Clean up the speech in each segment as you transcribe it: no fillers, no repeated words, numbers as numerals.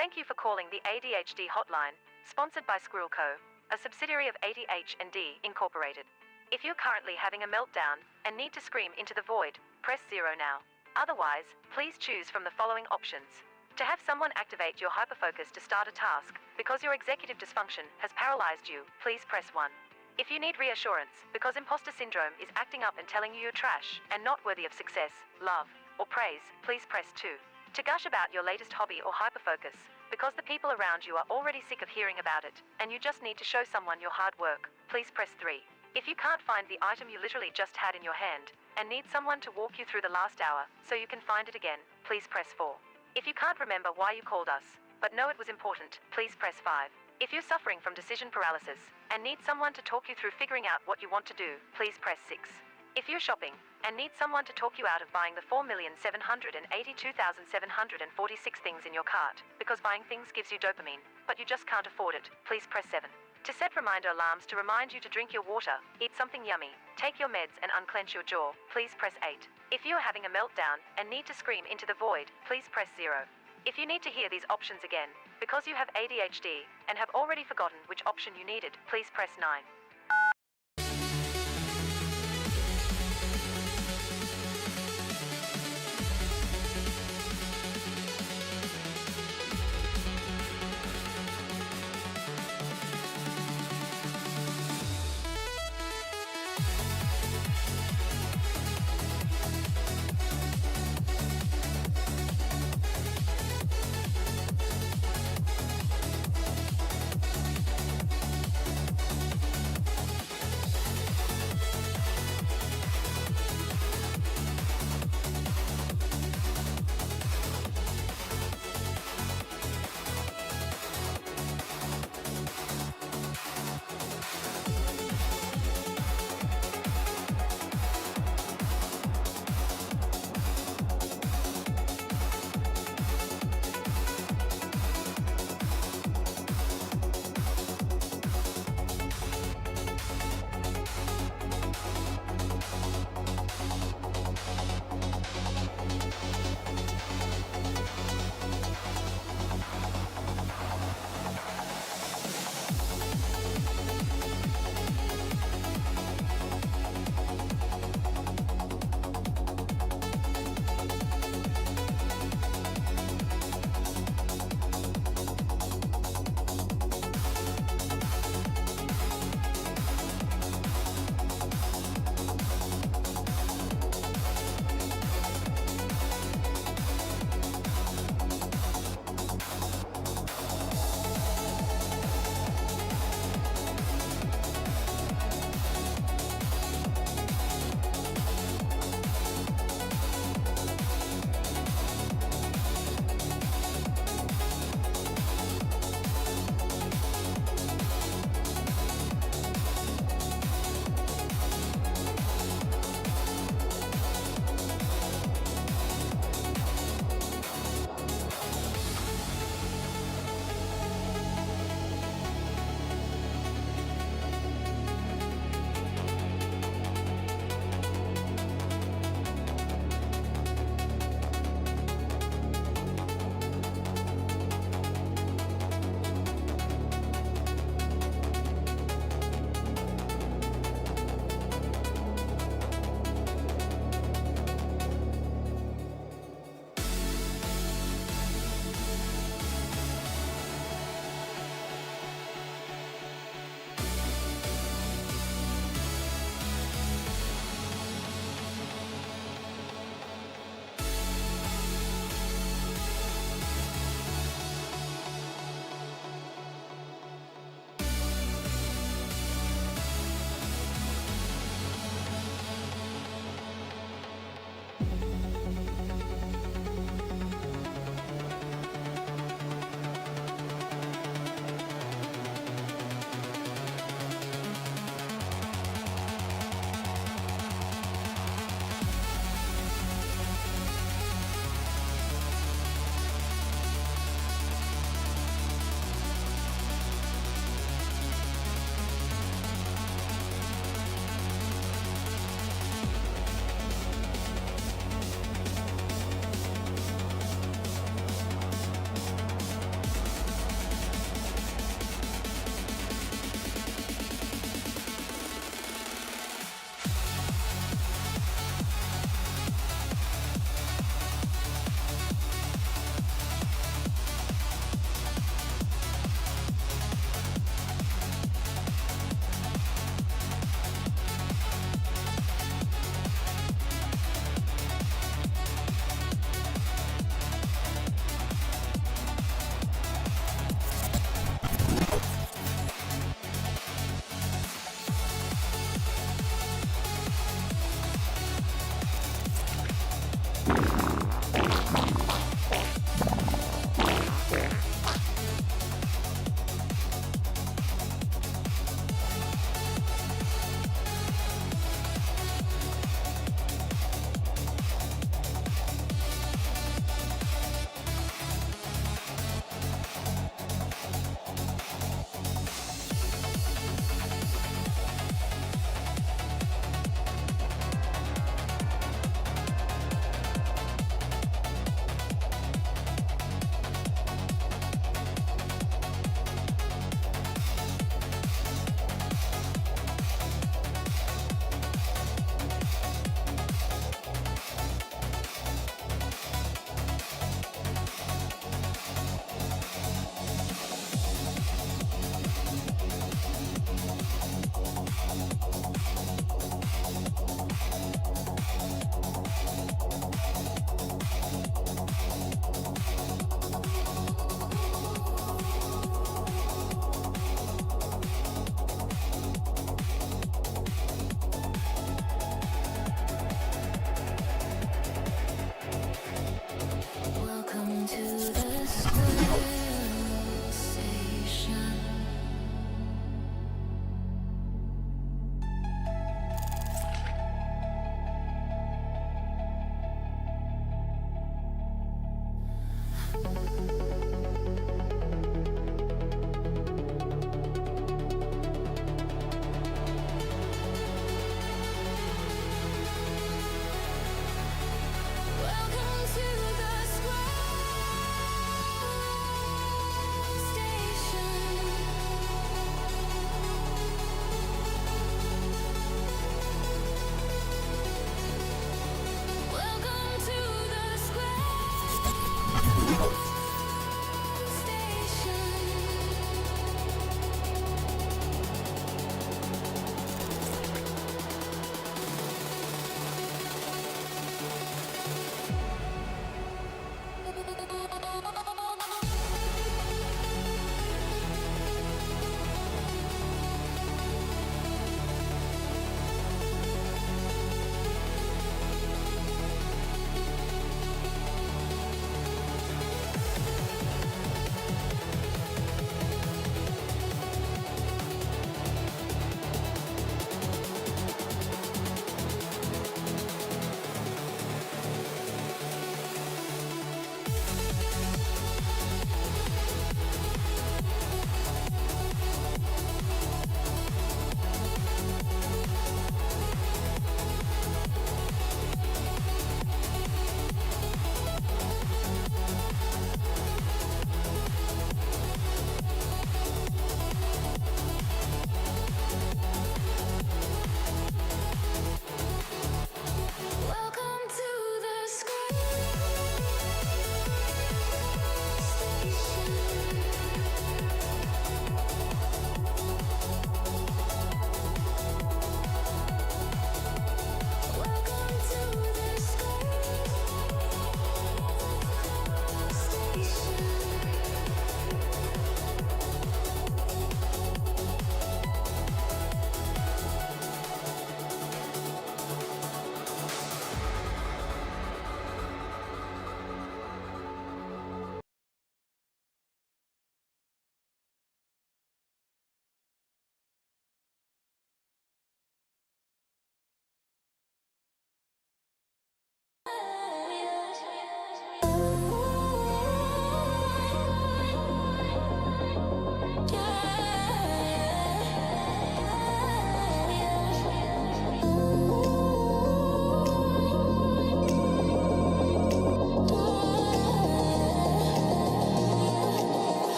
Thank you for calling the ADHD hotline, sponsored by Squirrel Co., a subsidiary of ADHD Incorporated. If you're currently having a meltdown and need to scream into the void, press 0 now. Otherwise, please choose from the following options. To have someone activate your hyperfocus to start a task because your executive dysfunction has paralyzed you, please press 1. If you need reassurance because imposter syndrome is acting up and telling you you're trash and not worthy of success, love, or praise, please press 2. To gush about your latest hobby or hyperfocus because the people around you are already sick of hearing about it and you just need to show someone your hard work, please press 3. If you can't find the item you literally just had in your hand and need someone to walk you through the last hour so you can find it again, please press 4. If you can't remember why you called us, but know it was important, please press 5. If you're suffering from decision paralysis and need someone to talk you through figuring out what you want to do, please press 6. If you're shopping and need someone to talk you out of buying the 4,782,746 things in your cart because buying things gives you dopamine, but you just can't afford it, please press 7. To set reminder alarms to remind you to drink your water, eat something yummy, take your meds and unclench your jaw, please press 8. If you are having a meltdown and need to scream into the void, please press 0. If you need to hear these options again, because you have ADHD and have already forgotten which option you needed, please press 9.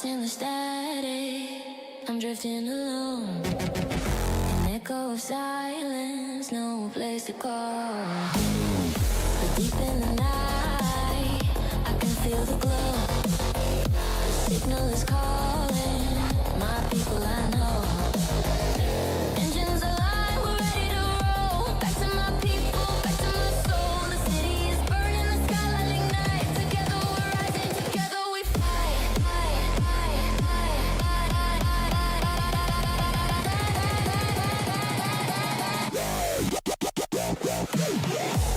In the static, I'm drifting alone. An echo of silence, no place to call. But deep in the night, I can feel the glow. The signal is calling, my people I know. Engines alive, we're ready to roll. Back to my people, back to my soul. The city is burning, the skyline ignites. Together we're rising, together we fight.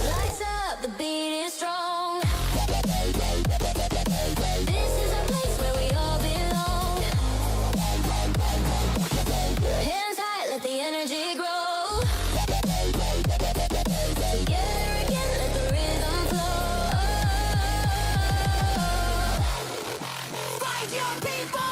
Lights up, the beat is strong. This is a place where we all belong. Hands high, let the energy grow. Together again, let the rhythm flow. Fight your people.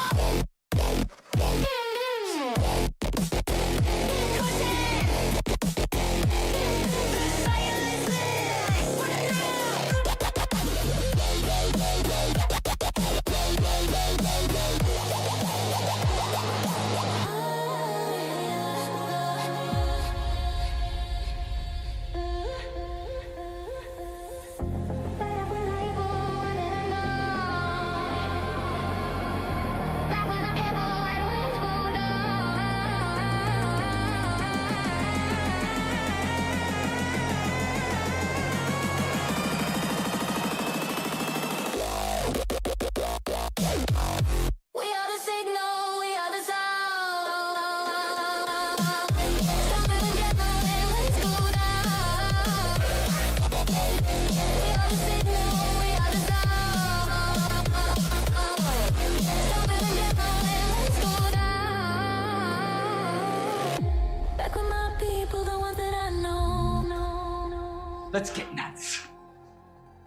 Let's get nuts.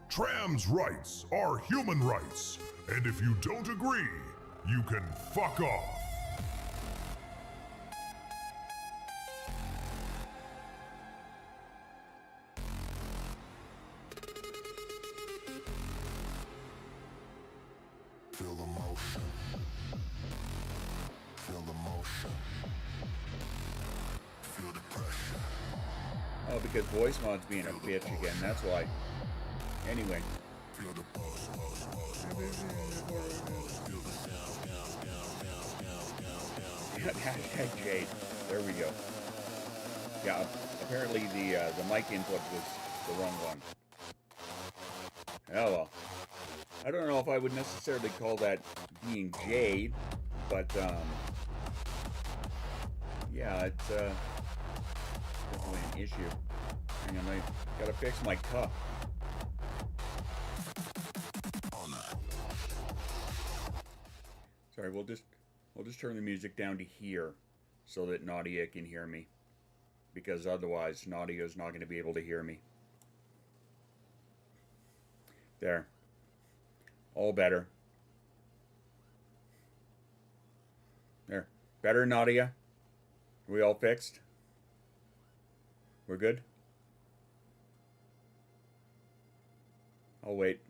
Trans rights are human rights, and if you don't agree, you can fuck off. Feel the motion. Feel the motion. Feel the pressure. Oh, because voice mod's being a bitch again, that's why. Anyway. Feel the pulse, pulse, pulse, pulse, pulse, pulse. Feel the sound. Hashtag Jade. There we go. Yeah, apparently the mic input was the wrong one. Oh well. I don't know if I would necessarily call that being Jade, but yeah, it's definitely an issue. Hang on, I gotta fix my cup. Sorry, we'll just turn the music down to here so that Nadia can hear me, because otherwise Nadia's not going to be able to hear me. There. All better. There. Better, Nadia? Are we all fixed? We're good? I'll wait.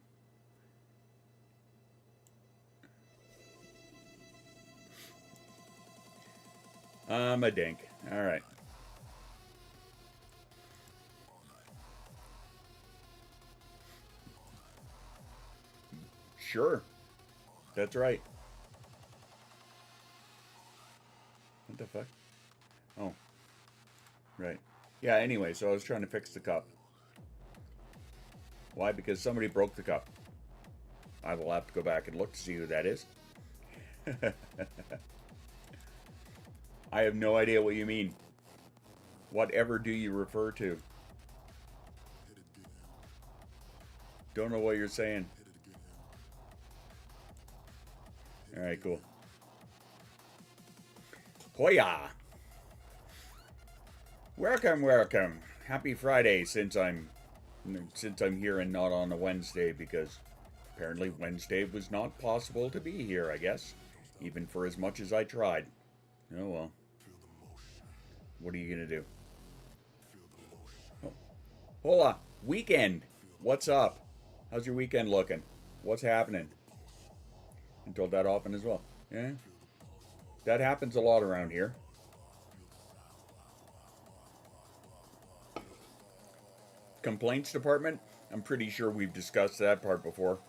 I'm a dink. All right. Sure. That's right. What the fuck? Oh. Right. Yeah, anyway, so I was trying to fix the cup. Why? Because somebody broke the cup. I will have to go back and look to see who that is. I have no idea what you mean. Whatever do you refer to? Don't know what you're saying. Alright, cool. Hoya! Welcome, welcome. Happy Friday, since I'm here and not on a Wednesday, because apparently Wednesday was not possible to be here, I guess. Even for as much as I tried. Oh well. What are you gonna do? Oh. Hola! Weekend! What's up? How's your weekend looking? What's happening? I told that often as well. Yeah? That happens a lot around here. Complaints department? I'm pretty sure we've discussed that part before.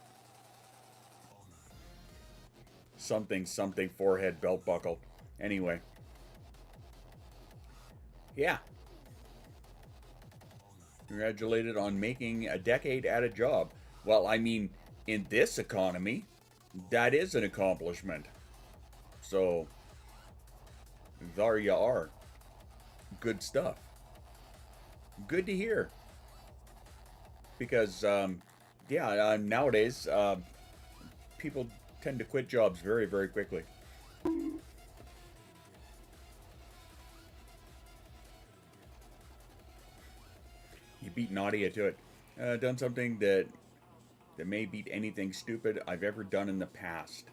Something, forehead, belt buckle. Anyway. Yeah. Congratulated on making a decade at a job. Well, I mean, in this economy, that is an accomplishment. So, there you are. Good stuff. Good to hear. Because, nowadays, people tend to quit jobs very, very quickly. You beat Nadia to it. Done something that may beat anything stupid I've ever done in the past.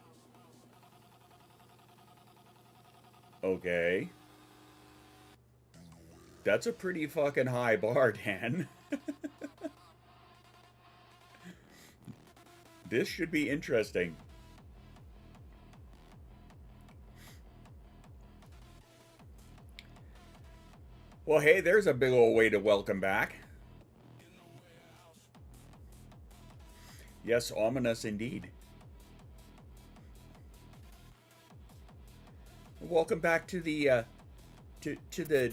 Okay. That's a pretty fucking high bar, Dan. This should be interesting. Well, hey, there's a big old way to welcome back. Yes, ominous indeed. Welcome back to the to the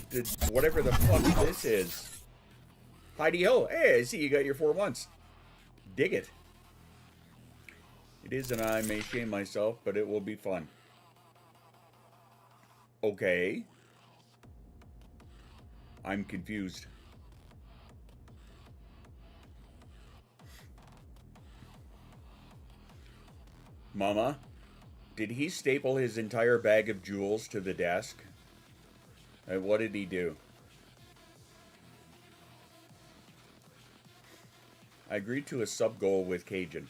whatever the fuck this is. Heidi ho! Hey, I see you got your 4 months. Dig it. It is, and I may shame myself, but it will be fun. Okay. I'm confused. Mama, did he staple his entire bag of jewels to the desk? What did he do? I agreed to a sub goal with Cajun.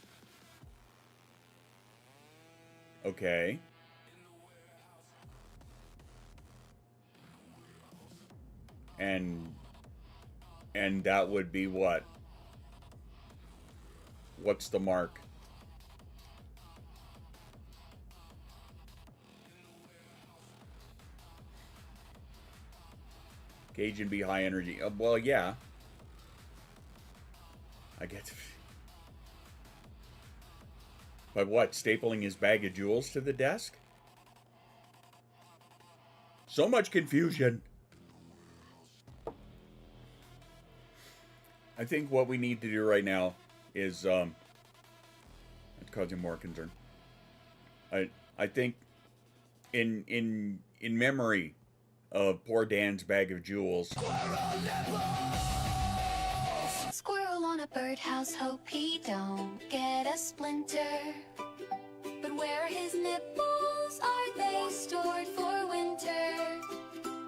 Okay. And that would be what? What's the mark? Cajun be high energy. Well, yeah. I get. But what? Stapling his bag of jewels to the desk? So much confusion. I think what we need to do right now is it's causing more concern. I think in memory of poor Dan's bag of jewels. Squirrel on a birdhouse, hope he don't get a splinter. But where are his nipples? Are they stored for winter?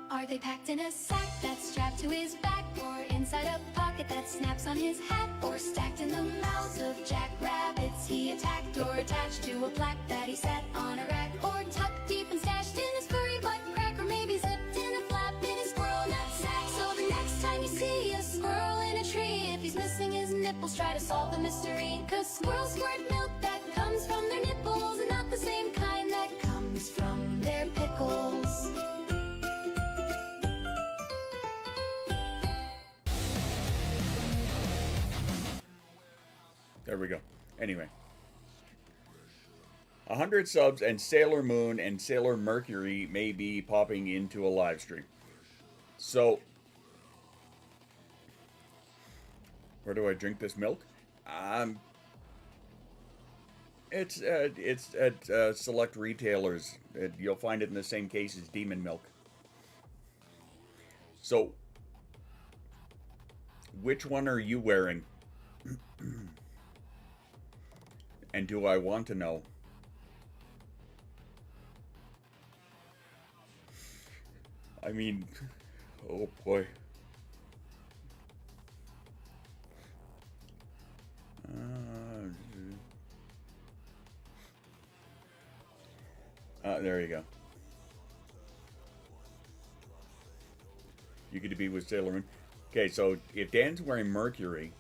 Are they packed in a sack that's strapped to his back? Or inside a pocket that snaps on his hat? Or stacked in the mouths of jackrabbits he attacked? Or attached to a plaque that he set on a rack? Or tucked deep and stashed in his furry butt crack? Or maybe zipped in a flap in his squirrel knapsack? So the next time you see a squirrel in a tree, if he's missing his nipples, try to solve the mystery. 'Cause squirrels squirt milk that comes from their nipples, and not the same kind that comes from their pickles. There we go. Anyway. 100 subs and Sailor Moon and Sailor Mercury may be popping into a live stream. So, where do I drink this milk? It's at select retailers. You'll find it in the same case as Demon Milk. So, which one are you wearing? And do I want to know? I mean, oh boy. There you go. You get to be with Sailor Moon. Okay, so if Dan's wearing Mercury,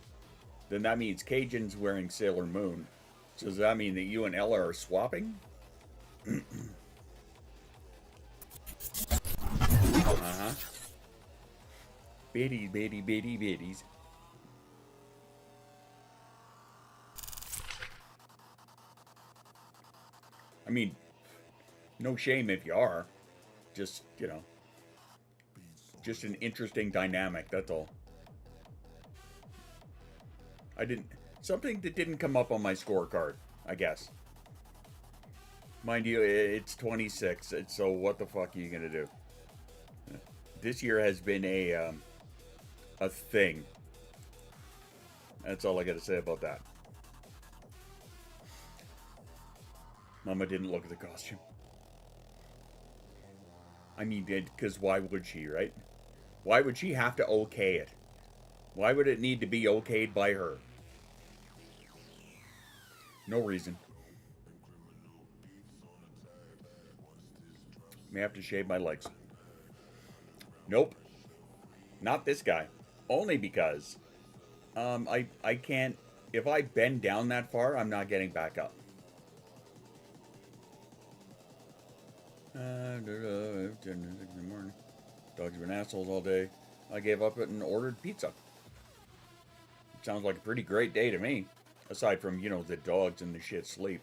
then that means Cajun's wearing Sailor Moon. So does that mean that you and Ella are swapping? Uh-huh. Biddies, biddies. I mean, no shame if you are. Just, you know, just an interesting dynamic, that's all. Something that didn't come up on my scorecard, I guess. Mind you, it's 26, so what the fuck are you gonna do? This year has been a thing. That's all I gotta say about that. Mama didn't look at the costume. I mean, because why would she, right? Why would she have to okay it? Why would it need to be okayed by her? No reason. May have to shave my legs. Nope. Not this guy. Only because I can't, if I bend down that far, I'm not getting back up. In the morning. Dogs have been assholes all day. I gave up it and ordered pizza. Sounds like a pretty great day to me. Aside from, you know, the dogs and the shit sleep.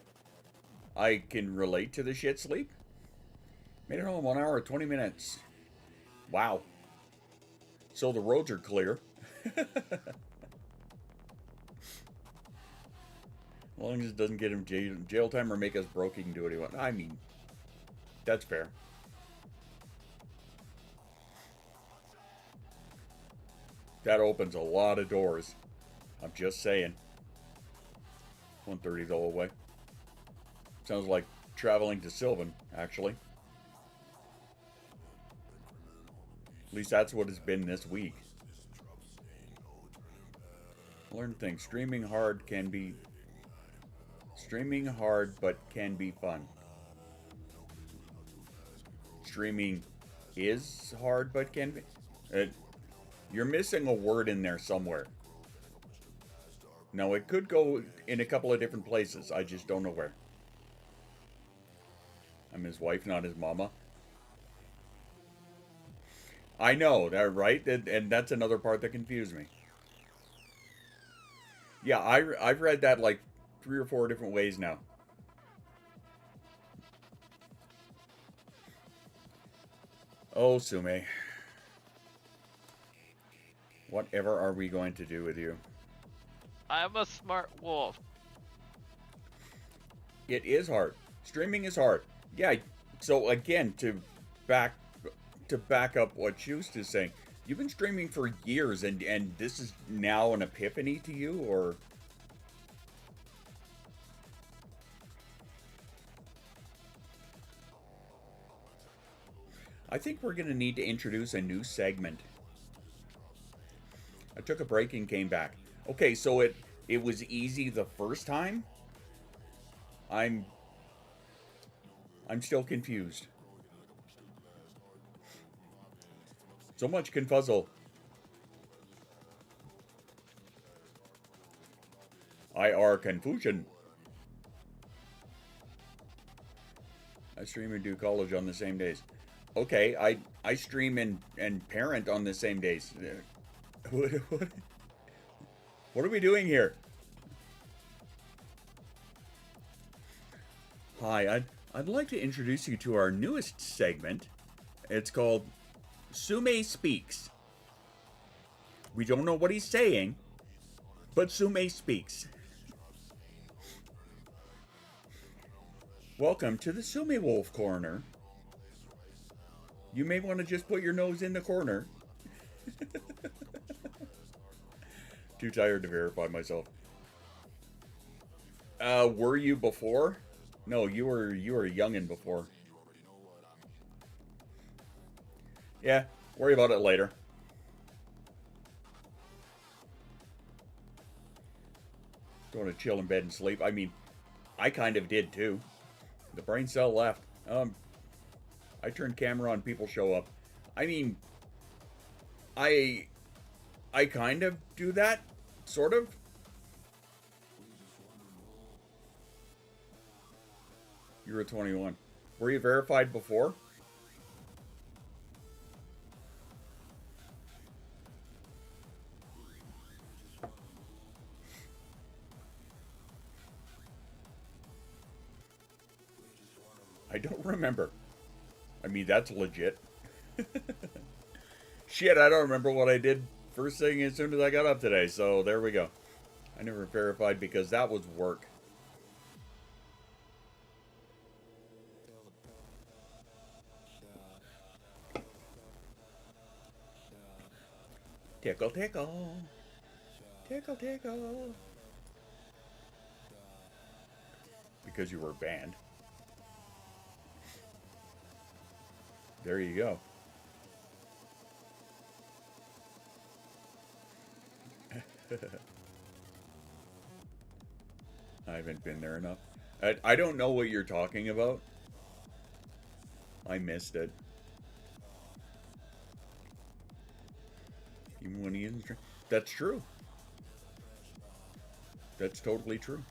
I can relate to the shit sleep. Made it home 1 hour, 20 minutes. Wow. So the roads are clear. As long as it doesn't get him jail time or make us broke, he can do what he wants. I mean, that's fair. That opens a lot of doors. I'm just saying. 130 the whole way. Sounds like traveling to Sylvan, actually. At least that's what it's been this week. Learn things. Streaming hard, but can be fun. Streaming is hard, but can be. You're missing a word in there somewhere. Now, it could go in a couple of different places. I just don't know where. I'm his wife, not his mama. I know, that right? And that's another part that confused me. Yeah, I've read that like 3 or 4 different ways now. Oh, Sume. Whatever are we going to do with you? I'm a smart wolf. It is hard. Streaming is hard. Yeah, so again, to back up what Shoest is saying, you've been streaming for years, and this is now an epiphany to you, or? I think we're going to need to introduce a new segment. I took a break and came back. Okay, so it was easy the first time? I'm still confused. So much confuzzle. I are confusion. I stream and do college on the same days. Okay, I stream and parent on the same days. What are we doing here? Hi, I'd like to introduce you to our newest segment. It's called Sume Speaks. We don't know what he's saying, but Sume speaks. Welcome to the Sume Wolf Corner. You may want to just put your nose in the corner. Too tired to verify myself. Were you before? No, you were a youngin' before. Yeah, worry about it later. Don't want to chill in bed and sleep. I mean, I kind of did too. The brain cell left. I turn camera on, people show up. I mean, I kind of do that, sort of. You were 21. Were you verified before? I don't remember. I mean, that's legit. Shit, I don't remember what I did first thing as soon as I got up today, so there we go. I never verified because that was work. Tickle, tickle. Tickle, tickle. Because you were banned. There you go. I haven't been there enough. I don't know what you're talking about. I missed it. Even when he isn't. That's true. That's totally true.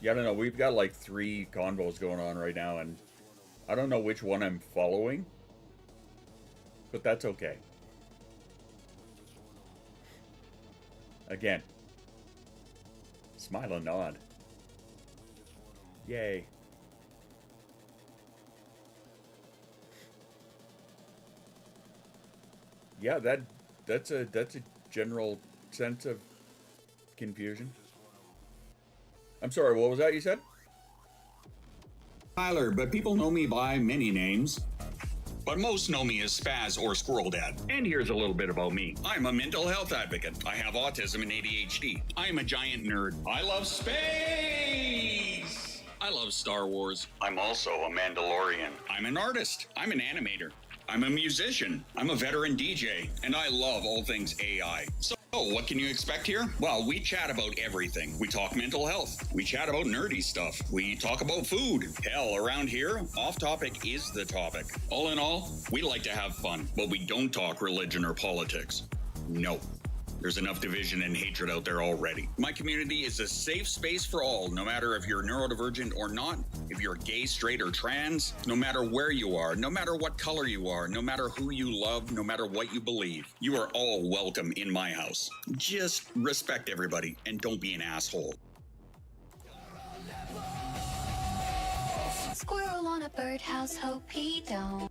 Yeah, I don't know. We've got like 3 convos going on right now, and I don't know which one I'm following, but that's okay. Again, smile and nod. Yay. Yeah, that's a general sense of confusion. I'm sorry, what was that you said? Tyler, but people know me by many names. But most know me as Spaz or Squirrel Dad. And here's a little bit about me. I'm a mental health advocate. I have autism and ADHD. I am a giant nerd. I love space! I love Star Wars. I'm also a Mandalorian. I'm an artist. I'm an animator. I'm a musician, I'm a veteran DJ, and I love all things AI. So what can you expect here? Well, we chat about everything. We talk mental health. We chat about nerdy stuff. We talk about food. Hell, around here, off topic is the topic. All in all, we like to have fun, but we don't talk religion or politics. No. There's enough division and hatred out there already. My community is a safe space for all, no matter if you're neurodivergent or not, if you're gay, straight, or trans, no matter where you are, no matter what color you are, no matter who you love, no matter what you believe. You are all welcome in my house. Just respect everybody and don't be an asshole. Squirrel on a birdhouse, hope he don't.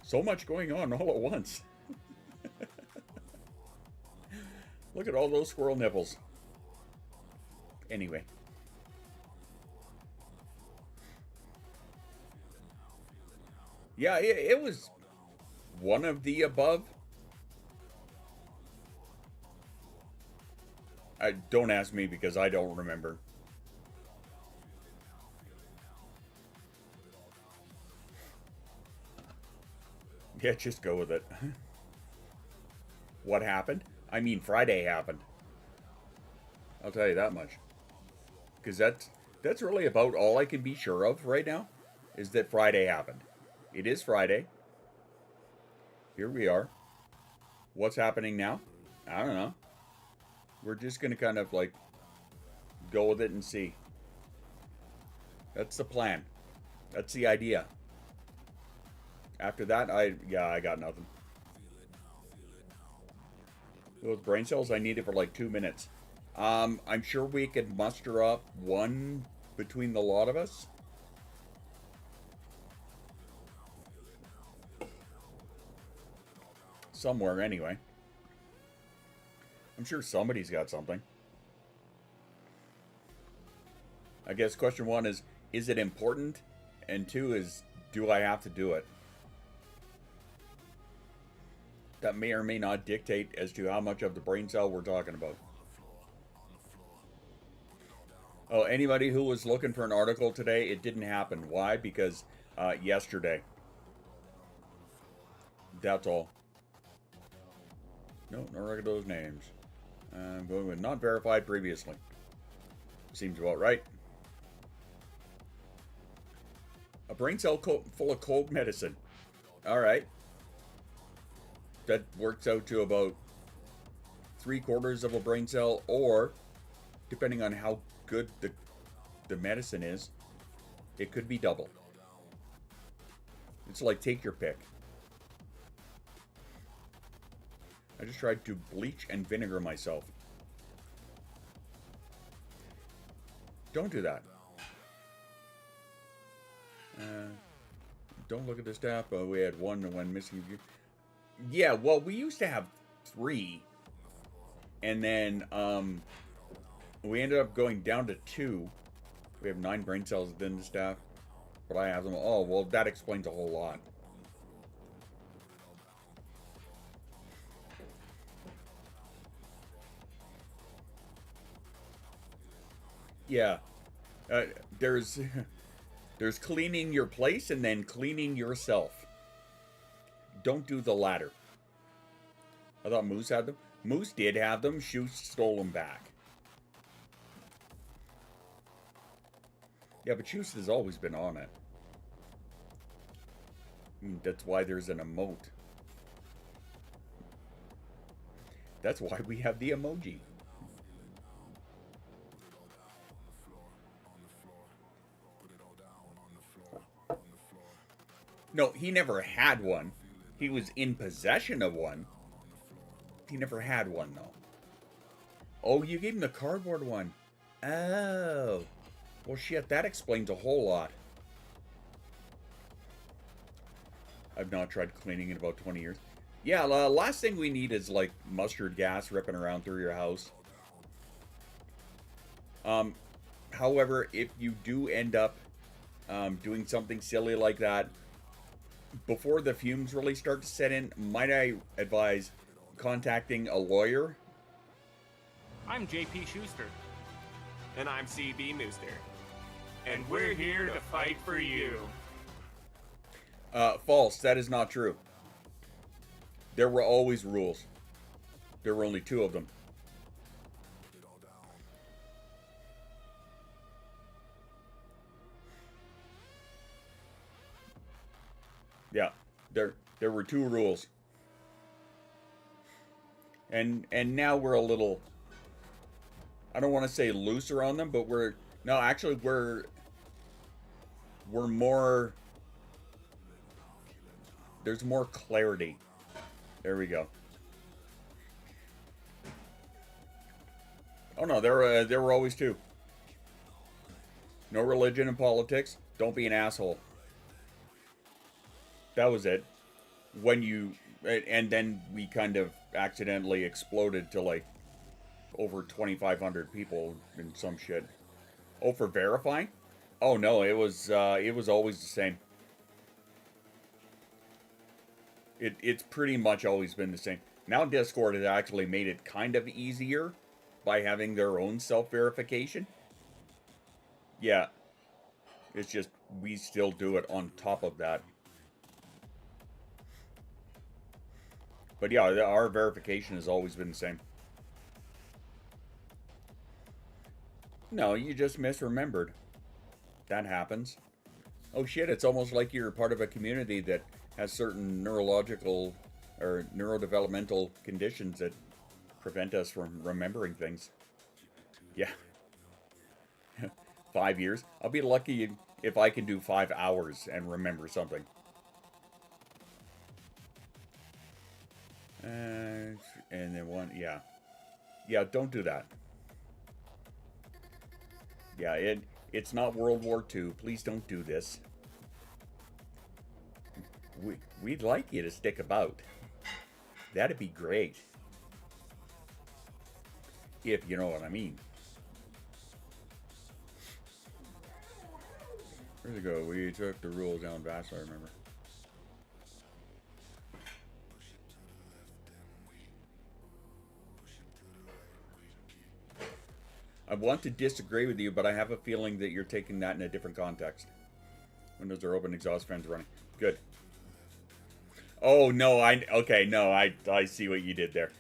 So much going on all at once. Look at all those squirrel nipples. Anyway. Yeah, it was one of the above. Don't ask me because I don't remember. Yeah, just go with it. What happened? I mean, Friday happened. I'll tell you that much. Because that's really about all I can be sure of right now, is that Friday happened. It is Friday. Here we are. What's happening now? I don't know. We're just going to kind of like go with it and see. That's the plan. That's the idea. After that, I got nothing. Those brain cells, I need it for like 2 minutes. I'm sure we could muster up one between the lot of us. Somewhere, anyway. I'm sure somebody's got something. I guess question 1 is it important? And 2 is, do I have to do it? That may or may not dictate as to how much of the brain cell we're talking about. Oh, anybody who was looking for an article today, it didn't happen. Why? Because yesterday. That's all. No record of those names. I'm going with not verified previously. Seems about right. A brain cell full of cold medicine. All right. That works out to about 3/4 of a brain cell, or depending on how good the medicine is, it could be double. It's like take your pick. I just tried to bleach and vinegar myself. Don't do that. Don't look at the staff. We had one missing. Yeah, well, we used to have 3, and then we ended up going down to 2. We have 9 brain cells within the staff, but I have them. Oh, well, that explains a whole lot. Yeah, there's cleaning your place and then cleaning yourself. Don't do the latter. I thought Moose had them. Moose did have them. Shoe stole them back. Yeah, but Shoes has always been on it. I mean, that's why there's an emote. That's why we have the emoji. No, he never had one. He was in possession of one. He never had one, though. Oh, you gave him the cardboard one. Oh. Well, shit, that explains a whole lot. I've not tried cleaning in about 20 years. Yeah, last thing we need is, like, mustard gas ripping around through your house. However, if you do end up doing something silly like that, before the fumes really start to set in, might I advise contacting a lawyer? I'm JP Schuster. And I'm CB Mooster. And we're here to fight for you. False. That is not true. There were always rules. There were only 2 of them. Yeah, there were 2 rules. And now we're a little, I don't want to say looser on them, but we're more, there's more clarity. There we go. Oh no, there were always 2. No religion in politics. Don't be an asshole. That was it. And then we kind of accidentally exploded to like over 2,500 people and some shit. Oh, for verifying? Oh no, it was always the same. It's pretty much always been the same. Now Discord has actually made it kind of easier by having their own self-verification. Yeah. It's just, we still do it on top of that. But yeah, our verification has always been the same. No, you just misremembered. That happens. Oh shit, it's almost like you're part of a community that has certain neurological or neurodevelopmental conditions that prevent us from remembering things. Yeah. 5 years. I'll be lucky if I can do 5 hours and remember something. And then one, yeah. Yeah, don't do that. Yeah, it's not World War II. Please don't do this. We'd like you to stick about. That'd be great. If you know what I mean. Where'd it go? We took the rules down fast, I remember. I want to disagree with you, but I have a feeling that you're taking that in a different context. Windows are open, exhaust fans running. Good. Oh, no, I see what you did there.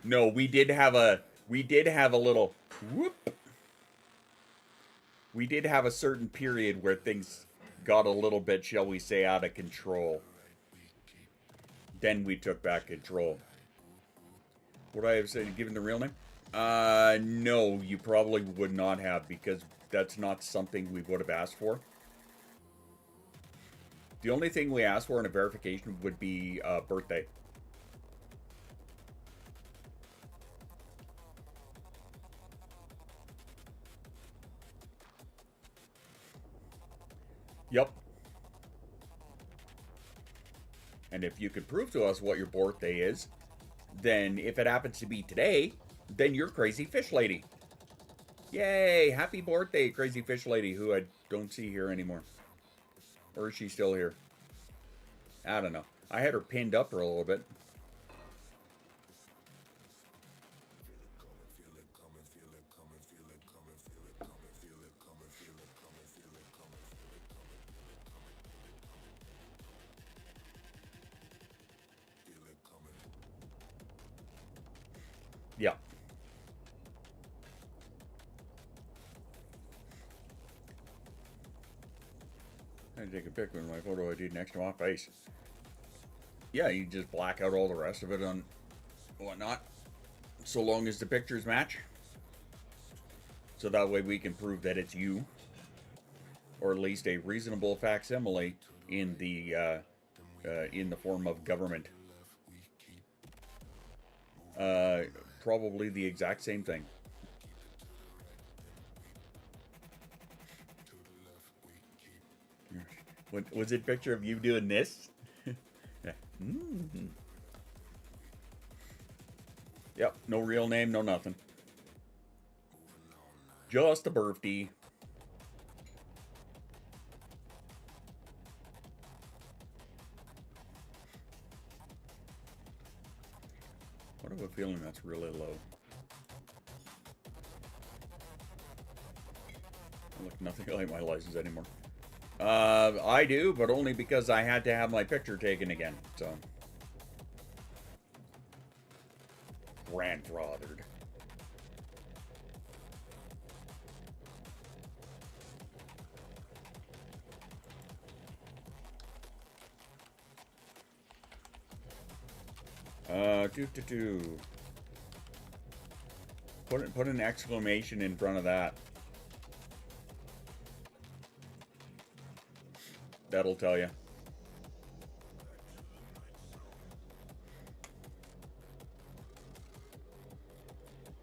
No, we did have a little, whoop. We did have a certain period where things got a little bit, shall we say, out of control. Then we took back control. Would I have said, given the real name? No, you probably would not have, because that's not something we would have asked for. The only thing we asked for in a verification would be birthday. Yep. And if you could prove to us what your birthday is, then if it happens to be today, then you're Crazy Fish Lady. Yay! Happy birthday, Crazy Fish Lady, who I don't see here anymore. Or is she still here? I don't know. I had her pinned up for a little bit. Yeah. I take a pic with my photo ID next to my face. Yeah, you just black out all the rest of it on whatnot, so long as the pictures match. So that way we can prove that it's you, or at least a reasonable facsimile in the form of government. Probably the exact same thing. What was it? A picture of you doing this? Yeah. Mm-hmm. Yep, no real name, no nothing. Just a birthday. What have a feeling that's really low. I look nothing like my license anymore. I do, but only because I had to have my picture taken again, so. Grandfathered. Put an exclamation in front of that. That'll tell you.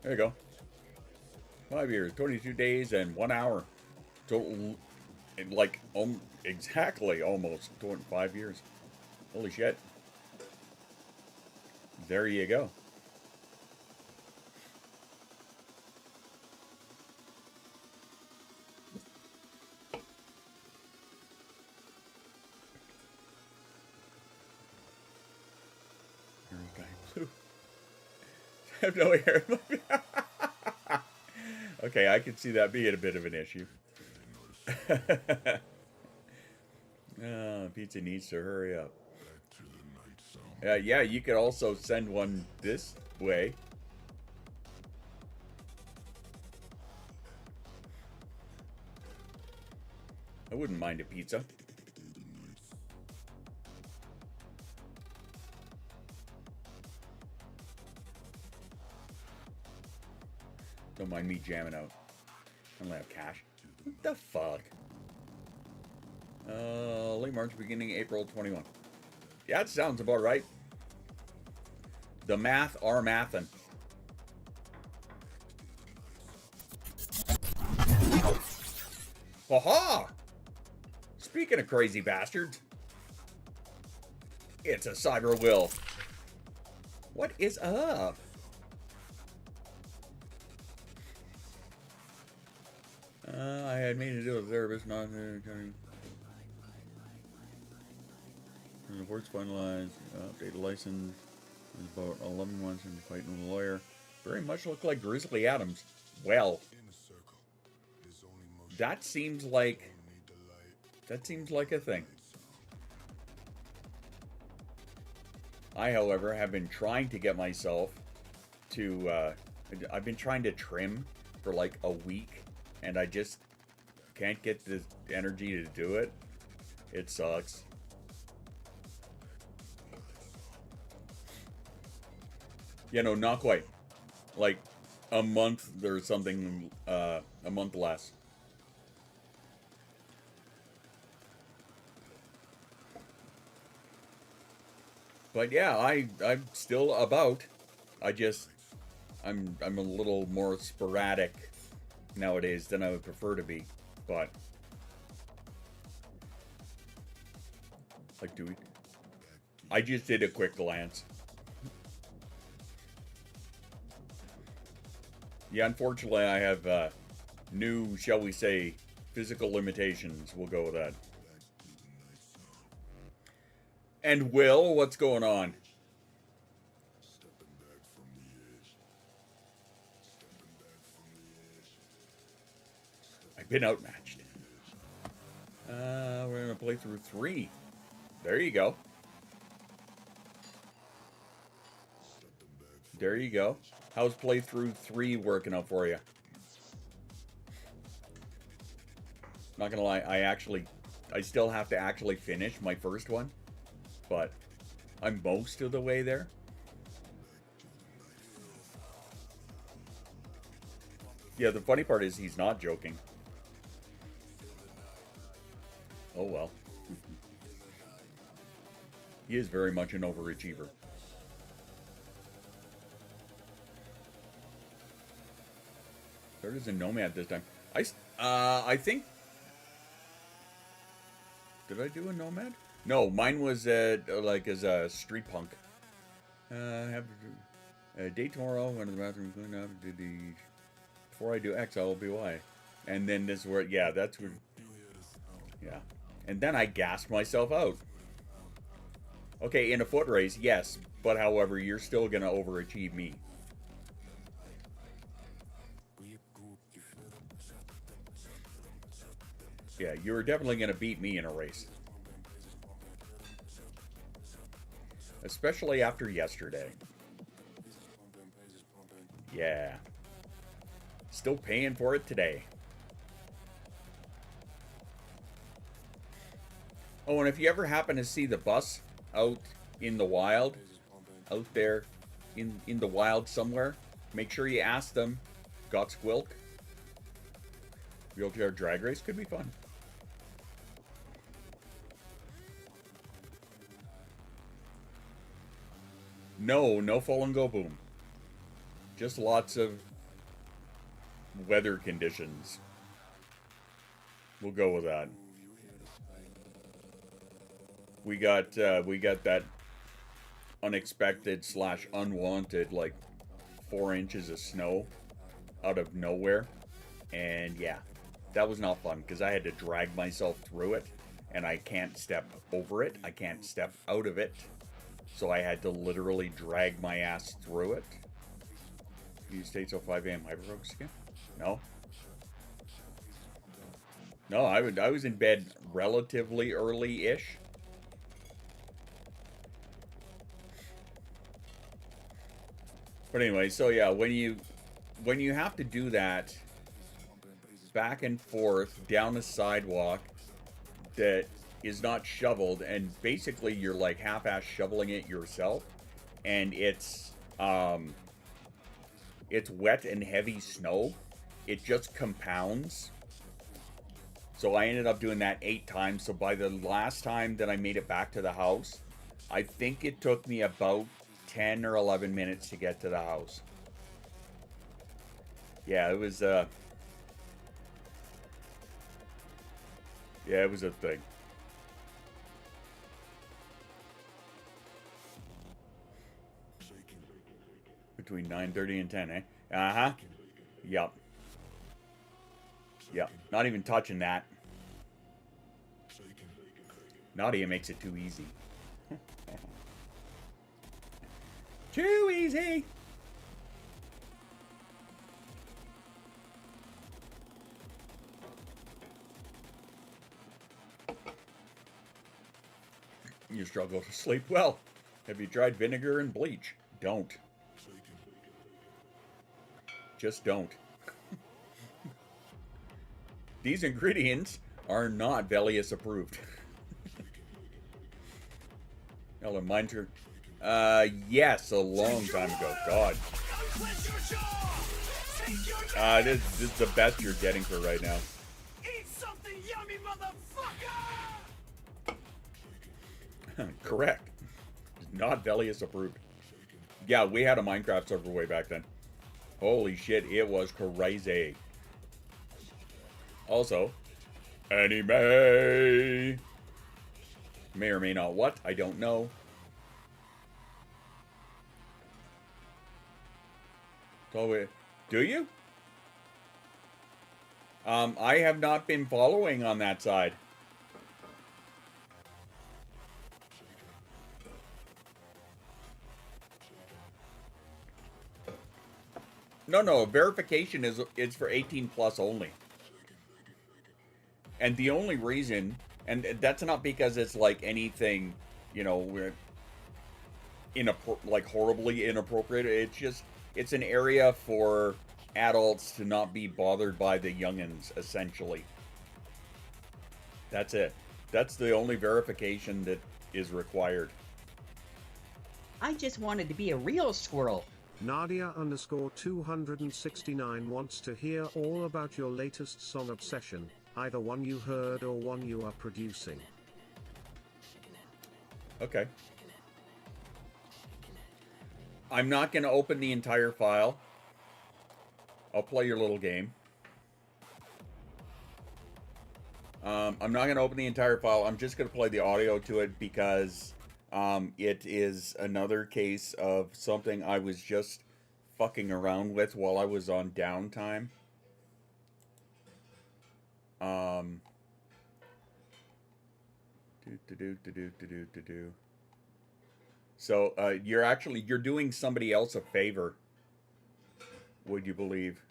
There you go. 5 years, 22 days, and 1 hour. Total, like, exactly almost 5 years. Holy shit. There you go. I have no hair. Okay, I can see that being a bit of an issue. Pizza needs to hurry up. Yeah, you could also send one this way. I wouldn't mind a pizza. Don't mind me jamming out. I don't have cash. What the fuck? Late March, beginning April 21. Yeah, that sounds about right. The math are mathin'. Ha! Speaking of crazy bastards, it's a cyber will. What is up? I had made a deal with a therapist, not attorney. The report's finalized. Updated license. It was about 11 months into fighting with a lawyer. Very much look like Grizzly Adams. Well, that seems like a thing. I, however, have been trying to get myself to. I've been trying to trim for like a week, and I just can't get the energy to do it. It sucks. Yeah, no, not quite. Like a month or something, a month less. But yeah, I'm still about. I'm a little more sporadic nowadays than I would prefer to be. But like, I just did a quick glance. Yeah, unfortunately, I have new, shall we say, physical limitations. We'll go with that. And Will, what's going on? I've been outmatched. We're gonna play through 3. There you go. There you go. How's playthrough 3 working out for you? Not gonna lie, I still have to actually finish my first one, but I'm most of the way there. Yeah, the funny part is he's not joking. Oh well. He is very much an overachiever. There is a nomad this time. I think. Did I do a nomad? No, mine was like as a street punk. Have a date tomorrow. Went to the bathroom, cleaned up. Did the before I do X, I'll be Y. And then this where that's where. Yeah, and then I gassed myself out. Okay, in a foot race, yes, but however, you're still gonna overachieve me. Yeah, you were definitely going to beat me in a race. Especially after yesterday. Yeah. Still paying for it today. Oh, and if you ever happen to see the bus out in the wild, out there in the wild somewhere, make sure you ask them, got squilk? Wheelchair drag race could be fun. No fall and go boom. Just lots of weather conditions. We'll go with that. We got that unexpected / unwanted like 4 inches of snow out of nowhere, and yeah, that was not fun because I had to drag myself through it, and I can't step over it. I can't step out of it. So I had to literally drag my ass through it. You stay till 5 a.m. hyperfocus again? No. No, I was in bed relatively early-ish. But anyway, so yeah, when you have to do that back and forth down a sidewalk that is not shoveled, and basically you're like half-ass shoveling it yourself, and it's wet and heavy snow, it just compounds. So I ended up doing that 8 times. So by the last time that I made it back to the house, I think it took me about 10 or 11 minutes to get to the house. Yeah, it was a thing. Between 9:30 and 10, eh? Uh-huh. Yup. Yep. Not even touching that. Nadia makes it too easy. Too easy! You struggle to sleep well. Have you tried vinegar and bleach? Don't. Just don't. These ingredients are not Velius approved. Ellen, mine's your... yes, a long time ago. God. This is the best you're getting for right now. Eat something yummy, motherfucker! Correct. Not Velius approved. Yeah, we had a Minecraft server way back then. Holy shit, it was crazy. Also, anime. May or may not what, I don't know. So, do you? I have not been following on that side. No, verification is for 18 plus only. And the only reason, and that's not because it's like anything, you know, we're like horribly inappropriate. It's just, it's an area for adults to not be bothered by the youngins, essentially. That's it. That's the only verification that is required. I just wanted to be a real squirrel. Nadia_269 wants to hear all about your latest song obsession, either one you heard or one you are producing. Okay. I'm not going to open the entire file. I'll play your little game. I'm not going to open the entire file. I'm just going to play the audio to it because it is another case of something I was just fucking around with while I was on downtime. So, you're doing somebody else a favor. Would you believe?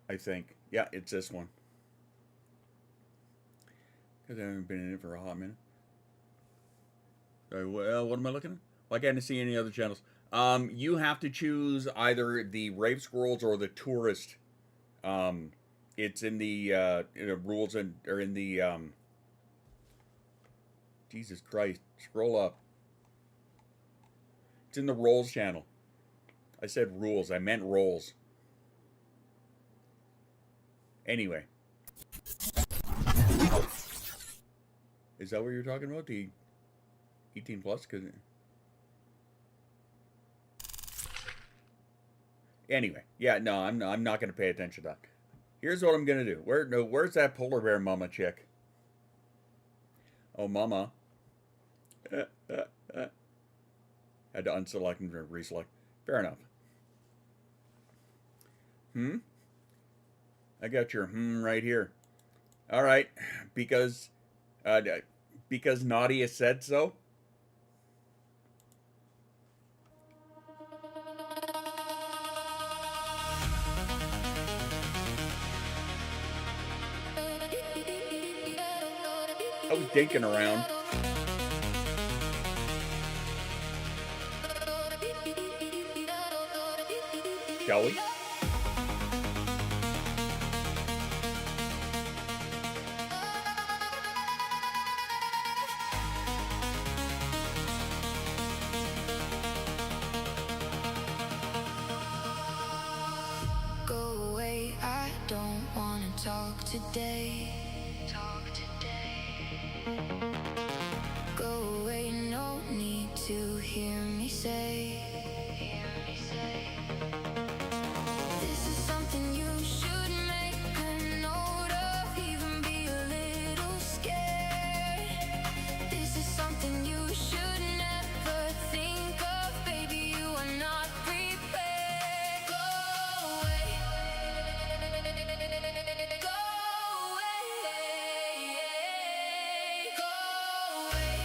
I think. Yeah, it's this one. Because I haven't been in it for a hot minute. Well, what am I looking at? Well, I can't see any other channels. You have to choose either the Rave Squirrels or the Tourist. It's in the rules or in the Jesus Christ, scroll up. It's in the Rolls channel. I said rules, I meant rolls. Anyway. Is that what you're talking about? The 18 plus? Anyway, yeah, no, I'm not going to pay attention to that. Here's what I'm going to do. Where's that polar bear mama chick? Oh, mama. Had to unselect and reselect. Fair enough. I got your right here. All right, because Nadia said so. I was dinking around. Shall we? Go away, I don't wanna talk today. Go away, no need to hear me say. This is something you should make a note of, even be a little scared. This is something you should never think of, baby, you are not prepared. Go away. Go away. Go away.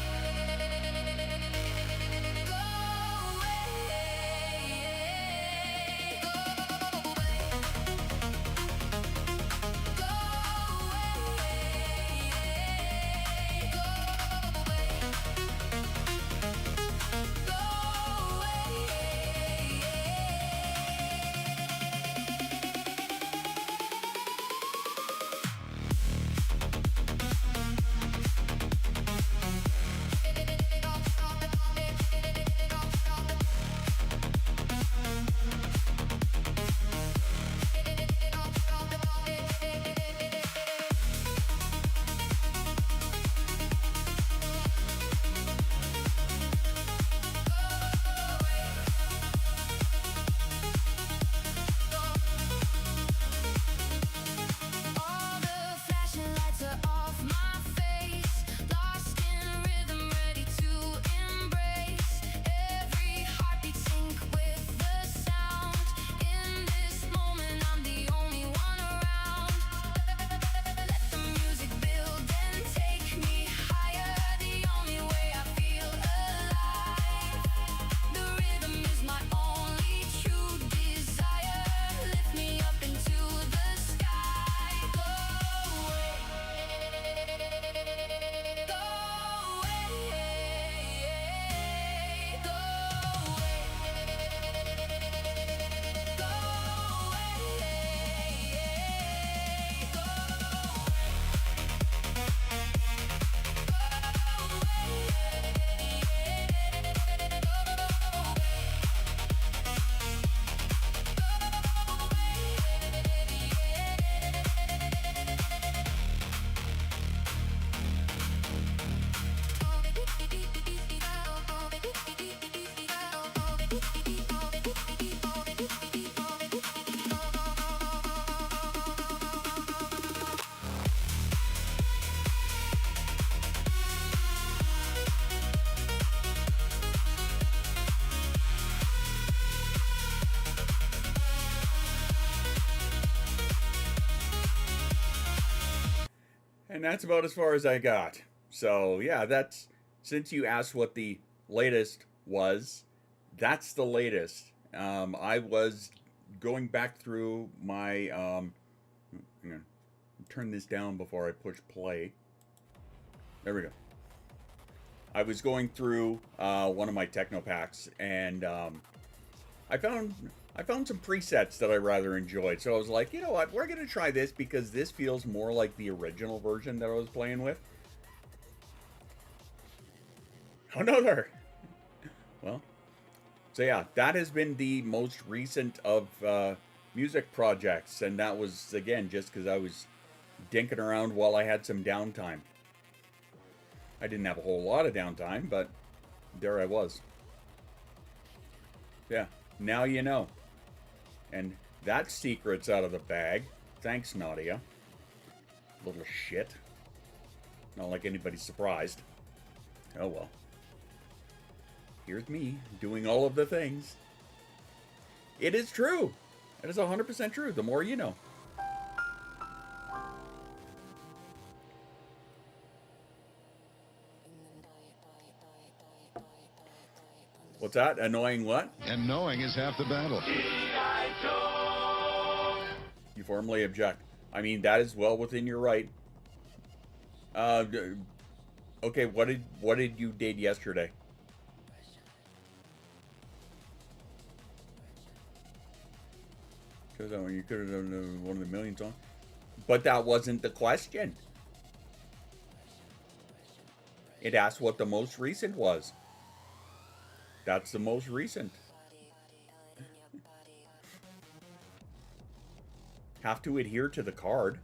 And that's about as far as I got. So, yeah, that's, since you asked what the latest was, that's the latest. I was going back through my Hang on. Turn this down before I push play. There we go. I was going through one of my techno packs, and I found some presets that I rather enjoyed. So I was like, you know what, we're gonna try this because this feels more like the original version that I was playing with. Oh no, there. Well, so yeah, that has been the most recent of music projects, and that was again just because I was dinking around while I had some downtime. I didn't have a whole lot of downtime, but there I was. Yeah, now you know. And that secret's out of the bag. Thanks, Nadia. Little shit. Not like anybody's surprised. Oh well. Here's me doing all of the things. It is true. It is 100% true. The more you know. What's that? Annoying what? And knowing is half the battle. You formally object. I mean, that is well within your right. Okay, what did you date yesterday? Because you could have done one of the million songs. But that wasn't the question. It asked what the most recent was. That's the most recent. Have to adhere to the card.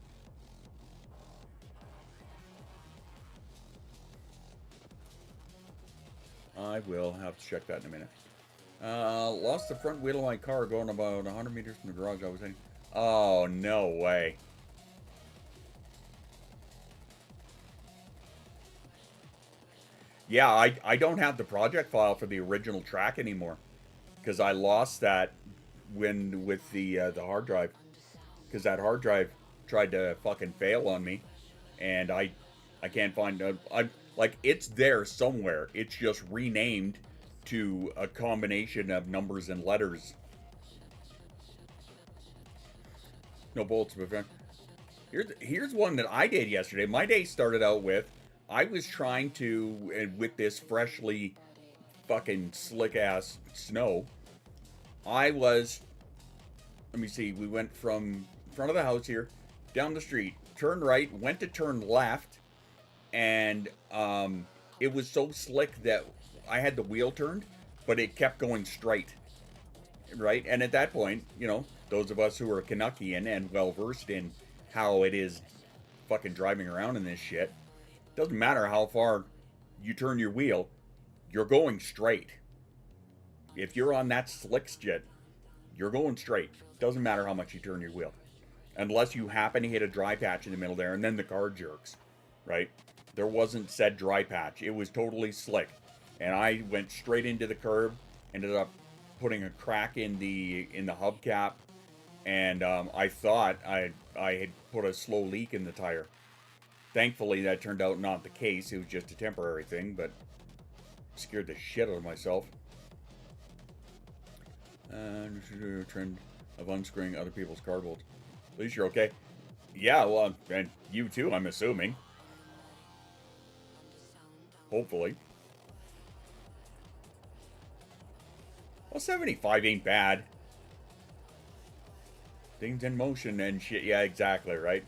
I will have to check that in a minute. Lost the front wheel of my car going about 100 meters from the garage I was in. Oh, no way. Yeah, I don't have the project file for the original track anymore, because I lost that with the hard drive, because that hard drive tried to fucking fail on me, and I can't find like it's there somewhere. It's just renamed to a combination of numbers and letters. No bolts, but here's one that I did yesterday. My day started out with, I was trying to, with this freshly fucking slick-ass snow, let me see, we went from front of the house here, down the street, turned right, went to turn left, and it was so slick that I had the wheel turned, but it kept going straight, right? And at that point, you know, those of us who are Canuckian and well-versed in how it is fucking driving around in this shit, doesn't matter how far you turn your wheel, you're going straight. If you're on that slick shit, you're going straight. Doesn't matter how much you turn your wheel. Unless you happen to hit a dry patch in the middle there, and then the car jerks, right? There wasn't said dry patch. It was totally slick. And I went straight into the curb, ended up putting a crack in the hubcap, and I thought I had put a slow leak in the tire. Thankfully, that turned out not the case. It was just a temporary thing, but scared the shit out of myself. Trend of unscrewing other people's cardboards. At least you're okay. Yeah, well, and you too, I'm assuming. Hopefully. Well, 75 ain't bad. Things in motion and shit. Yeah, exactly, right?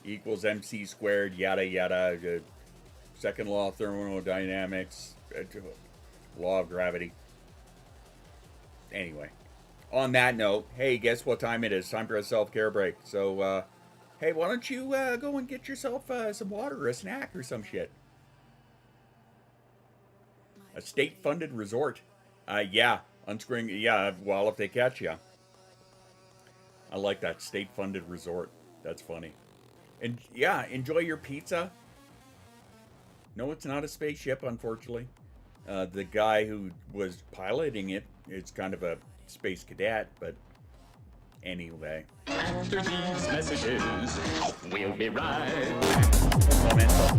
Equals MC squared, yada yada. Second law of thermodynamics. Law of gravity. Anyway. On that note, hey, guess what time it is? Time for a self-care break. So, hey, why don't you go and get yourself some water or a snack or some shit? A state-funded resort. Yeah. Unscrewing, yeah, well, if they catch you. I like that state-funded resort. That's funny. And yeah, enjoy your pizza. No, it's not a spaceship, unfortunately. The guy who was piloting it is kind of a space cadet, but anyway. After these messages, we'll be right back.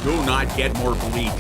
Do not get more bleach.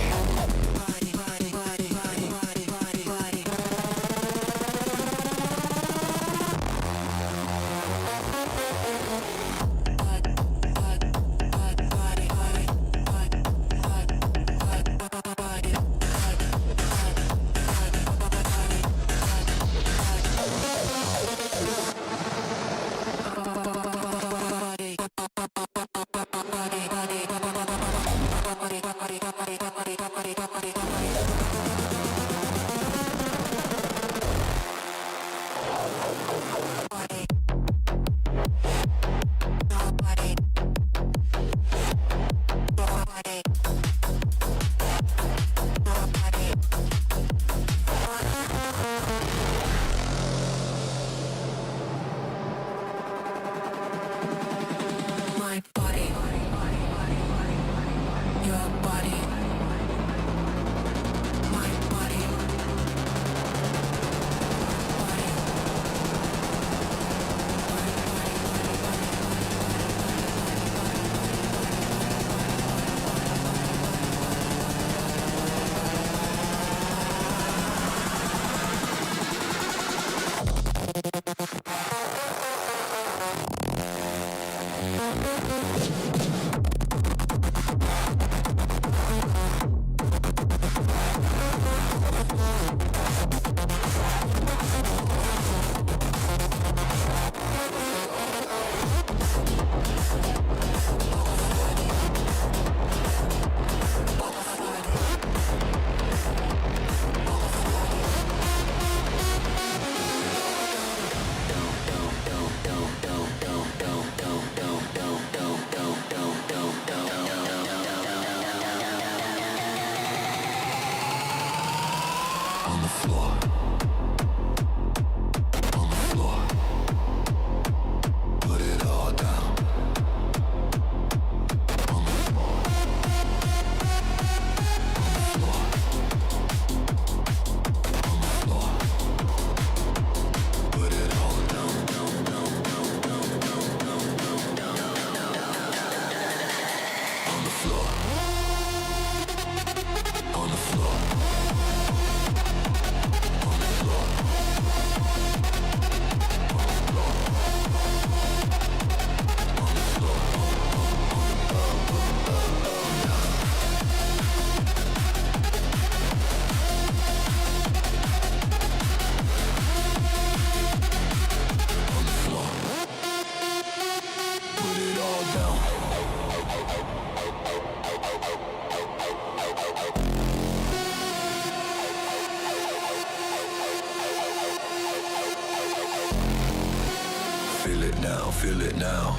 Feel it now.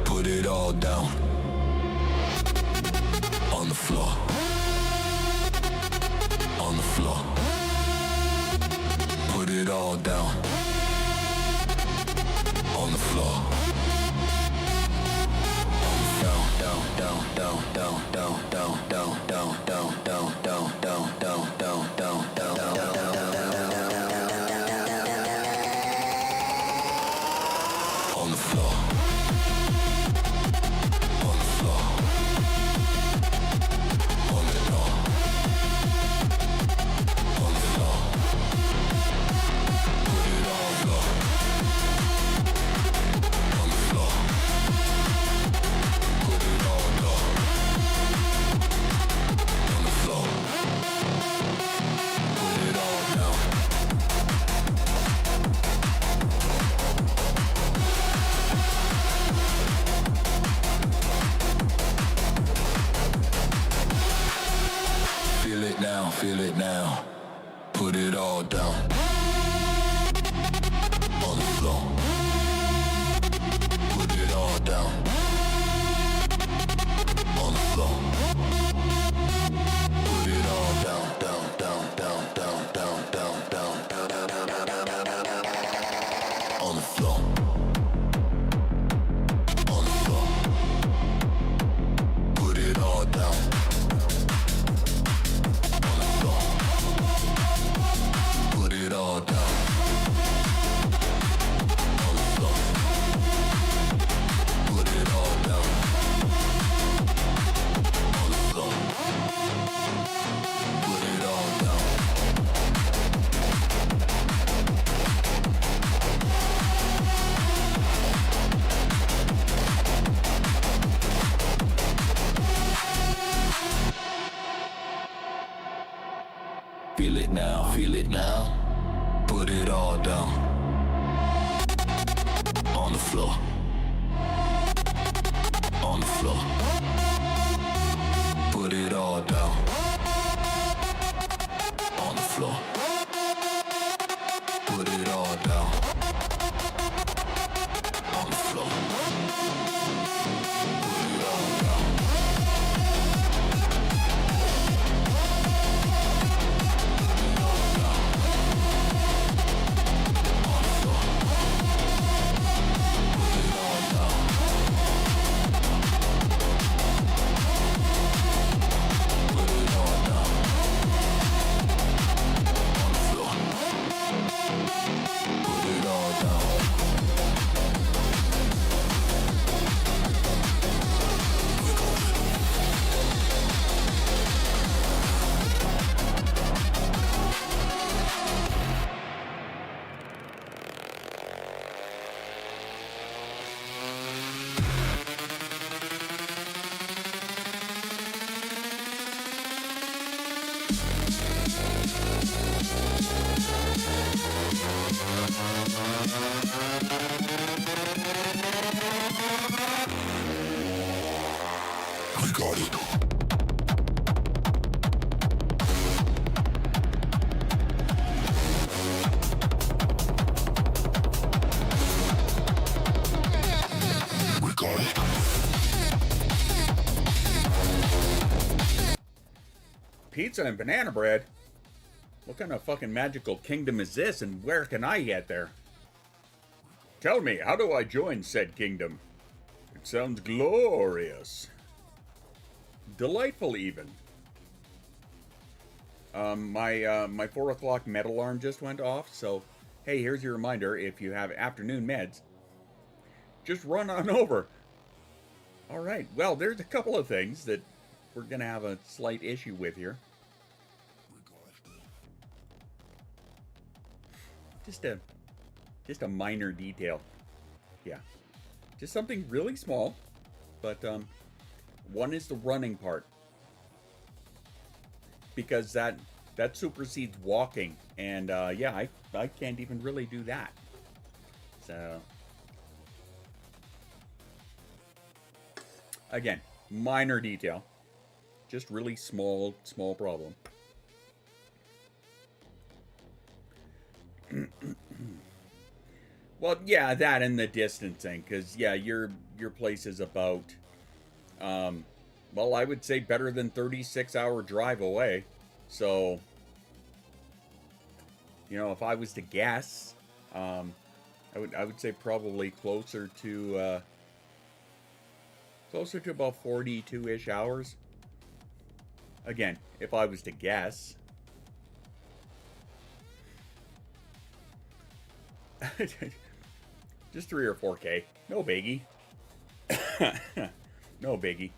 Put it all down. On the floor. On the floor. Put it all down. On the floor. Down, down, down, down, down, down, down, down, down, down, down, down, down, down, down, down, down, down, down. On the floor. On the floor. On the floor. On the floor. Put it on the floor. On the floor. Put it on the floor. On the floor. Put it all down. Feel it now, feel it now. Put it all down. On the floor. Put it all down. On the floor. Put it all down, down, down, down, down, down, down, down, down, down, down, down, down, down, down, down. On the floor. On the floor. Put it all down. Put it all down. On the floor. Put it feel it now, feel it now. Put it all down. On the floor. On the floor. Put it all down. On the floor. Put it all down. On the floor. Put it all down. We got it. We got it. Pizza and banana bread? What kind of fucking magical kingdom is this, and where can I get there? Tell me, how do I join said kingdom? It sounds glorious. Delightful, even. My 4 o'clock med alarm just went off, so hey, here's your reminder. If you have afternoon meds, just run on over. All right, well, there's a couple of things that we're going to have a slight issue with here. Just a minor detail. Yeah. Just something really small. But, one is the running part. Because that supersedes walking. And, yeah, I can't even really do that. So. Again, minor detail. Just really small problem. Well, yeah, that and the distancing, because yeah, your place is about, well, I would say better than 36-hour drive away. So, you know, if I was to guess, I would say probably closer to about 42-ish hours. Again, if I was to guess. Just 3 or 4K. No biggie. No biggie.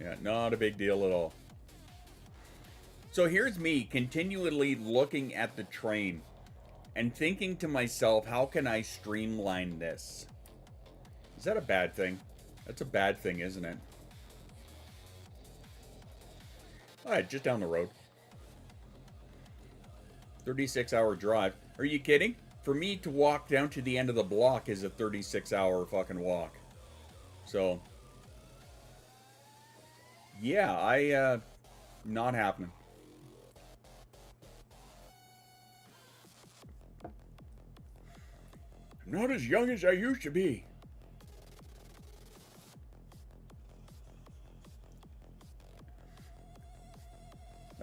Yeah, not a big deal at all. So here's me continually looking at the train and thinking to myself, how can I streamline this? Is that a bad thing? That's a bad thing, isn't it? Alright, just down the road. 36-hour drive. Are you kidding? For me to walk down to the end of the block is a 36-hour fucking walk. So, yeah, not happening. I'm not as young as I used to be.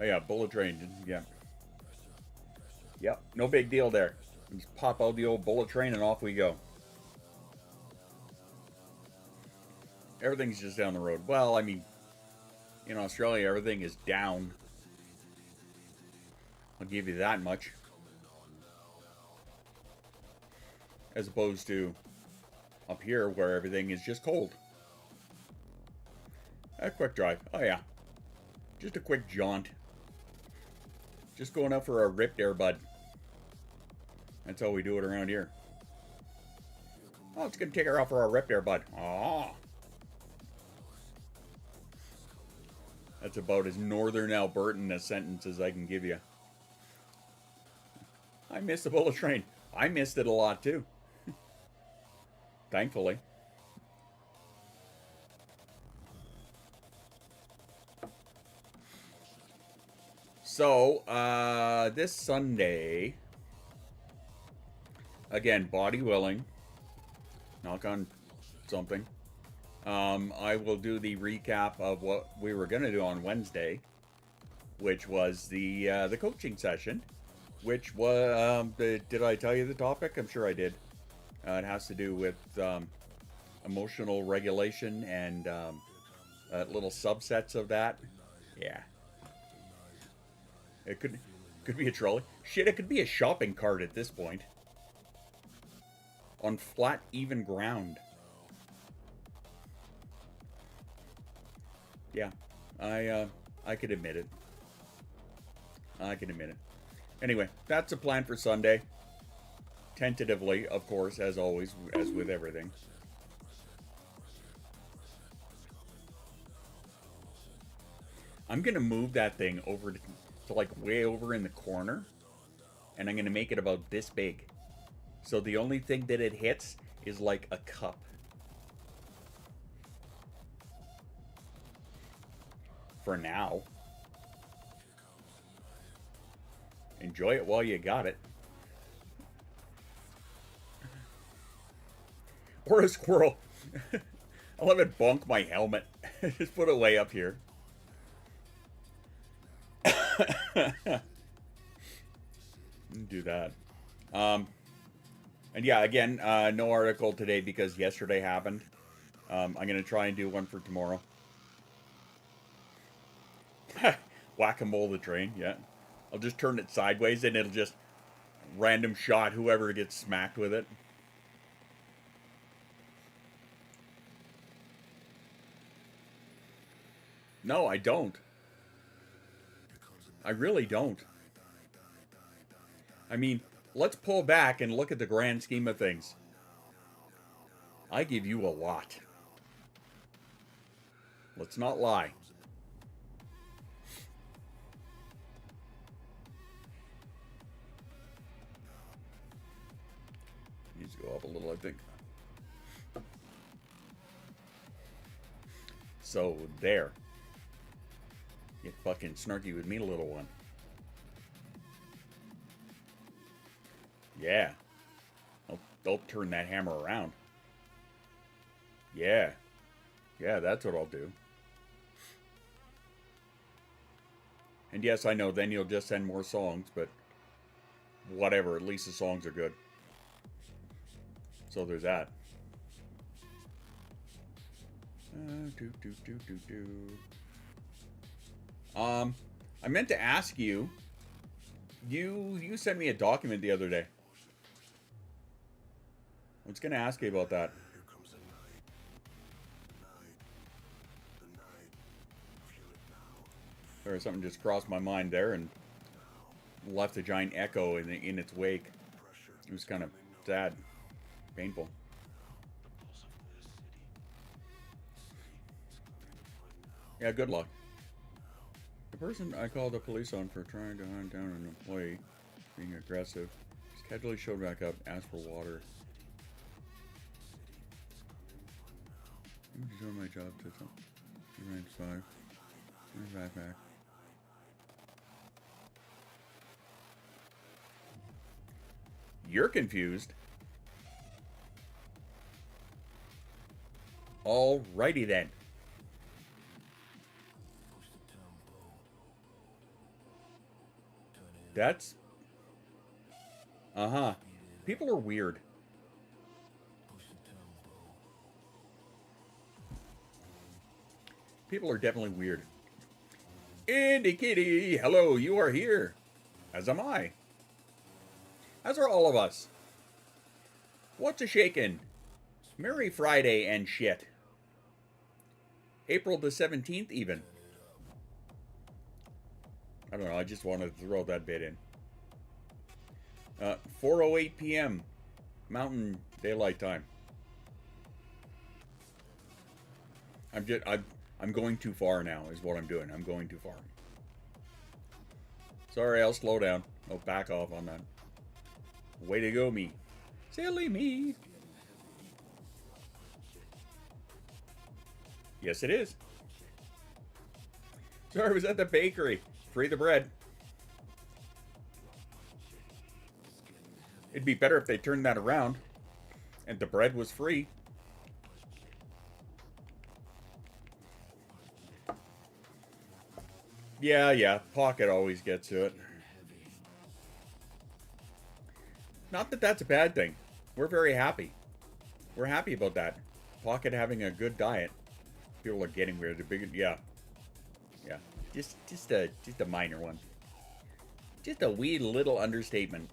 Oh yeah, bullet train, yeah. Yep, no big deal there. Just pop out the old bullet train and off we go. Everything's just down the road. Well, I mean, in Australia, everything is down. I'll give you that much. As opposed to up here where everything is just cold. A quick drive. Oh yeah. Just a quick jaunt. Just going out for a ripped air, bud. That's how we do it around here. Oh, it's gonna take her out for a ripped air, bud. Aww. That's about as northern Albertan a sentence as I can give you. I missed the bullet train. I missed it a lot too. Thankfully. So, this Sunday, again, body willing, knock on something, I will do the recap of what we were going to do on Wednesday, which was the coaching session, which was, did I tell you the topic? I'm sure I did. It has to do with emotional regulation and little subsets of that. Yeah. It could be a trolley. Shit, it could be a shopping cart at this point. On flat, even ground. Yeah, I could admit it. I can admit it. Anyway, that's the plan for Sunday. Tentatively, of course, as always, as with everything. I'm gonna move that thing over to like way over in the corner, and I'm gonna make it about this big. So the only thing that it hits is like a cup. For now. Enjoy it while you got it. Or a squirrel. I'll have it bonk my helmet. Just put it way up here. Do that. And yeah, again, no article today because yesterday happened. I'm gonna try and do one for tomorrow. Whack-a-mole the train, yeah. I'll just turn it sideways and it'll just random shot whoever gets smacked with it. No, I don't. I really don't. I mean, let's pull back and look at the grand scheme of things. I give you a lot. Let's not lie. Needs to go up a little, I think. So, there. Get fucking snarky with me, little one. Yeah. I'll turn that hammer around. Yeah. Yeah, that's what I'll do. And yes, I know, then you'll just send more songs, but whatever, at least the songs are good. So there's that. I meant to ask you, you sent me a document the other day. I was going to ask you about that. Or something just crossed my mind there and left a giant echo in its wake. It was kind of sad, painful. Yeah, good luck. The person I called the police on for trying to hunt down an employee being aggressive casually showed back up, asked for water. I'm doing my job to some. He ran 5. My backpack. You're confused. Alrighty then. That's... Uh-huh. People are weird. People are definitely weird. Indy Kitty, hello, you are here. As am I. As are all of us. What's a shakin'? Merry Friday and shit. April the 17th even. I don't know, I just wanted to throw that bit in. 4:08 p.m. Mountain Daylight Time. I'm going too far now, is what I'm doing. I'm going too far. Sorry, I'll slow down. I'll back off on that. Way to go, me. Silly me. Yes, it is. Sorry, I was at the bakery. Free the bread. It'd be better if they turned that around and the bread was free. Yeah, Pocket always gets to it. Not that that's a bad thing. We're very happy. We're happy about that. Pocket having a good diet. People are getting weird. Yeah. Just a minor one. Just a wee little understatement.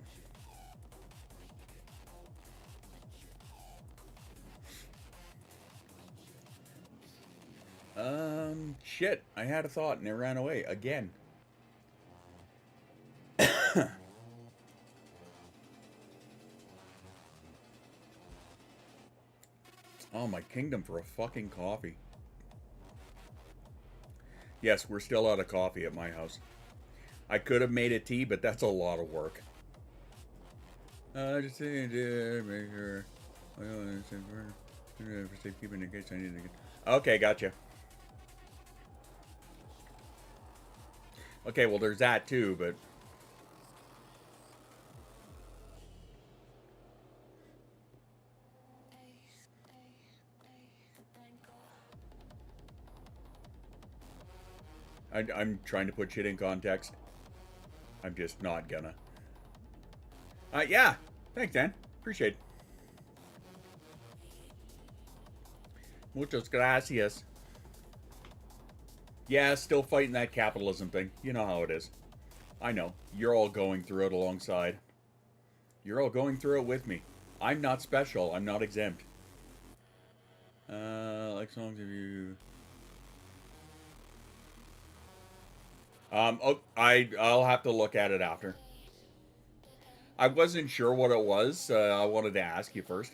Shit. I had a thought and it ran away again. Oh, my kingdom for a fucking coffee. Yes, we're still out of coffee at my house. I could have made a tea, but that's a lot of work. Just saying, make sure. For safekeeping in case I need to get. Okay, gotcha. Okay, well, there's that too, but. I'm trying to put shit in context. I'm just not gonna. Yeah. Thanks, Dan. Appreciate it. Muchas gracias. Yeah, still fighting that capitalism thing. You know how it is. I know. You're all going through it alongside. You're all going through it with me. I'm not special. I'm not exempt. Like songs of you... I'll have to look at it after. I wasn't sure what it was. I wanted to ask you first.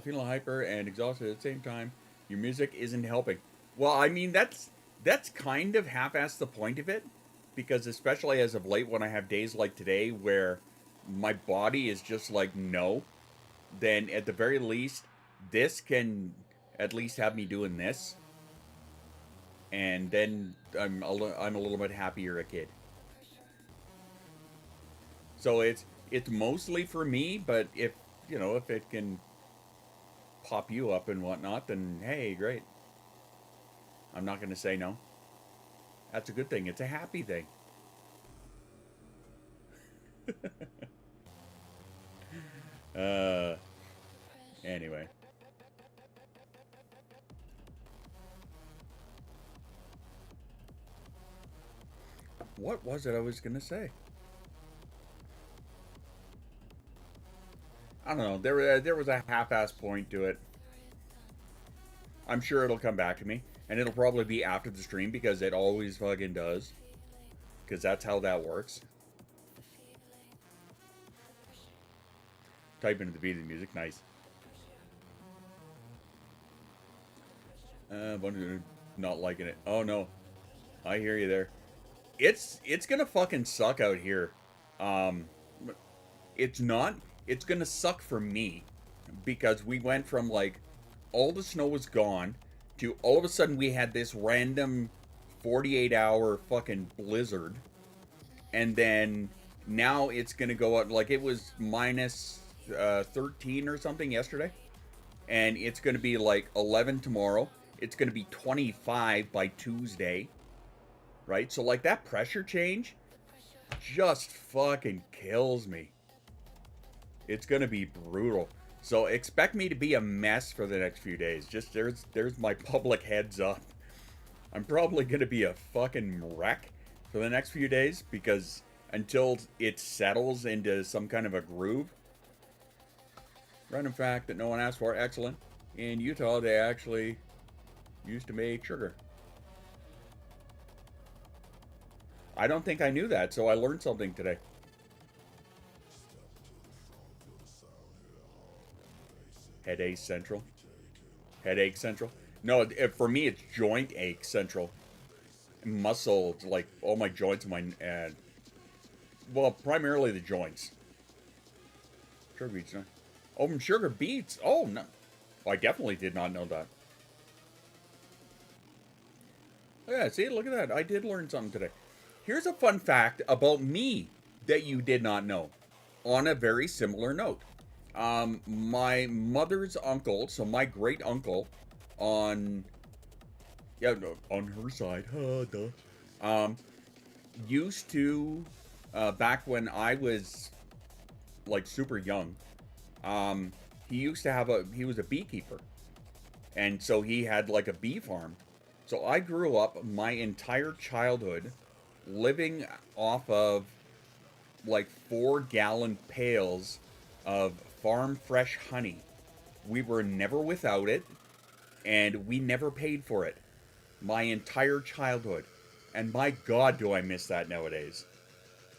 Feeling hyper and exhausted at the same time. Your music isn't helping. Well, I mean, that's kind of half-assed the point of it. Because especially as of late, when I have days like today where my body is just like, no. Then at the very least, this can at least have me doing this. And then I'm a little bit happier a kid. So it's mostly for me, but if it can pop you up and whatnot, then hey, great. I'm not going to say no. That's a good thing. It's a happy thing. Anyway. What was it I was going to say? I don't know. There was a half-assed point to it. I'm sure it'll come back to me. And it'll probably be after the stream because it always fucking does. Because that's how that works. Type into the beat of the music. Nice. Not liking it. Oh no. I hear you there. It's gonna fucking suck out here. It's not. It's gonna suck for me. Because we went from like all the snow was gone to all of a sudden we had this random 48-hour fucking blizzard. And then now it's gonna go out like it was minus 13 or something yesterday. And it's gonna be like 11 tomorrow. It's gonna be 25 by Tuesday. Right? So like that pressure change just fucking kills me. It's gonna be brutal. So expect me to be a mess for the next few days. Just there's my public heads up. I'm probably gonna be a fucking wreck for the next few days because until it settles into some kind of a groove. Random fact that no one asked for. Excellent. In Utah, they actually used to make sugar. I don't think I knew that, so I learned something today. Headache Central. Headache Central. No, for me it's joint ache central. Muscle, like all my joints, well, primarily the joints. Sugar beets, no? Oh, from sugar beets. Oh no, I definitely did not know that. Yeah, see, look at that. I did learn something today. Here's a fun fact about me that you did not know. On a very similar note, my mother's uncle, so my great uncle, on her side, used to, back when I was like super young, he used to have he was a beekeeper, and so he had like a bee farm. So I grew up my entire childhood living off of like 4-gallon pails of farm fresh honey. We were never without it, and we never paid for it my entire childhood. And my God, do I miss that nowadays.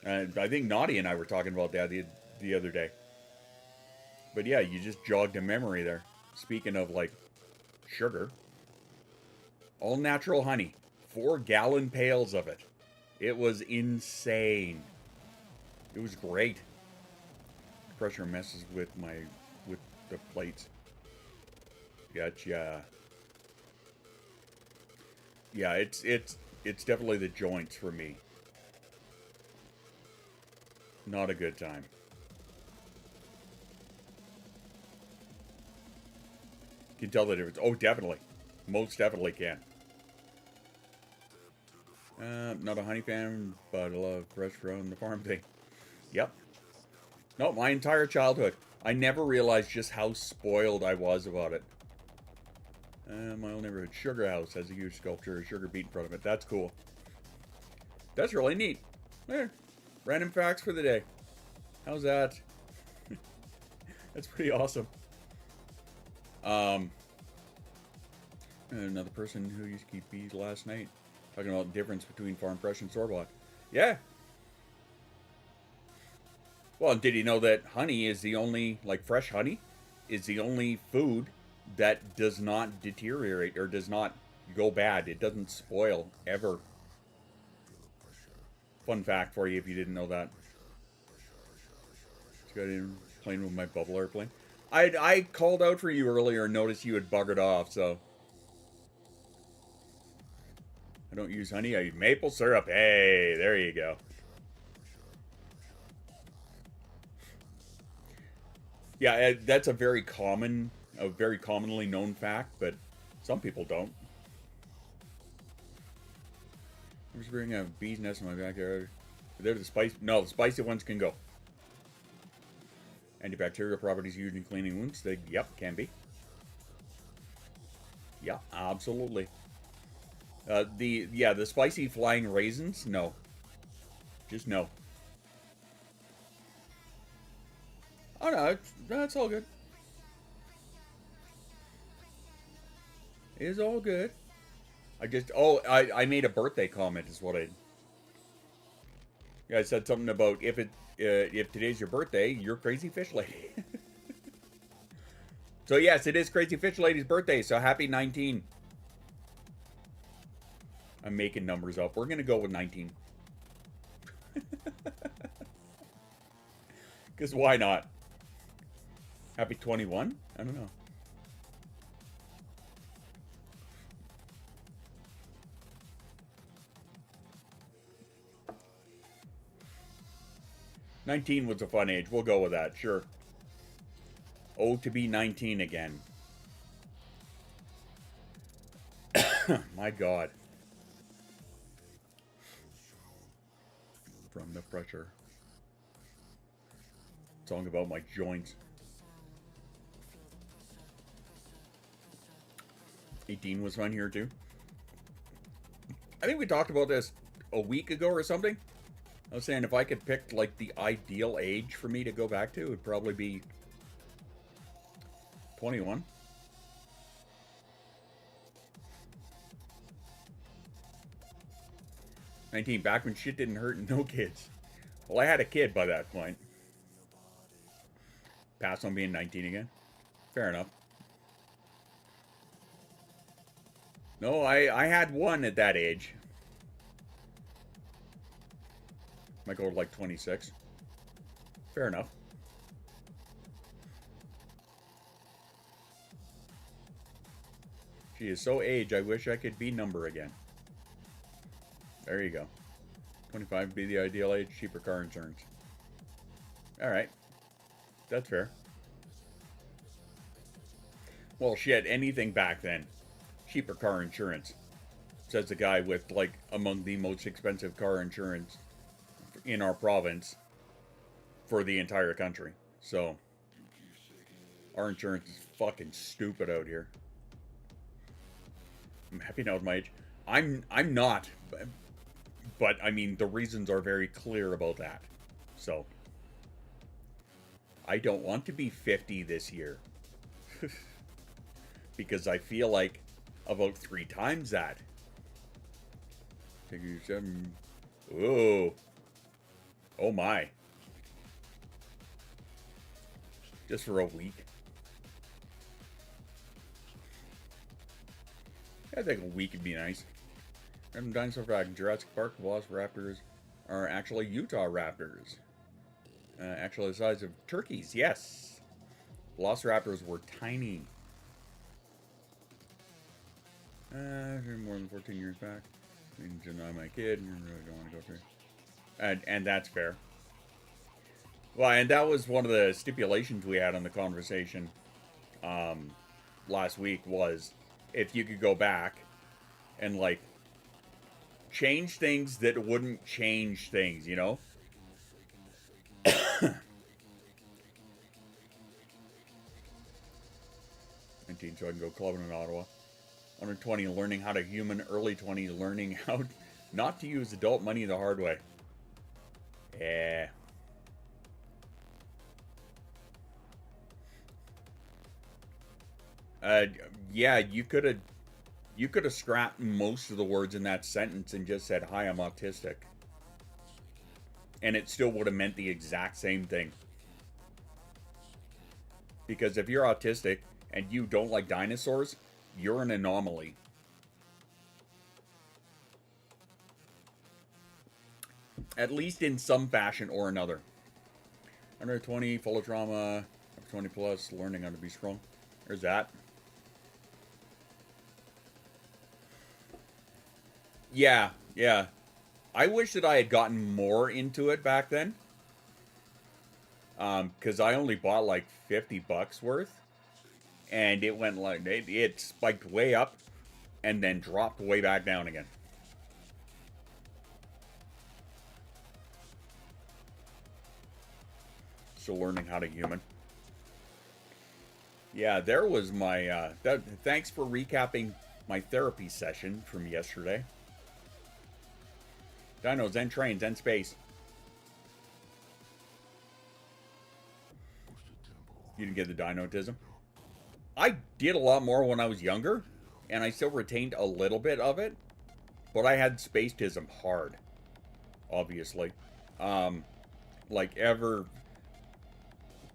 And I think Naughty and I were talking about that the other day. But yeah, you just jogged a memory there. Speaking of like sugar. All natural honey. 4-gallon pails of it. It was insane. It was great. Pressure messes with the plates. Gotcha. Yeah, it's definitely the joints for me. Not a good time. Can tell the difference. Oh, definitely. Most definitely can. Not a honey fan, but I love fresh from the farm thing. Yep. No, my entire childhood. I never realized just how spoiled I was about it. My old neighborhood sugar house has a huge sculpture, a sugar beet in front of it. That's cool. That's really neat. There. Random facts for the day. How's that? That's pretty awesome. Another person who used to keep bees last night. Talking about the difference between farm fresh and store-bought. Yeah. Well, did you know that honey is the only, like fresh honey, is the only food that does not deteriorate or does not go bad. It doesn't spoil, ever. Fun fact for you if you didn't know that. Just got in playing with my bubble airplane. I called out for you earlier and noticed you had buggered off, so... I don't use honey, I use maple syrup. Hey, there you go. Yeah, that's a very commonly known fact, but some people don't. I'm just bringing a bee's nest in my backyard. They're the spicy. No, the spicy ones can go. Antibacterial properties used in cleaning wounds. Yep, can be. Yeah, absolutely. The spicy flying raisins, no. Just no. Oh no, that's all good. It is all good. I made a birthday comment is what I... Yeah, I said something about if today's your birthday, you're Crazy Fish Lady. So yes, it is Crazy Fish Lady's birthday, so happy 19. I'm making numbers up. We're gonna go with 19. Because why not? Happy 21? I don't know. '19 was a fun age. We'll go with that, sure. Oh, to be 19 again. My God. From the pressure. Song about my joints. 18 was fun here too. I think we talked about this a week ago or something. I was saying if I could pick like the ideal age for me to go back to, it would probably be 21. '19, back when shit didn't hurt and no kids. Well, I had a kid by that point. Pass on being 19 again. Fair enough. No, I had one at that age. Might go to like 26. Fair enough. She is so age, I wish I could be number again. There you go. 25 would be the ideal age, cheaper car insurance. Alright. That's fair. Well, shit, anything back then. Cheaper car insurance. Says the guy with, like, among the most expensive car insurance in our province for the entire country. So, our insurance is fucking stupid out here. I'm happy now with my age. I'm not, but I mean, the reasons are very clear about that. So, I don't want to be 50 this year. Because I feel like about 3 times that. Oh. Oh my. Just for a week. I think a week would be nice. Random dinosaur fact in Jurassic Park, velociraptors are actually Utah raptors. Actually the size of turkeys, yes. Velociraptors were tiny. More than 14 years back. I mean, deny my kid, and you really don't want to go through. And that's fair. Well, and that was one of the stipulations we had on the conversation last week was if you could go back and, like, change things that wouldn't change things, you know? 19, so I can go clubbing in Ottawa. Under 20, learning how to human. Early 20s, learning how not to use adult money the hard way. Yeah. Yeah, you could have scrapped most of the words in that sentence and just said, "Hi, I'm autistic." And it still would have meant the exact same thing. Because if you're autistic and you don't like dinosaurs, you're an anomaly. At least in some fashion or another. Under 20, full of trauma. 20 plus, learning how to be strong. There's that. Yeah. I wish that I had gotten more into it back then. Because I only bought like $50 worth. And it went like, it spiked way up and then dropped way back down again. So learning how to human. Yeah, there was my, thanks for recapping my therapy session from yesterday. Dinos and trains and space. You didn't get the dinotism? I did a lot more when I was younger, and I still retained a little bit of it, but I had spacetism hard, obviously. Like ever,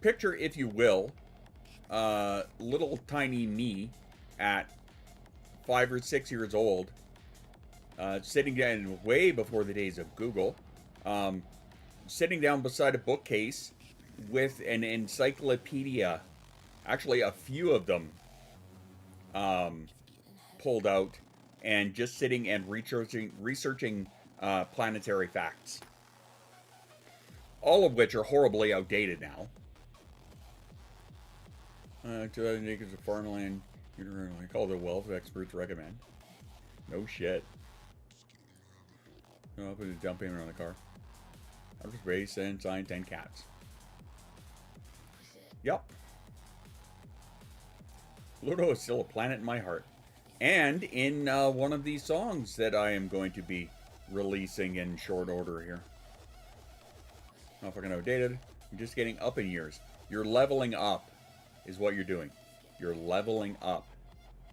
picture, if you will, little tiny me at 5 or 6 years old, sitting down way before the days of Google, sitting down beside a bookcase with an encyclopedia, actually a few of them pulled out, and just sitting and researching planetary facts. All of which are horribly outdated now. 2,000 acres of farmland, like all the wealth experts recommend. No shit. I'll put a down payment on the car. I've just raised and signed 10 cats. Yep. Pluto is still a planet in my heart. And in one of these songs that I am going to be releasing in short order here. Not fucking outdated. You're just getting up in years. You're leveling up is what you're doing. You're leveling up.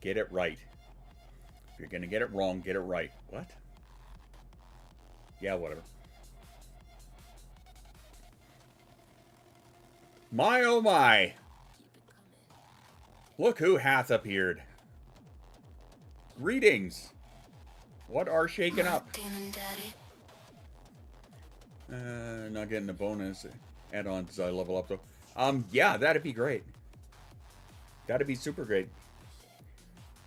Get it right. If you're going to get it wrong, get it right. What? Yeah, whatever. My oh my. Look who hath appeared. Greetings. What are shaken up? Not getting the bonus add-ons as I level up though. Yeah, that'd be great. That'd be super great.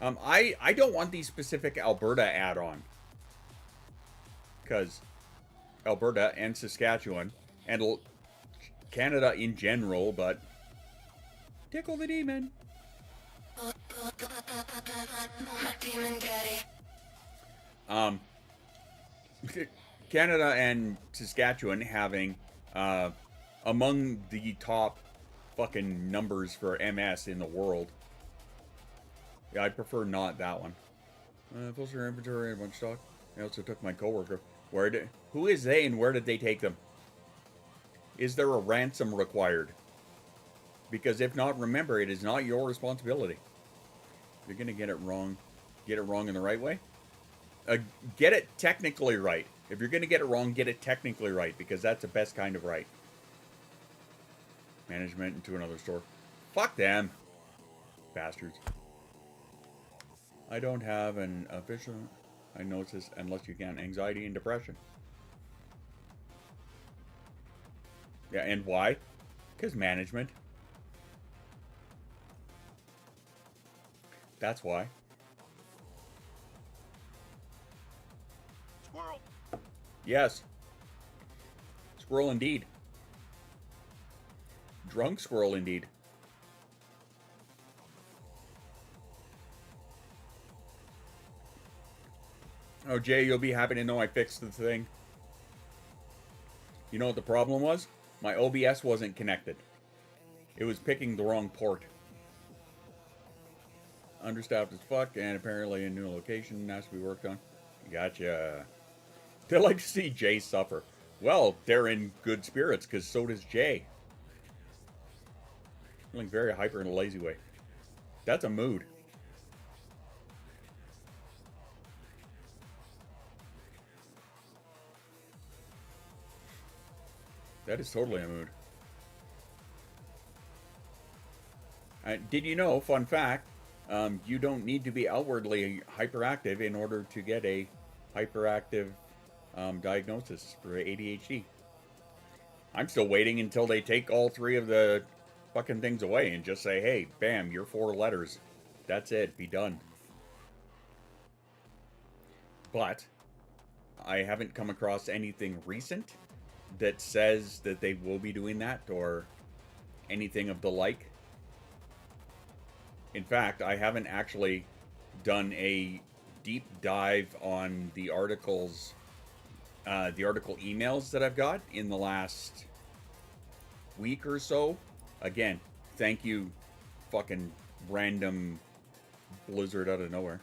I don't want the specific Alberta add-on. Because Alberta and Saskatchewan and Canada in general, but tickle the demon. Canada and Saskatchewan having among the top fucking numbers for MS in the world. Yeah, I'd prefer not that one. Filter inventory and a bunch of stock. I also took my coworker. Who is they and where did they take them? Is there a ransom required? Because if not, remember, it is not your responsibility. If you're gonna get it wrong in the right way. Get it technically right. If you're gonna get it wrong, get it technically right, because that's the best kind of right. Management into another store. Fuck them. Bastards. I don't have an official diagnosis unless you can. Anxiety and depression. Yeah, and why? Because management. That's why. Squirrel. Yes. Squirrel indeed. Drunk squirrel indeed. Oh, Jay, you'll be happy to know I fixed the thing. You know what the problem was? My OBS wasn't connected. It was picking the wrong port. Understaffed as fuck, and apparently a new location has to be worked on. Gotcha. They like to see Jay suffer. Well, they're in good spirits, because so does Jay. Feeling very hyper in a lazy way. That's a mood. That is totally a mood. Did you know, fun fact, you don't need to be outwardly hyperactive in order to get a hyperactive diagnosis for ADHD. I'm still waiting until they take all three of the fucking things away and just say, hey, bam, you're 4 letters. That's it, be done. But I haven't come across anything recent that says that they will be doing that or anything of the like. In fact, I haven't actually done a deep dive on the articles, the article emails that I've got in the last week or so. Again, thank you, fucking random blizzard out of nowhere.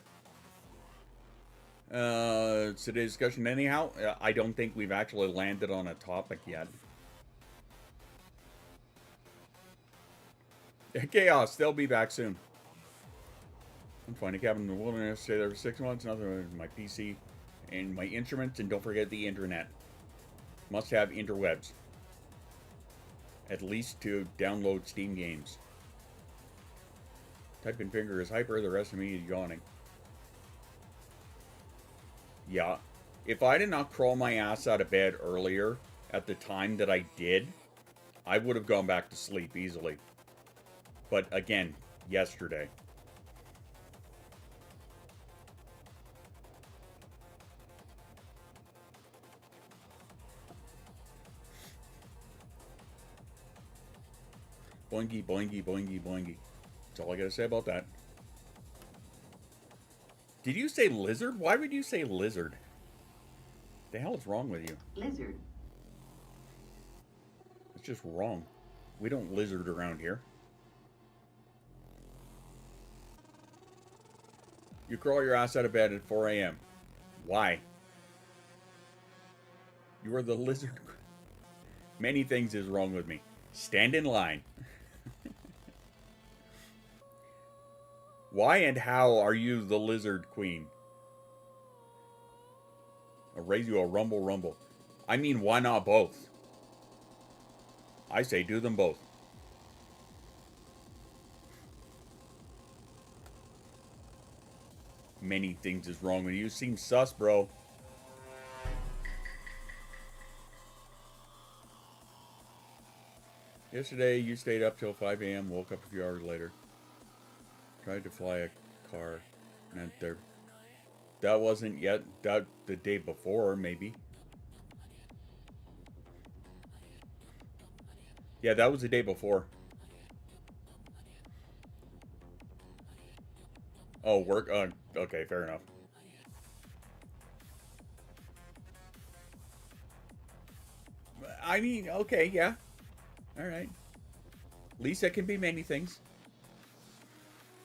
Today's discussion anyhow, I don't think we've actually landed on a topic yet. Chaos, they'll be back soon. I'm finding a cabin in the wilderness, stay there for 6 months, nothing but my PC and my instruments, and don't forget the internet. Must have interwebs. At least to download Steam games. Typing finger is hyper, the rest of me is yawning. Yeah, if I did not crawl my ass out of bed earlier at the time that I did, I would have gone back to sleep easily. But again, yesterday. Boingy, boingy, boingy, boingy. That's all I gotta say about that. Did you say lizard? Why would you say lizard? The hell is wrong with you? Lizard. It's just wrong. We don't lizard around here. You crawl your ass out of bed at 4 a.m. Why? You are the lizard. Many things is wrong with me. Stand in line. Why and how are you the lizard queen? I'll raise you a rumble rumble. I mean, why not both? I say do them both. many things is wrong with you. Seems sus, bro. Yesterday, you stayed up till 5 a.m., woke up a few hours later. Tried to fly a car. And there. That wasn't yet. That the day before, maybe. Yeah, that was the day before. Oh, work? Okay, fair enough. I mean, okay, yeah. Alright. Lisa can be many things.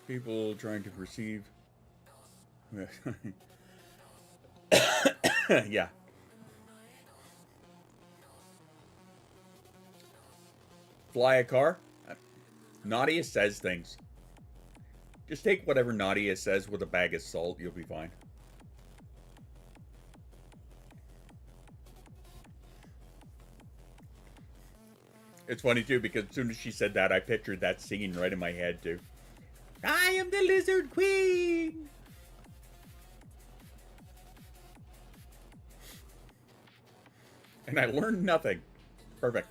People trying to perceive. Yeah. Fly a car? Nadia says things. Just take whatever Nadia says with a bag of salt, you'll be fine. It's funny too, because as soon as she said that, I pictured that scene right in my head too. I am the Lizard Queen! And I learned nothing. Perfect.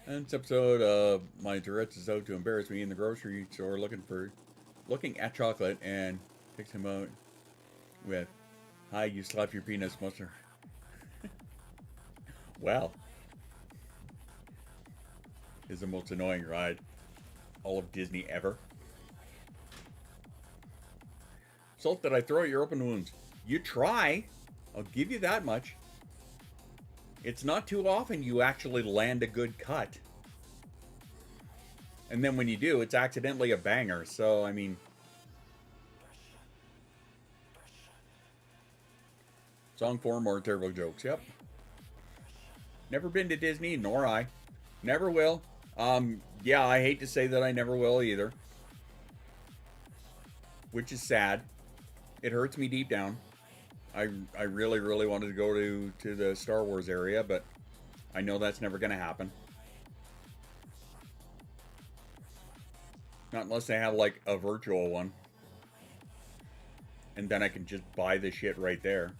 And this episode of my Tourette's is out to embarrass me in the grocery store looking at chocolate and picks him out with, "Hi, you slap your penis, monster." Well, is the most annoying ride all of Disney ever. Salt that I throw at your open wounds. You try. I'll give you that much. It's not too often you actually land a good cut. And then when you do, it's accidentally a banger. So, I mean... Song 4, more terrible jokes. Yep. Never been to Disney, nor I. Never will. Yeah, I hate to say that I never will either. Which is sad. It hurts me deep down. I really, really wanted to go to the Star Wars area, but I know that's never going to happen. Not unless they have, like, a virtual one. And then I can just buy the shit right there.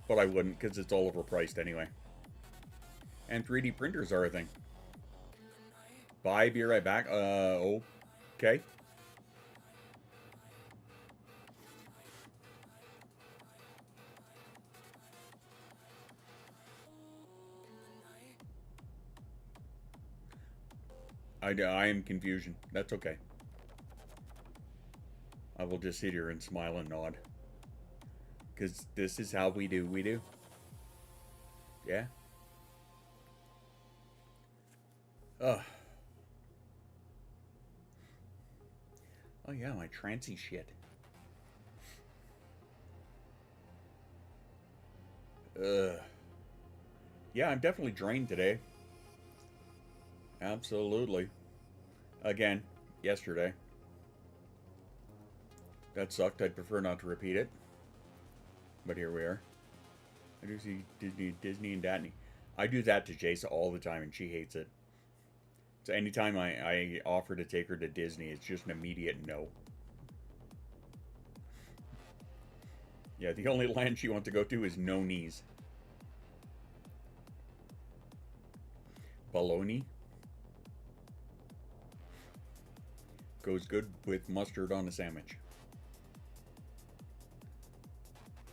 But I wouldn't, because it's all overpriced anyway. And 3D printers are a thing. Bye, be right back. Okay. I am confusion. That's okay. I will just sit here and smile and nod. Because this is how we do. Yeah. Ugh. Oh yeah, my trancy shit. Yeah, I'm definitely drained today. Absolutely. Again, yesterday. That sucked. I'd prefer not to repeat it. But here we are. I do see Disney and Daphne. I do that to Jace all the time and she hates it. So anytime I offer to take her to Disney, it's just an immediate no. Yeah, the only land she wants to go to is No Knees. Bologna. Goes good with mustard on a sandwich.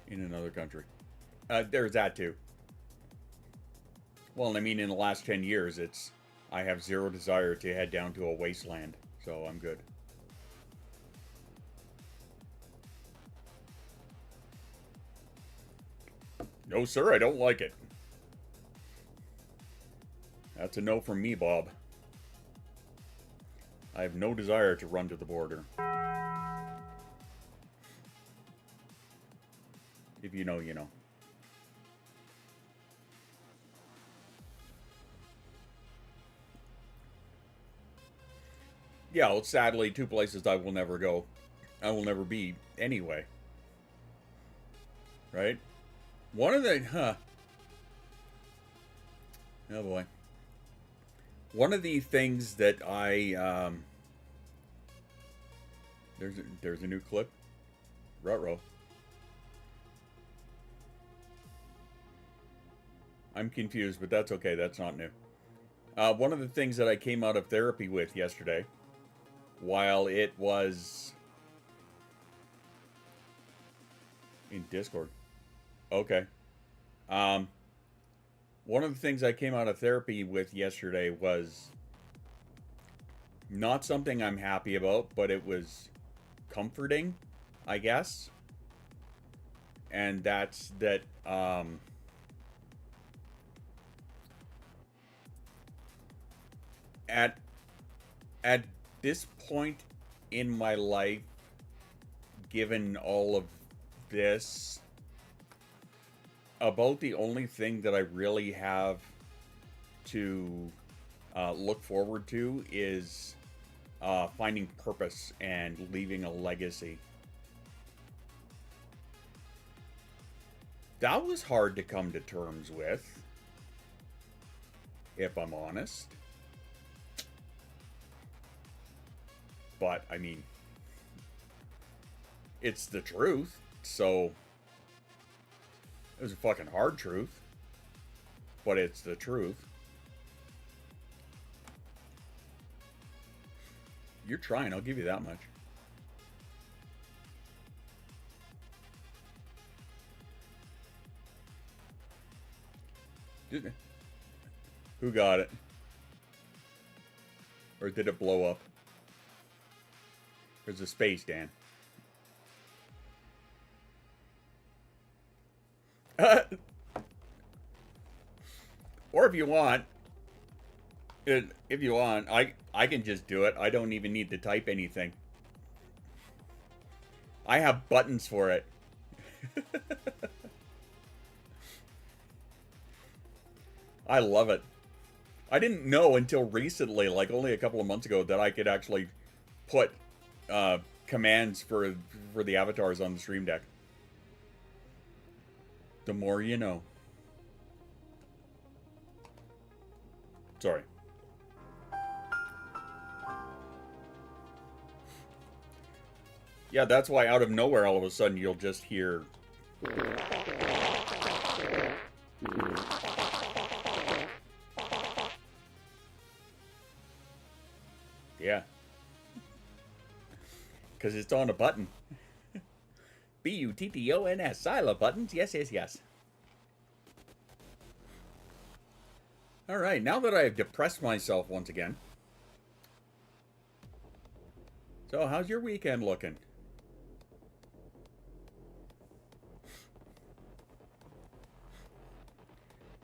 In another country. There's that too. Well, I mean, in the last 10 years, I have zero desire to head down to a wasteland, so I'm good. No, sir, I don't like it. That's a no from me, Bob. I have no desire to run to the border. If you know, you know. Yeah, well, sadly, two places I will never go. I will never be anyway. Right? One of the... Oh, boy. One of the things that I There's a new clip. Ruh-roh. I'm confused, but that's okay. That's not new. One of the things that I came out of therapy with yesterday, while it was in Discord. Okay. One of the things I came out of therapy with yesterday was not something I'm happy about, but it was comforting, I guess. And that's that at this point in my life, given all of this, about the only thing that I really have to look forward to is finding purpose and leaving a legacy. That was hard to come to terms with, if I'm honest. But, I mean, it's the truth, so it was a fucking hard truth, but it's the truth. You're trying, I'll give you that much. Who got it? Or did it blow up? There's a space, Dan. Or if you want, I can just do it. I don't even need to type anything. I have buttons for it. I love it. I didn't know until recently, like only a couple of months ago, that I could actually put commands for the avatars on the Stream Deck. The more you know. Sorry. Yeah, that's why out of nowhere all of a sudden you'll just hear... Yeah. Because it's on a button. B-U-T-T-O-N-S. I love buttons. Yes, yes, yes. Alright, now that I've depressed myself once again. So, how's your weekend looking?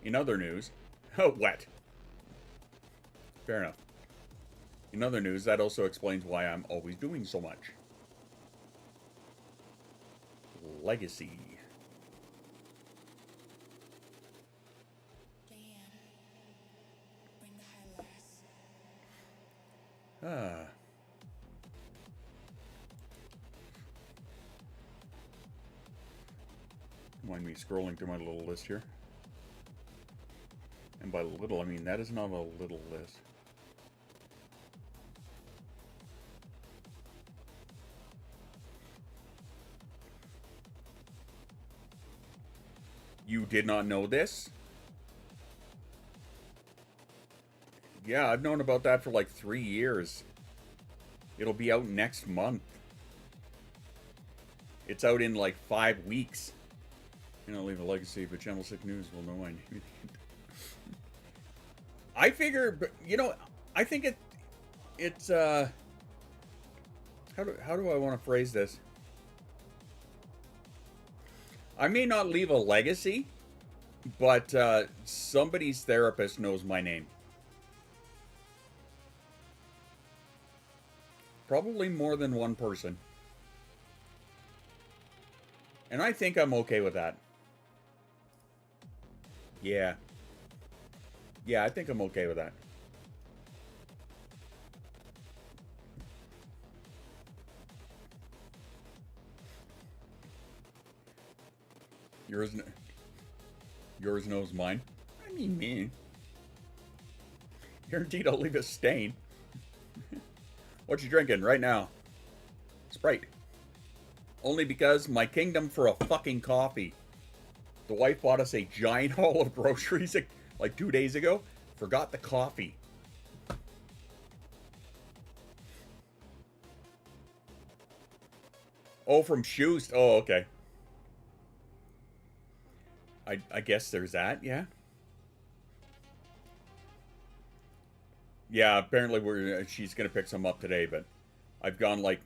In other news... Oh, wet. Fair enough. In other news, that also explains why I'm always doing so much. Legacy. Ah. Mind me scrolling through my little list here. And by little, I mean that is not a little list. You did not know this? Yeah, I've known about that for like 3 years. It'll be out next month. It's out in like 5 weeks. You know, leave a legacy, but Channel 6 News will know my name. I figure, you know, I think it's how do I want to phrase this? I may not leave a legacy, but somebody's therapist knows my name. Probably more than one person. And I think I'm okay with that. Yeah. Yeah, I think I'm okay with that. Yours knows mine. I mean me. Guaranteed I'll leave a stain. What you drinking right now? Sprite. Only because my kingdom for a fucking coffee. The wife bought us a giant haul of groceries like 2 days ago. Forgot the coffee. Oh, from Shoes. Oh, okay. I guess there's that, yeah. Yeah, apparently she's gonna pick some up today, but I've gone like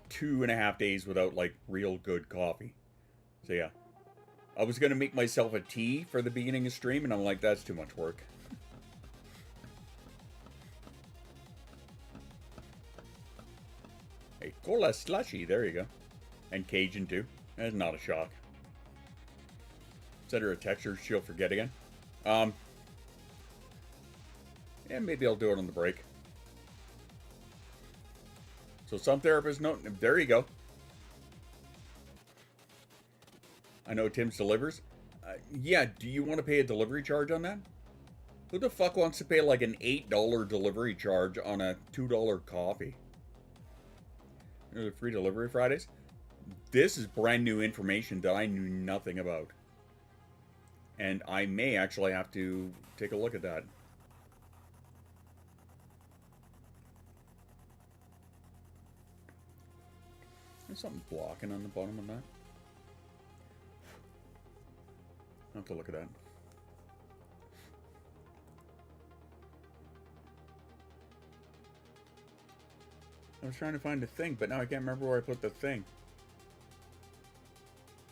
2.5 days without like real good coffee. So yeah. I was gonna make myself a tea for the beginning of stream, and I'm like, that's too much work. Hey, cola slushy, there you go. And Cajun too. That's not a shock. Send her a text or she'll forget again. Yeah, maybe I'll do it on the break. So some therapists know. There you go. I know Tim's delivers. Yeah, do you want to pay a delivery charge on that? Who the fuck wants to pay like an $8 delivery charge on a $2 coffee? Free delivery Fridays? This is brand new information that I knew nothing about. And I may actually have to take a look at that. There's something blocking on the bottom of that. I'll have to look at that. I was trying to find the thing, but now I can't remember where I put the thing.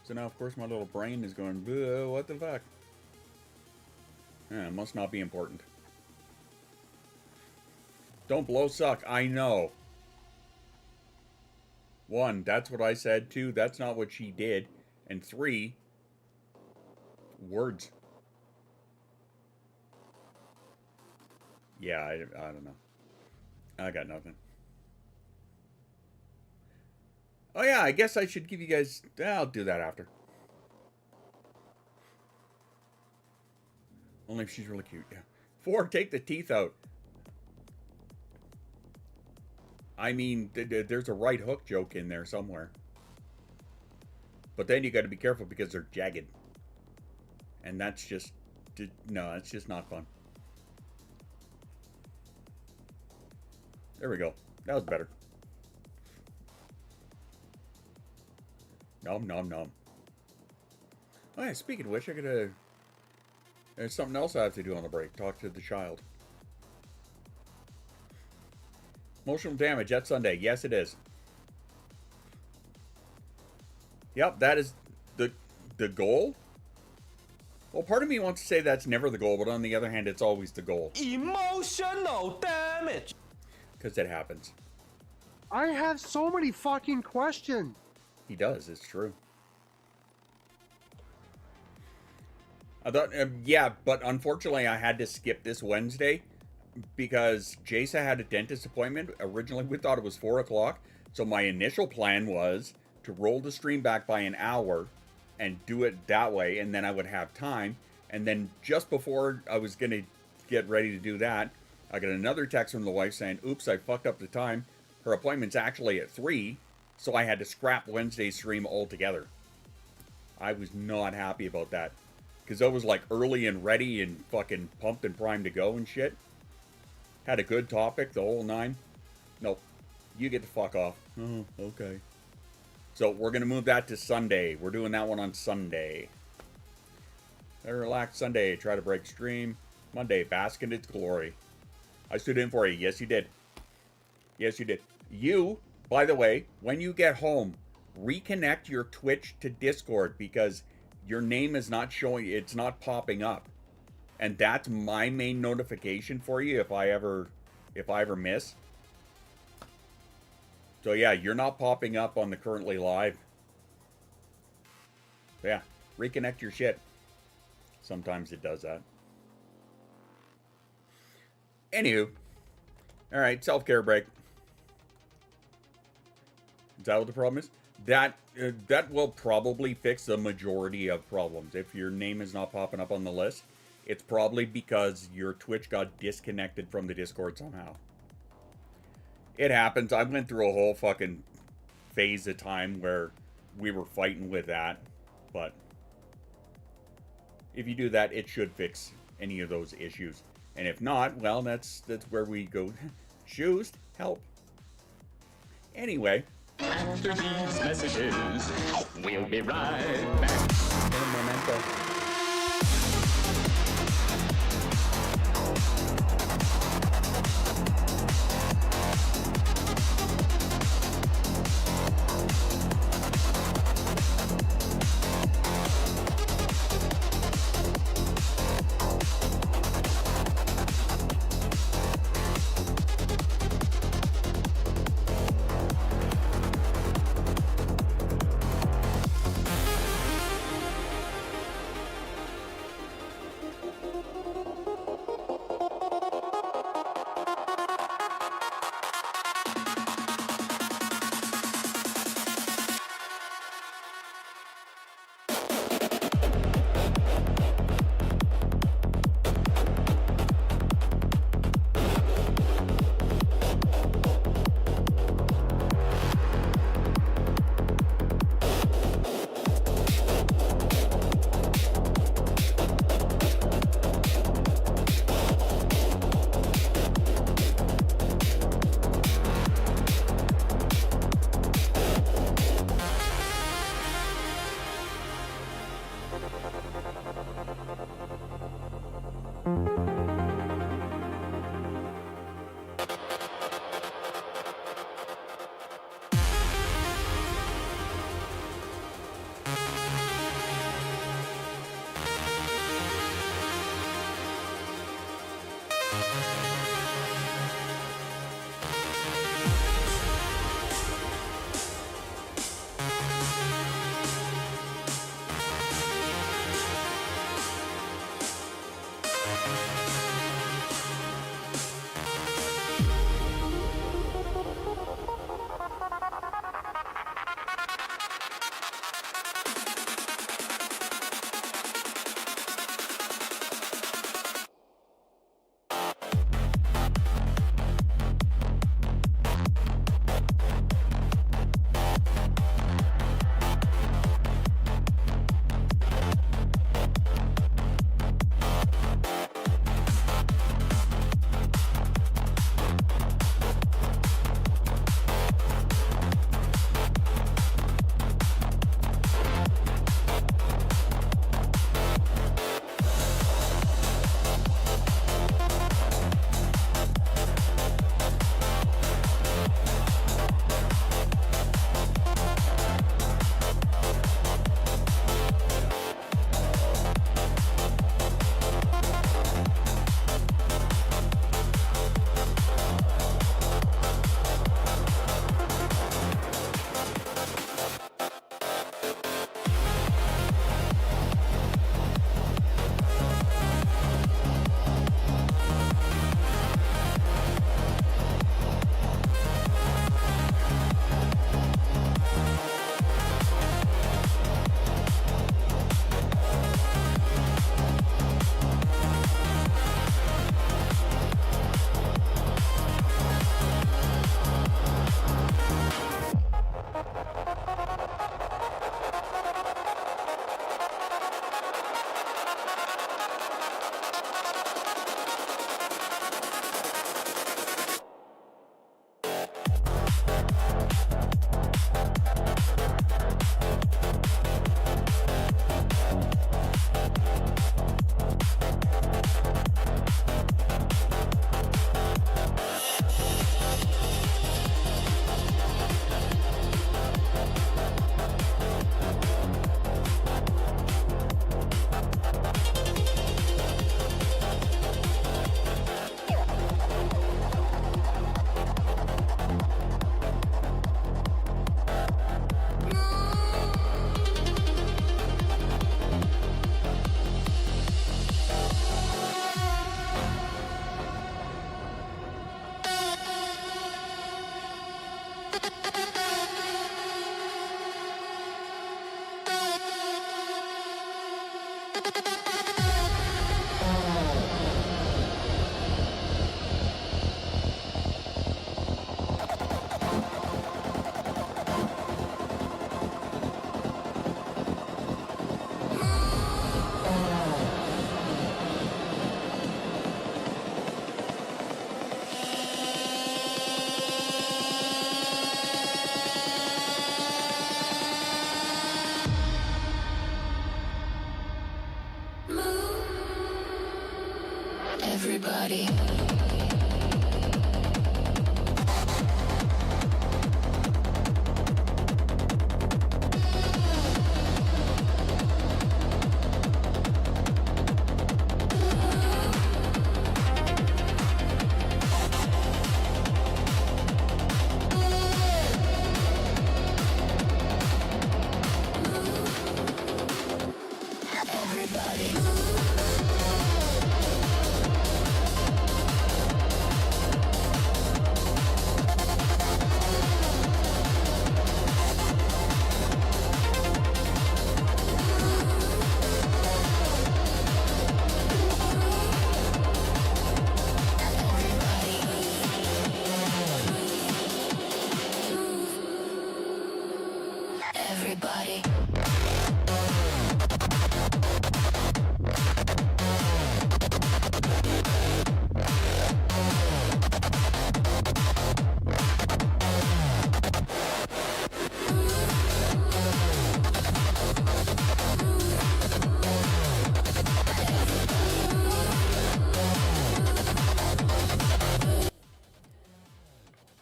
So now, of course, my little brain is going, what the fuck? Yeah, it must not be important. Don't blow suck. I know. 1, that's what I said. 2, that's not what she did. And 3, words. Yeah, I don't know. I got nothing. Oh yeah, I guess I should give you guys... I'll do that after. Only if she's really cute, yeah. 4, take the teeth out. I mean, there's a right hook joke in there somewhere. But then you got to be careful because they're jagged. And that's just... No, that's just not fun. There we go. That was better. Nom nom nom. Oh yeah, speaking of which, I gotta... There's something else I have to do on the break. Talk to the child. Emotional damage, that's Sunday. Yes, it is. Yep, that is the goal. Well, part of me wants to say that's never the goal, but on the other hand, it's always the goal. Emotional damage. Because it happens. I have so many fucking questions. He does, it's true. I thought, yeah, but unfortunately I had to skip this Wednesday because Jason had a dentist appointment. Originally we thought it was 4 o'clock. So my initial plan was to roll the stream back by an hour and do it that way. And then I would have time. And then just before I was going to get ready to do that, I got another text from the wife saying, oops, I fucked up the time. Her appointment's actually at 3. So I had to scrap Wednesday's stream altogether. I was not happy about that. Because I was like early and ready and fucking pumped and primed to go and shit. Had a good topic, the whole 9. Nope. You get the fuck off. Oh, okay. So we're going to move that to Sunday. We're doing that one on Sunday. Better relax Sunday. Try to break stream. Monday, bask in its glory. I stood in for you. Yes, you did. Yes, you did. You, by the way, when you get home, reconnect your Twitch to Discord because your name is not showing, it's not popping up. And that's my main notification for you if I ever miss. So yeah, you're not popping up on the currently live. So yeah, reconnect your shit. Sometimes it does that. Anywho. Alright, self-care break. Is that what the problem is? That will probably fix the majority of problems. If your name is not popping up on the list, it's probably because your Twitch got disconnected from the Discord somehow. It happens. I went through a whole fucking phase of time where we were fighting with that, but if you do that, it should fix any of those issues. And if not, well, that's where we go. Shoes, help. Anyway. After these messages, we'll be right back. Memento.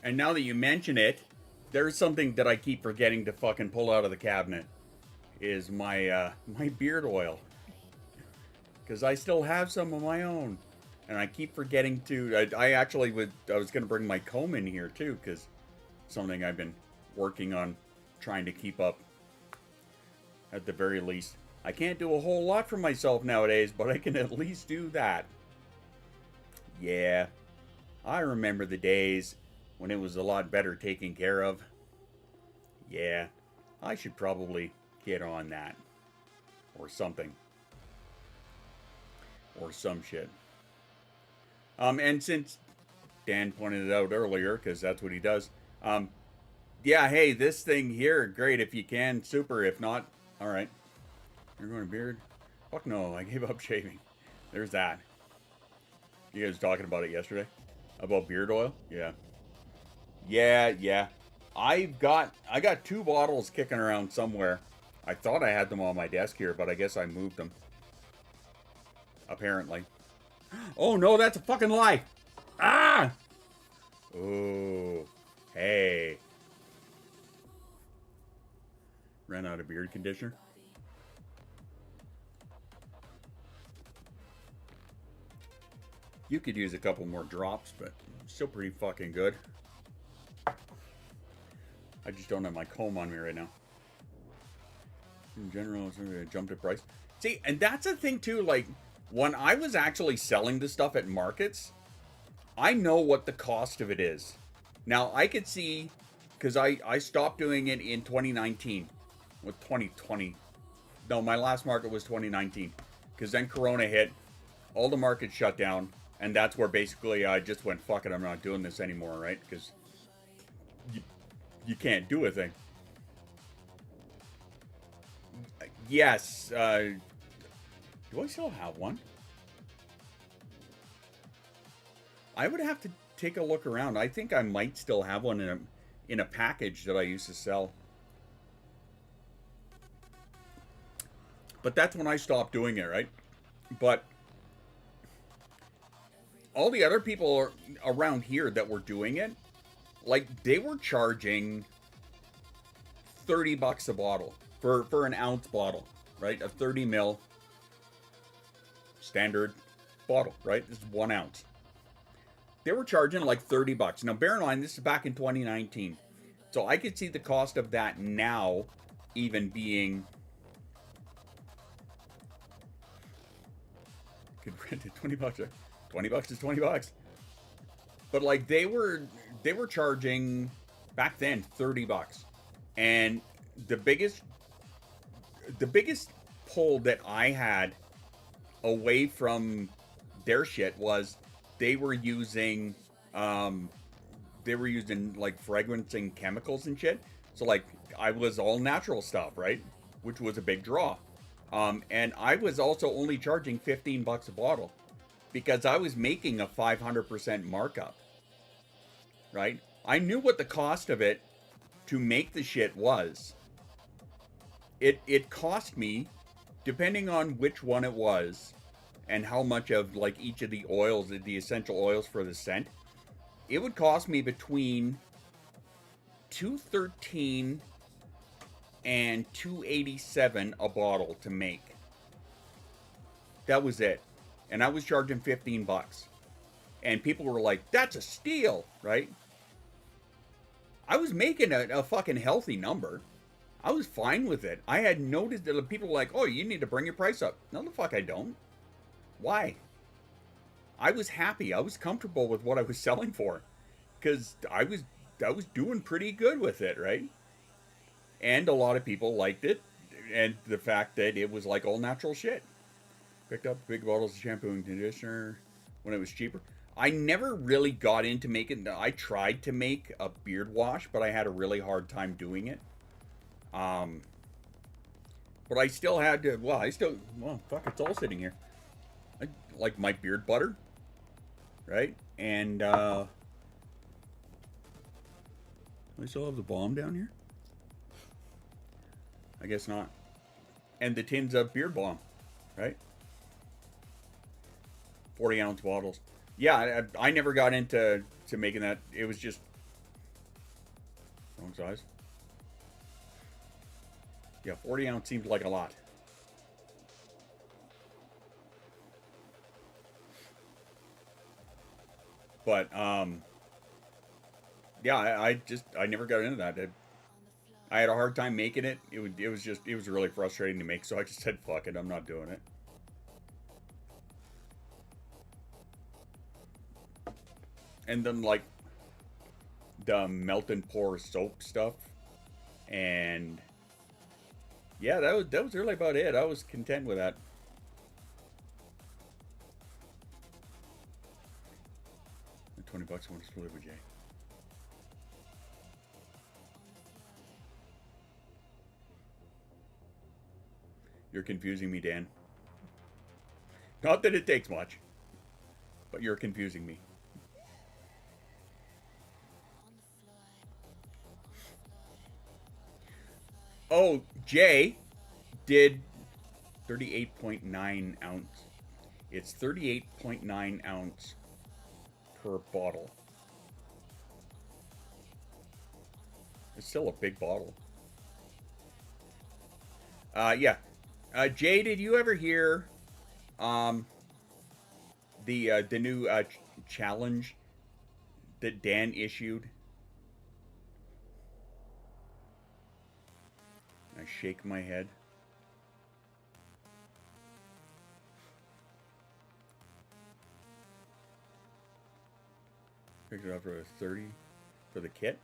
And now that you mention it, there's something that I keep forgetting to fucking pull out of the cabinet. Is my my beard oil. Because I still have some of my own. And I keep forgetting to... I was going to bring my comb in here too, because something I've been working on trying to keep up at the very least. I can't do a whole lot for myself nowadays, but I can at least do that. Yeah, I remember the days when it was a lot better taken care of. Yeah, I should probably get on that. Or something. Or some shit. And since Dan pointed it out earlier, because that's what he does, yeah, hey, this thing here, great if you can, super, if not, alright. You're going to beard? Fuck no, I gave up shaving. There's that. You guys were talking about it yesterday? About beard oil? Yeah. Yeah. I got 2 bottles kicking around somewhere. I thought I had them on my desk here, but I guess I moved them. Apparently. Oh no, that's a fucking lie! Ah! Oh. Hey. Ran out of beard conditioner. You could use a couple more drops, but still pretty fucking good. I just don't have my comb on me right now. In general, it's going to jump in price. See, and that's the thing too, like, when I was actually selling this stuff at markets, I know what the cost of it is. Now, I could see, because I stopped doing it in 2019. With 2020. No, my last market was 2019. Because then Corona hit, all the markets shut down, and that's where basically I just went, fuck it, I'm not doing this anymore, right? Because you can't do a thing. Yes, do I still have one? I would have to take a look around. I think I might still have one in a package that I used to sell. But that's when I stopped doing it, right? But all the other people around here that were doing it, like, they were charging $30 a bottle for an ounce bottle, right? A 30 ml standard bottle, right? This is 1 ounce. They were charging like $30. Now, bear in mind, this is back in 2019. So I could see the cost of that now even being... Could rent it $20. 20 bucks is 20 bucks. But like they were charging back then $30. And the biggest pull that I had away from their shit was they were using like fragrancing chemicals and shit. So like I was all natural stuff, right? Which was a big draw. And I was also only charging $15 a bottle because I was making a 500% markup, right? I knew what the cost of it to make the shit was. It cost me, depending on which one it was and how much of like each of the oils, the essential oils for the scent, it would cost me between $213 and $287 a bottle to make. That was it. And I was charging $15. And people were like, that's a steal, right? I was making a fucking healthy number. I was fine with it. I had noticed that people were like, oh, you need to bring your price up. No, the fuck I don't. Why? I was happy. I was comfortable with what I was selling for. Because I was doing pretty good with it, right? And a lot of people liked it, and the fact that it was like all natural shit. Picked up big bottles of shampoo and conditioner when it was cheaper. I never really got into making... I tried to make a beard wash, but I had a really hard time doing it. But I still had to... Well, fuck, it's all sitting here. I like my beard butter, right? And, I still have the balm down here? I guess not. And the tins of beard balm, right? 40 ounce bottles. Yeah, I never got into making that. It was just Wrong size. Yeah, 40 ounce seems like a lot. But, yeah, I never got into that. I had a hard time making it. It was really frustrating to make, so I just said, fuck it, I'm not doing it. And then, like, the melt and pour soap stuff, and yeah, that was really about it. I was content with that. $20 I want to split with Jay. You're confusing me, Dan. Not that it takes much, but you're confusing me. Oh, Jay did 38.9 ounce. It's 38.9 ounce per bottle. It's still a big bottle. Yeah. Jay, did you ever hear the new challenge that Dan issued? I shake my head. Picked it up for a 30 for the kit.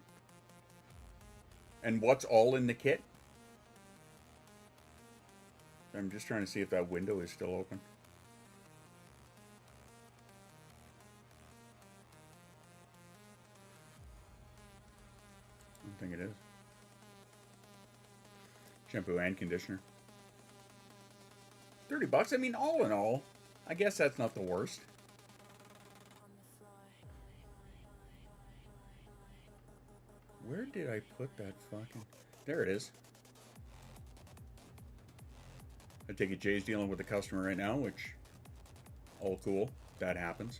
And what's all in the kit? I'm just trying to see if that window is still open. I don't think it is. Shampoo and conditioner. $30. I mean, all in all, I guess that's not the worst. Where did I put that fucking... There it is. I take it Jay's dealing with a customer right now, which... all cool. That happens.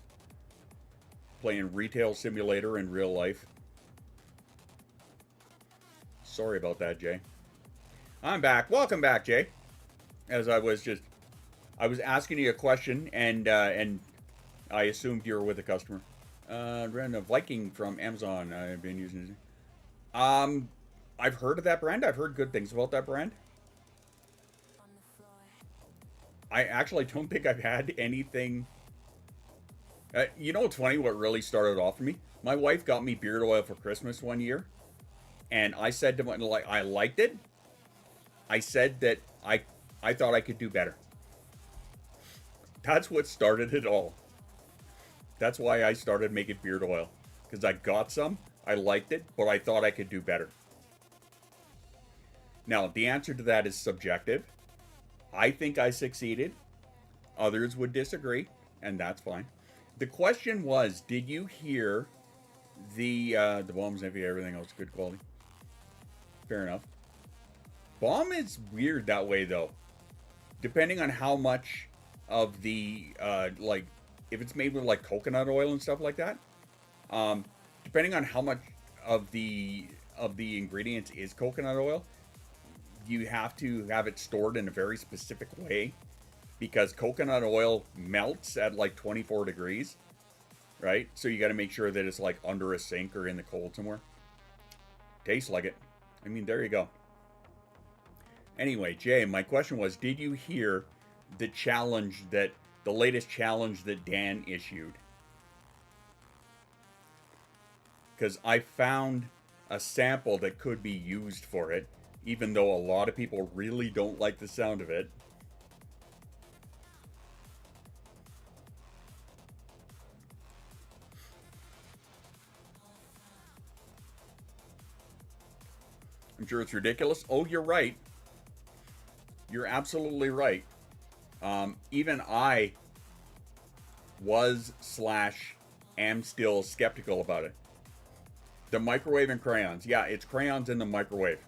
Playing Retail Simulator in real life. Sorry about that, Jay. I'm back. Welcome back, Jay. As I was asking you a question, and I assumed you were with a customer. Ran a Viking from Amazon. I've been using it. I've heard of that brand. I've heard good things about that brand. I actually don't think I've had anything. You know what's funny? What really started off for me? My wife got me beard oil for Christmas one year, and I said to my, like, I liked it. I said that I thought I could do better. That's what started it all. That's why I started making beard oil. Because I got some, I liked it, but I thought I could do better. Now, the answer to that is subjective. I think I succeeded. Others would disagree, and that's fine. The question was, did you hear the bomb's heavy, everything else good quality? Fair enough. Bomb is weird that way, though. Depending on how much of the, like, if it's made with, like, coconut oil and stuff like that, depending on how much of the ingredients is coconut oil, you have to have it stored in a very specific way, because coconut oil melts at, like, 24 degrees, right? So you got to make sure that it's, like, under a sink or in the cold somewhere. Tastes like it. I mean, there you go. Anyway, Jay, my question was, did you hear the latest challenge that Dan issued? Because I found a sample that could be used for it, even though a lot of people really don't like the sound of it. I'm sure it's ridiculous. Oh, you're right. You're absolutely right. Even I am still skeptical about it. The microwave and crayons. Yeah, it's crayons in the microwave.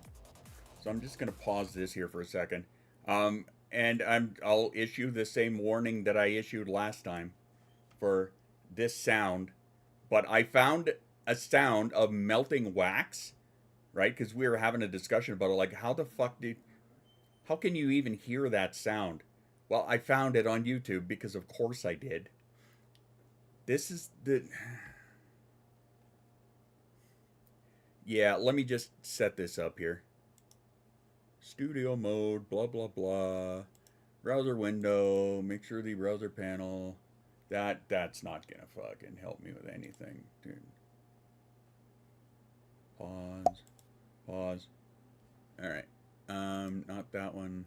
So I'm just going to pause this here for a second. And I'll issue the same warning that I issued last time for this sound. But I found a sound of melting wax right? Because we were having a discussion about it, like, how can you even hear that sound? Well, I found it on YouTube because of course I did. This is the... Yeah, let me just set this up here. Studio mode, blah, blah, blah. Browser window, make sure the browser panel. That's not gonna fucking help me with anything, dude. Pause. Alright. Not that one.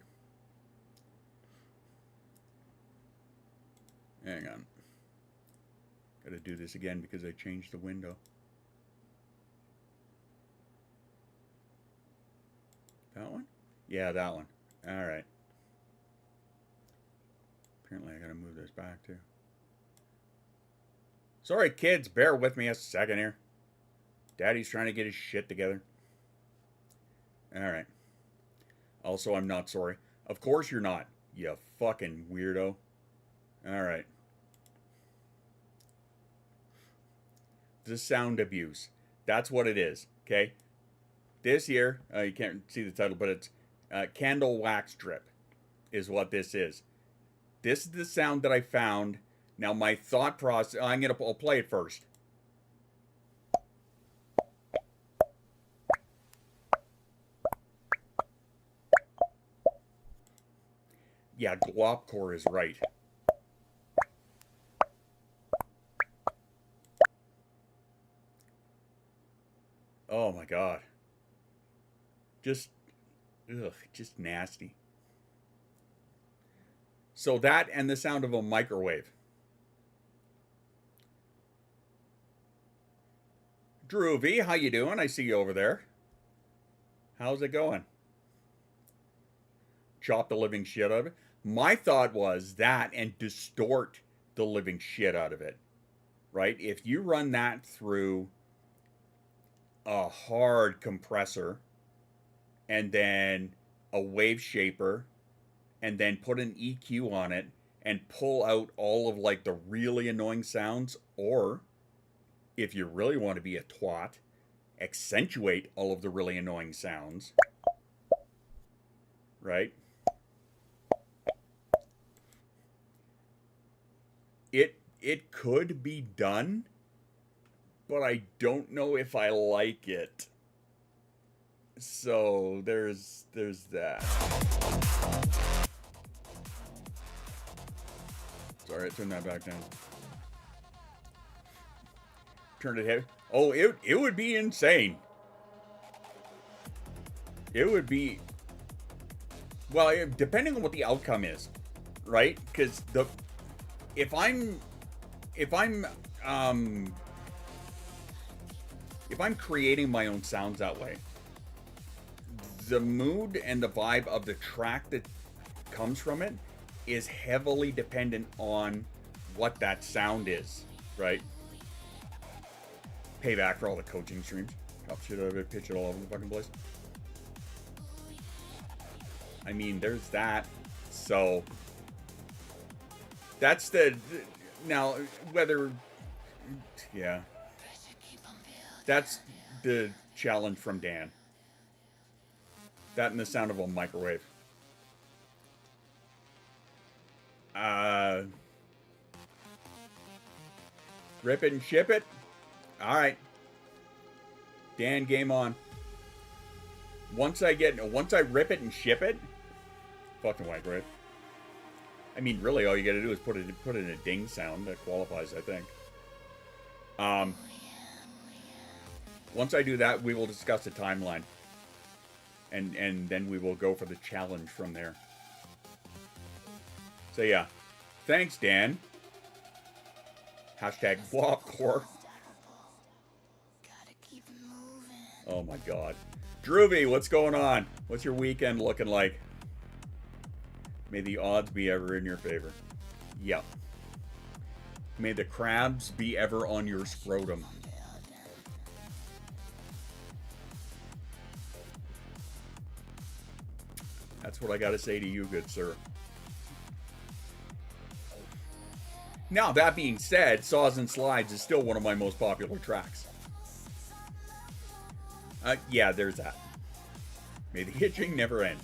Hang on. Gotta do this again because I changed the window. That one? Yeah, that one. Alright. Apparently I gotta move this back too. Sorry kids, bear with me a second here. Daddy's trying to get his shit together. Alright. Also, I'm not sorry. Of course you're not, you fucking weirdo. Alright. The sound abuse. That's what it is, okay? This here, you can't see the title, but it's Candle Wax Drip is what this is. This is the sound that I found. Now my thought process, I'll play it first. Yeah, Glopcore is right. Oh my god. Just nasty. So that and the sound of a microwave. Drew V, how you doing? I see you over there. How's it going? Chop the living shit out of it. My thought was that and distort the living shit out of it. Right? If you run that through a hard compressor and then a wave shaper and then put an EQ on it and pull out all of like the really annoying sounds, or if you really want to be a twat, accentuate all of the really annoying sounds, right? It could be done, but I don't know if I like it. So there's that. Sorry, I turned that back down. Turned it heavy. Oh, it would be insane. It would be, well, depending on what the outcome is, right? Because if I'm creating my own sounds that way, the mood and the vibe of the track that comes from it is heavily dependent on what that sound is, right? Payback for all the coaching streams. Drop shit out of it, pitch it all over the fucking place. I mean, there's that. So that's now whether, yeah, that's the challenge from Dan. That and the sound of a microwave. Rip it and ship it. All right, Dan, game on. Once I rip it and ship it, fucking microwave. I mean, really, all you got to do is put in a ding sound that qualifies, I think. Once I do that, we will discuss the timeline, and then we will go for the challenge from there. So yeah, thanks, Dan. Hashtag Glopcore. Oh my god. Droovy, what's going on? What's your weekend looking like? May the odds be ever in your favor. Yep. May the crabs be ever on your scrotum. That's what I gotta say to you, good sir. Now, that being said, Saws and Slides is still one of my most popular tracks. Yeah, there's that. May the itching never end.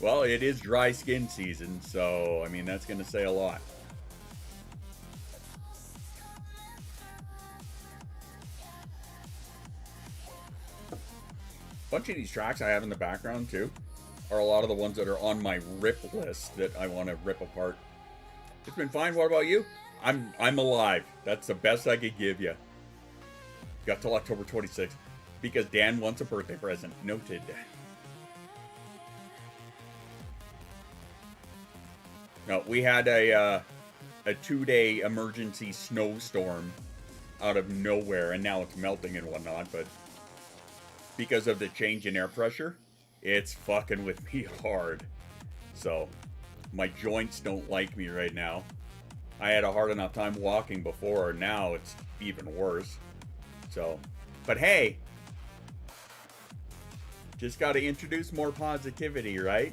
Well, it is dry skin season, so, I mean, that's going to say a lot. A bunch of these tracks I have in the background, too, are a lot of the ones that are on my rip list that I want to rip apart. It's been fine. What about you? I'm alive. That's the best I could give you. Got till October 26th because Dan wants a birthday present. Noted. No, we had a 2-day emergency snowstorm out of nowhere, and now it's melting and whatnot, but because of the change in air pressure, it's fucking with me hard. So, my joints don't like me right now. I had a hard enough time walking before, now it's even worse. So, but hey, just got to introduce more positivity, right?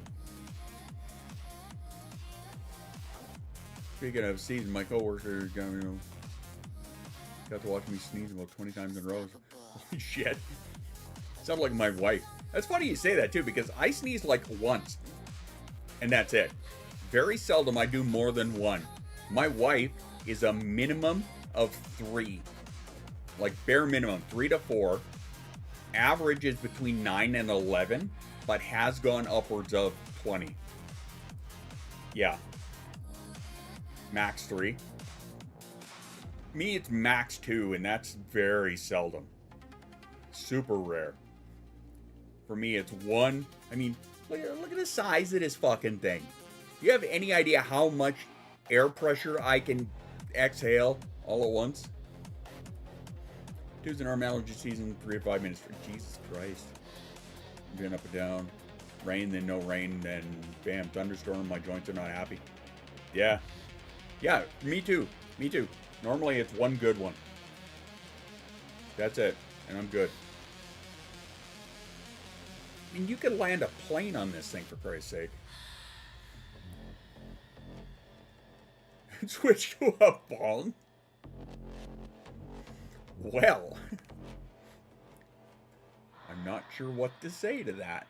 Speaking of season, my coworker got to watch me sneeze about 20 times in a row. Holy shit. Sounds like my wife. That's funny you say that too, because I sneeze like once, and that's it. Very seldom I do more than one. My wife is a minimum of 3. Like bare minimum, 3 to 4. Average is between 9 and 11, but has gone upwards of 20. Yeah. Max 3. Me, it's max 2, and that's very seldom. Super rare. For me, it's 1. I mean, look at the size of this fucking thing. Do you have any idea how much air pressure I can exhale all at once? Tuesday normal allergy season, 3 to 5 minutes. Jesus Christ. I'm going up and down. Rain, then no rain, then bam, thunderstorm. My joints are not happy. Yeah. Yeah, me too. Me too. Normally it's one good one. That's it. And I'm good. I mean, you could land a plane on this thing, for Christ's sake. Switch to a bong? Well, I'm not sure what to say to that.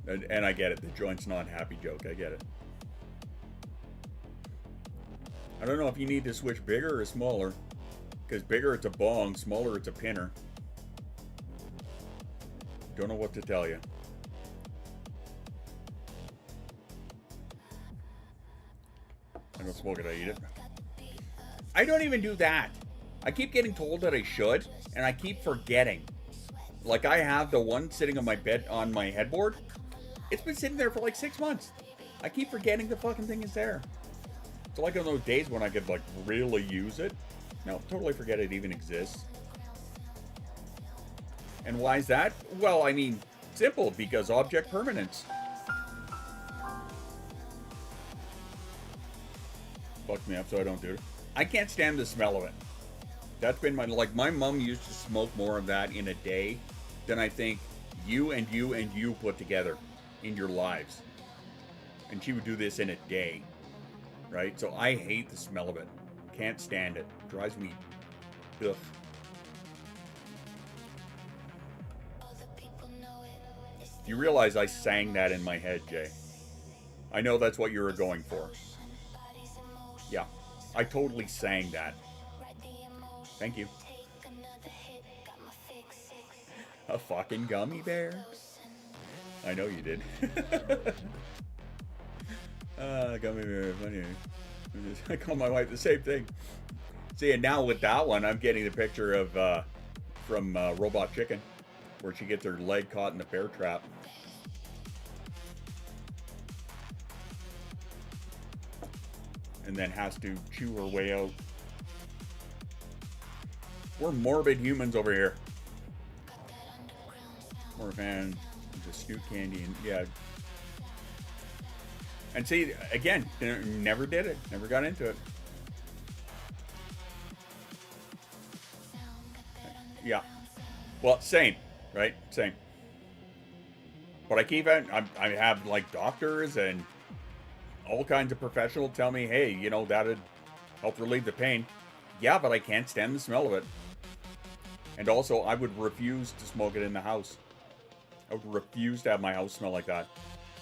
And I get it. The joint's not happy joke. I get it. I don't know if you need to switch bigger or smaller. Because bigger it's a bong, smaller it's a pinner. Don't know what to tell you. I don't smoke it, I eat it. I don't even do that. I keep getting told that I should, and I keep forgetting. Like I have the one sitting on my bed, on my headboard. It's been sitting there for like 6 months. I keep forgetting the fucking thing is there. It's like on those days when I could like really use it. No, totally forget it even exists. And why is that? Well, I mean, simple, because object permanence. Fucks me up so I don't do it. I can't stand the smell of it. That's been my, like my mom used to smoke more of that in a day than I think you and you and you put together in your lives. And she would do this in a day. Right? So I hate the smell of it. Can't stand it. Drives me. Ugh. You realize I sang that in my head, Jay. I know that's what you were going for. Yeah. I totally sang that. Thank you. A fucking gummy bear? I know you did. Gummy bear, funny. I call my wife the same thing. See, and now with that one, I'm getting the picture of from Robot Chicken, where she gets her leg caught in the bear trap. And then has to chew her way out. We're morbid humans over here. We're a fan of snoot candy and yeah. And see, again, never did it. Never got into it. Yeah. Well, same, right? Same. But I keep it. I have like doctors and all kinds of professionals tell me, hey, you know, that'd help relieve the pain. Yeah, but I can't stand the smell of it. And also, I would refuse to smoke it in the house. I would refuse to have my house smell like that.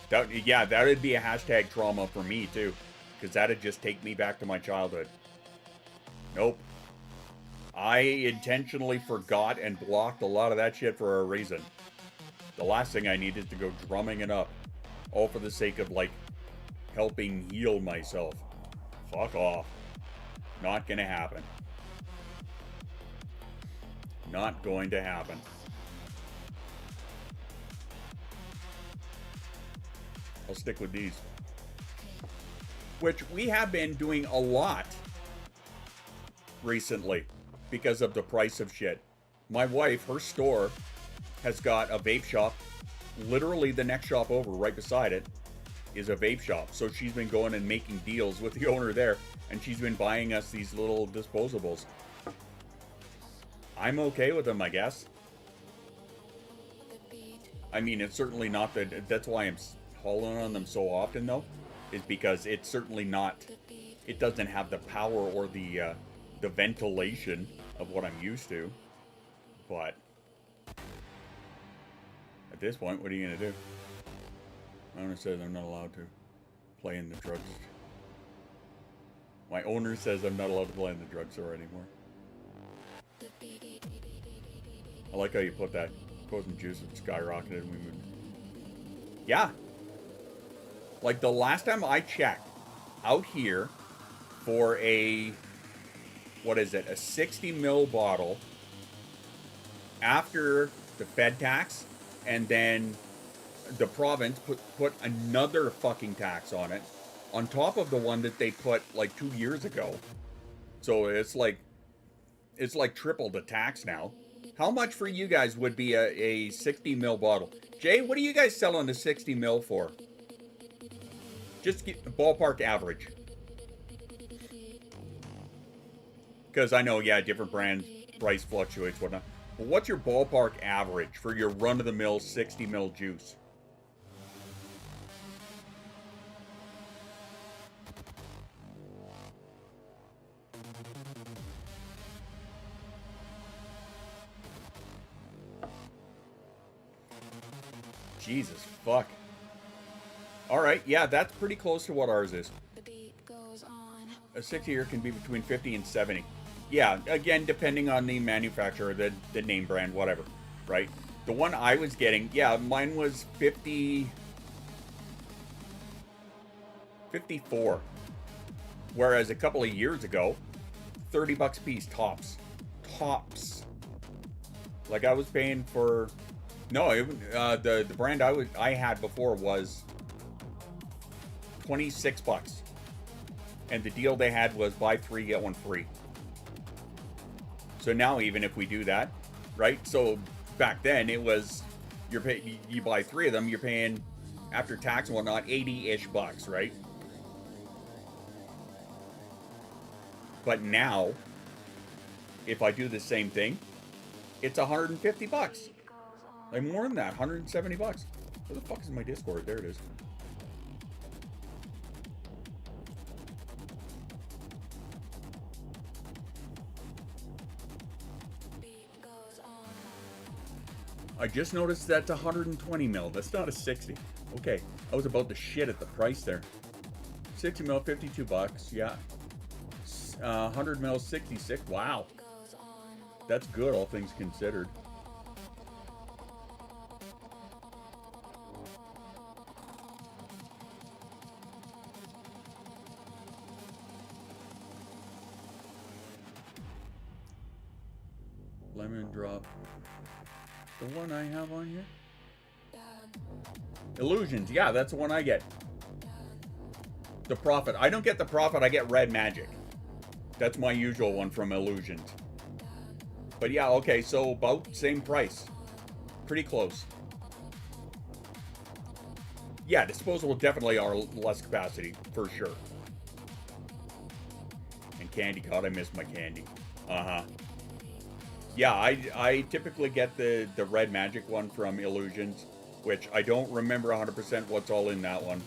That would be a hashtag trauma for me, too. Because that'd just take me back to my childhood. Nope. I intentionally forgot and blocked a lot of that shit for a reason. The last thing I need is to go drumming it up. All for the sake of, like, helping heal myself. Fuck off. Not gonna happen. Not going to happen. I'll stick with these. Which we have been doing a lot recently because of the price of shit. My wife, her store, has got a vape shop. Literally the next shop over, right beside it, is a vape shop. So she's been going and making deals with the owner there, and she's been buying us these little disposables. I'm okay with them, I guess. I mean, it's certainly not that. That's why I'm hauling on them so often, though, is because it's certainly not. It doesn't have the power or the ventilation of what I'm used to. But at this point, what are you gonna do? My owner says I'm not allowed to play in the drugstore. My owner says I'm not allowed to play in the drugstore anymore. I like how you put that. Poison juice had skyrocketed. Yeah. Like the last time I checked out here for a, what is it, a 60 ml bottle after the Fed tax, and then the province put another fucking tax on it on top of the one that they put like 2 years ago. So it's like triple the tax now. How much for you guys would be a 60 ml bottle? Jay, what are you guys selling a 60 ml for? Just get a ballpark average. Because I know, yeah, different brands, price fluctuates, whatnot. But what's your ballpark average for your run-of-the-mill 60 ml juice? Jesus fuck. Alright, yeah, that's pretty close to what ours is. A 60 here can be between 50 and 70. Yeah, again, depending on the manufacturer, the name brand, whatever, right? The one I was getting, yeah, mine was 54. Whereas a couple of years ago, 30 bucks a piece, tops. Tops. Like I was paying for, no, the brand I had before was 26 bucks. And the deal they had was buy 3, get 1 free. So now even if we do that, right? So back then it was, you buy 3 of them, you're paying, after tax and whatnot, 80-ish bucks, right? But now, if I do the same thing, it's 150 bucks. Like more than that, 170 bucks. Where the fuck is my Discord? There it is. I just noticed that's 120 mil. That's not a 60. Okay, I was about to shit at the price there. 60 mil, 52 bucks. Yeah. 100 mil, 66. Wow. That's good, all things considered. Lemon drop. The one I have on here? Illusions. Yeah, that's the one I get. The Prophet. I don't get the Prophet. I get Red Magic. That's my usual one from Illusions. But yeah, okay, so about same price. Pretty close. Yeah, disposable definitely are less capacity, for sure. And candy. God, I miss my candy. Uh-huh. Yeah, I typically get the Red Magic one from Illusions, which I don't remember 100% what's all in that one.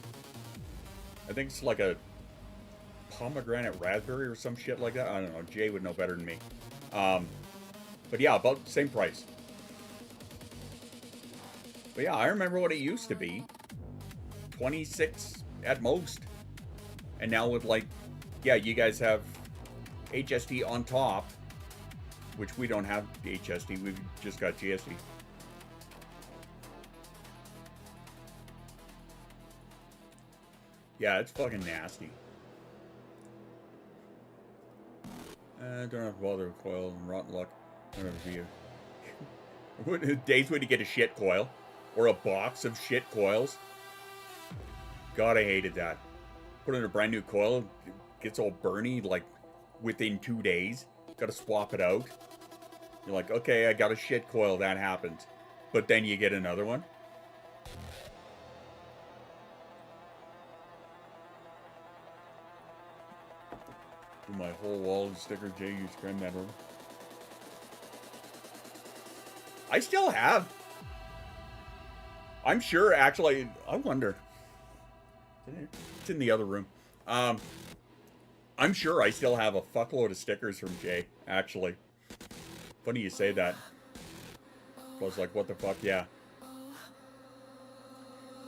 I think it's like a pomegranate raspberry or some shit like that. I don't know. Jay would know better than me. But yeah, about the same price. But yeah, I remember what it used to be. 26 at most. And now with like, yeah, you guys have HSD on top, which we don't have HSD. We've just got GSD. Yeah, it's fucking nasty. Don't have to bother with coil and rotten luck. I don't know if you. Days when you get a shit coil. Or a box of shit coils. God, I hated that. Put in a brand new coil. It gets all burny like within 2 days. Gotta swap it out. You're like, okay, I got a shit coil. That happens. But then you get another one. My whole wall of stickers, Jay used to cram that over. I still have. I'm sure, actually, I wonder. It's in the other room. I'm sure I still have a fuckload of stickers from Jay, actually. Funny you say that. I was like, what the fuck, yeah.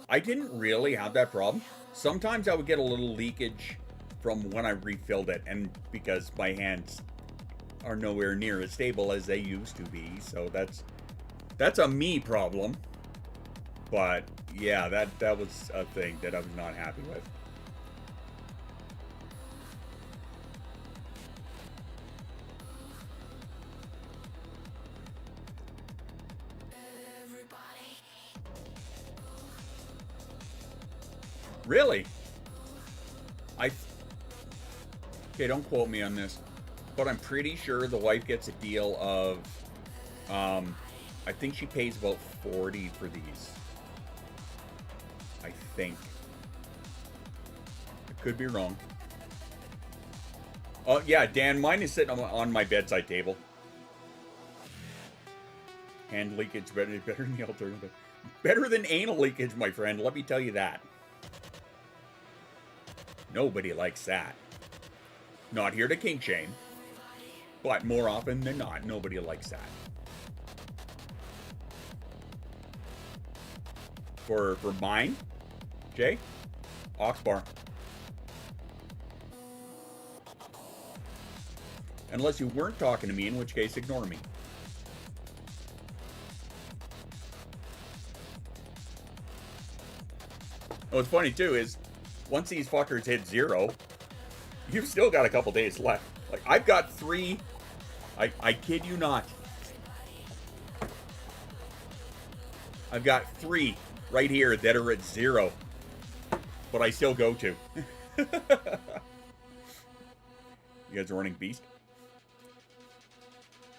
I didn't really have that problem. Sometimes I would get a little leakage from when I refilled it, and because my hands are nowhere near as stable as they used to be, so that's a me problem. But yeah, that was a thing that I was not happy with. Really? Okay, don't quote me on this, but I'm pretty sure the wife gets a deal of, I think she pays about $40 for these. I think. I could be wrong. Oh, yeah, Dan, mine is sitting on my bedside table. Hand leakage better than the alternative. Better than anal leakage, my friend, let me tell you that. Nobody likes that. Not here to kink shame, but more often than not, nobody likes that. For mine, Jay, Oxbar. Unless you weren't talking to me, in which case ignore me. What's funny too is, once these fuckers hit 0, you've still got a couple days left. Like, I've got 3. I kid you not. I've got 3 right here that are at 0. But I still go to. You guys are running Beast?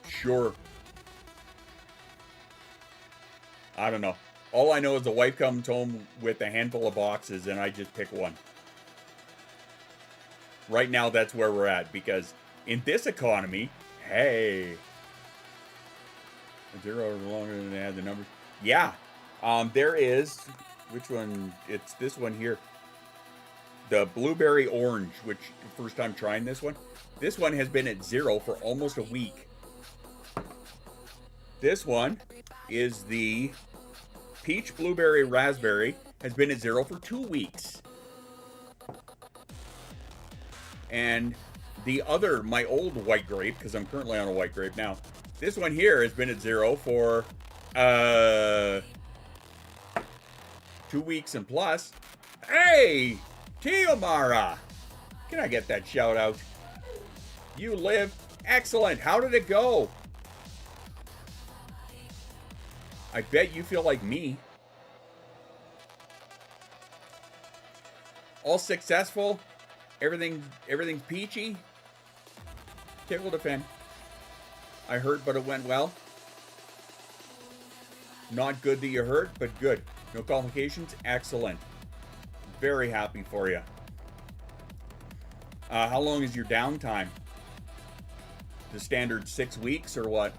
Sure. I don't know. All I know is the wife comes home with a handful of boxes and I just pick one. Right now, that's where we're at, because in this economy, hey, 0 is longer than they had the numbers. Yeah, there is, which one? It's this one here. The blueberry orange, which first time trying this one. This one has been at 0 for almost a week. This one is the peach blueberry raspberry, has been at 0 for 2 weeks. And the other, my old white grape, because I'm currently on a white grape now. This one here has been at 0 for 2 weeks and plus. Hey, Tiomara, can I get that shout out? You live excellent. How did it go? I bet you feel like me. All successful. Everything's peachy. Tickle to fin. I hurt, but it went well. Not good that you hurt, but good. No complications. Excellent. Very happy for you. How long is your downtime? The standard 6 weeks or what?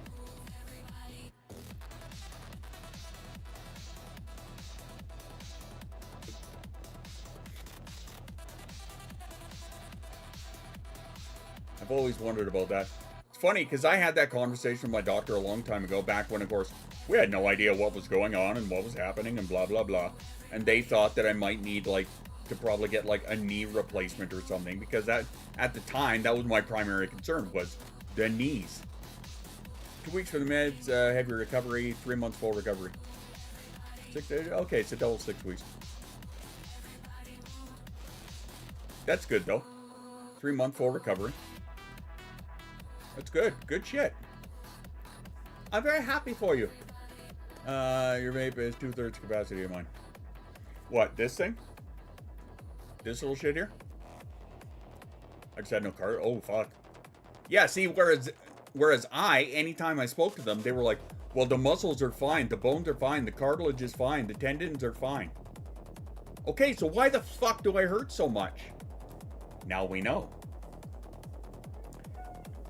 I've always wondered about that. It's funny because I had that conversation with my doctor a long time ago, back when, of course, we had no idea what was going on and what was happening and blah, blah, blah. And they thought that I might need, like, to probably get, like, a knee replacement or something, because that, at the time, that was my primary concern, was the knees. 2 weeks for the meds, heavy recovery, 3 months full recovery. Okay, it's a double 6 weeks. That's good, though. 3 month full recovery. That's good. Good shit. I'm very happy for you. Your vape is 2/3 capacity of mine. What, this thing? This little shit here? I just had no card. Oh, fuck. Yeah, see, whereas I, anytime I spoke to them, they were like, well, the muscles are fine, the bones are fine, the cartilage is fine, the tendons are fine. Okay, so why the fuck do I hurt so much? Now we know.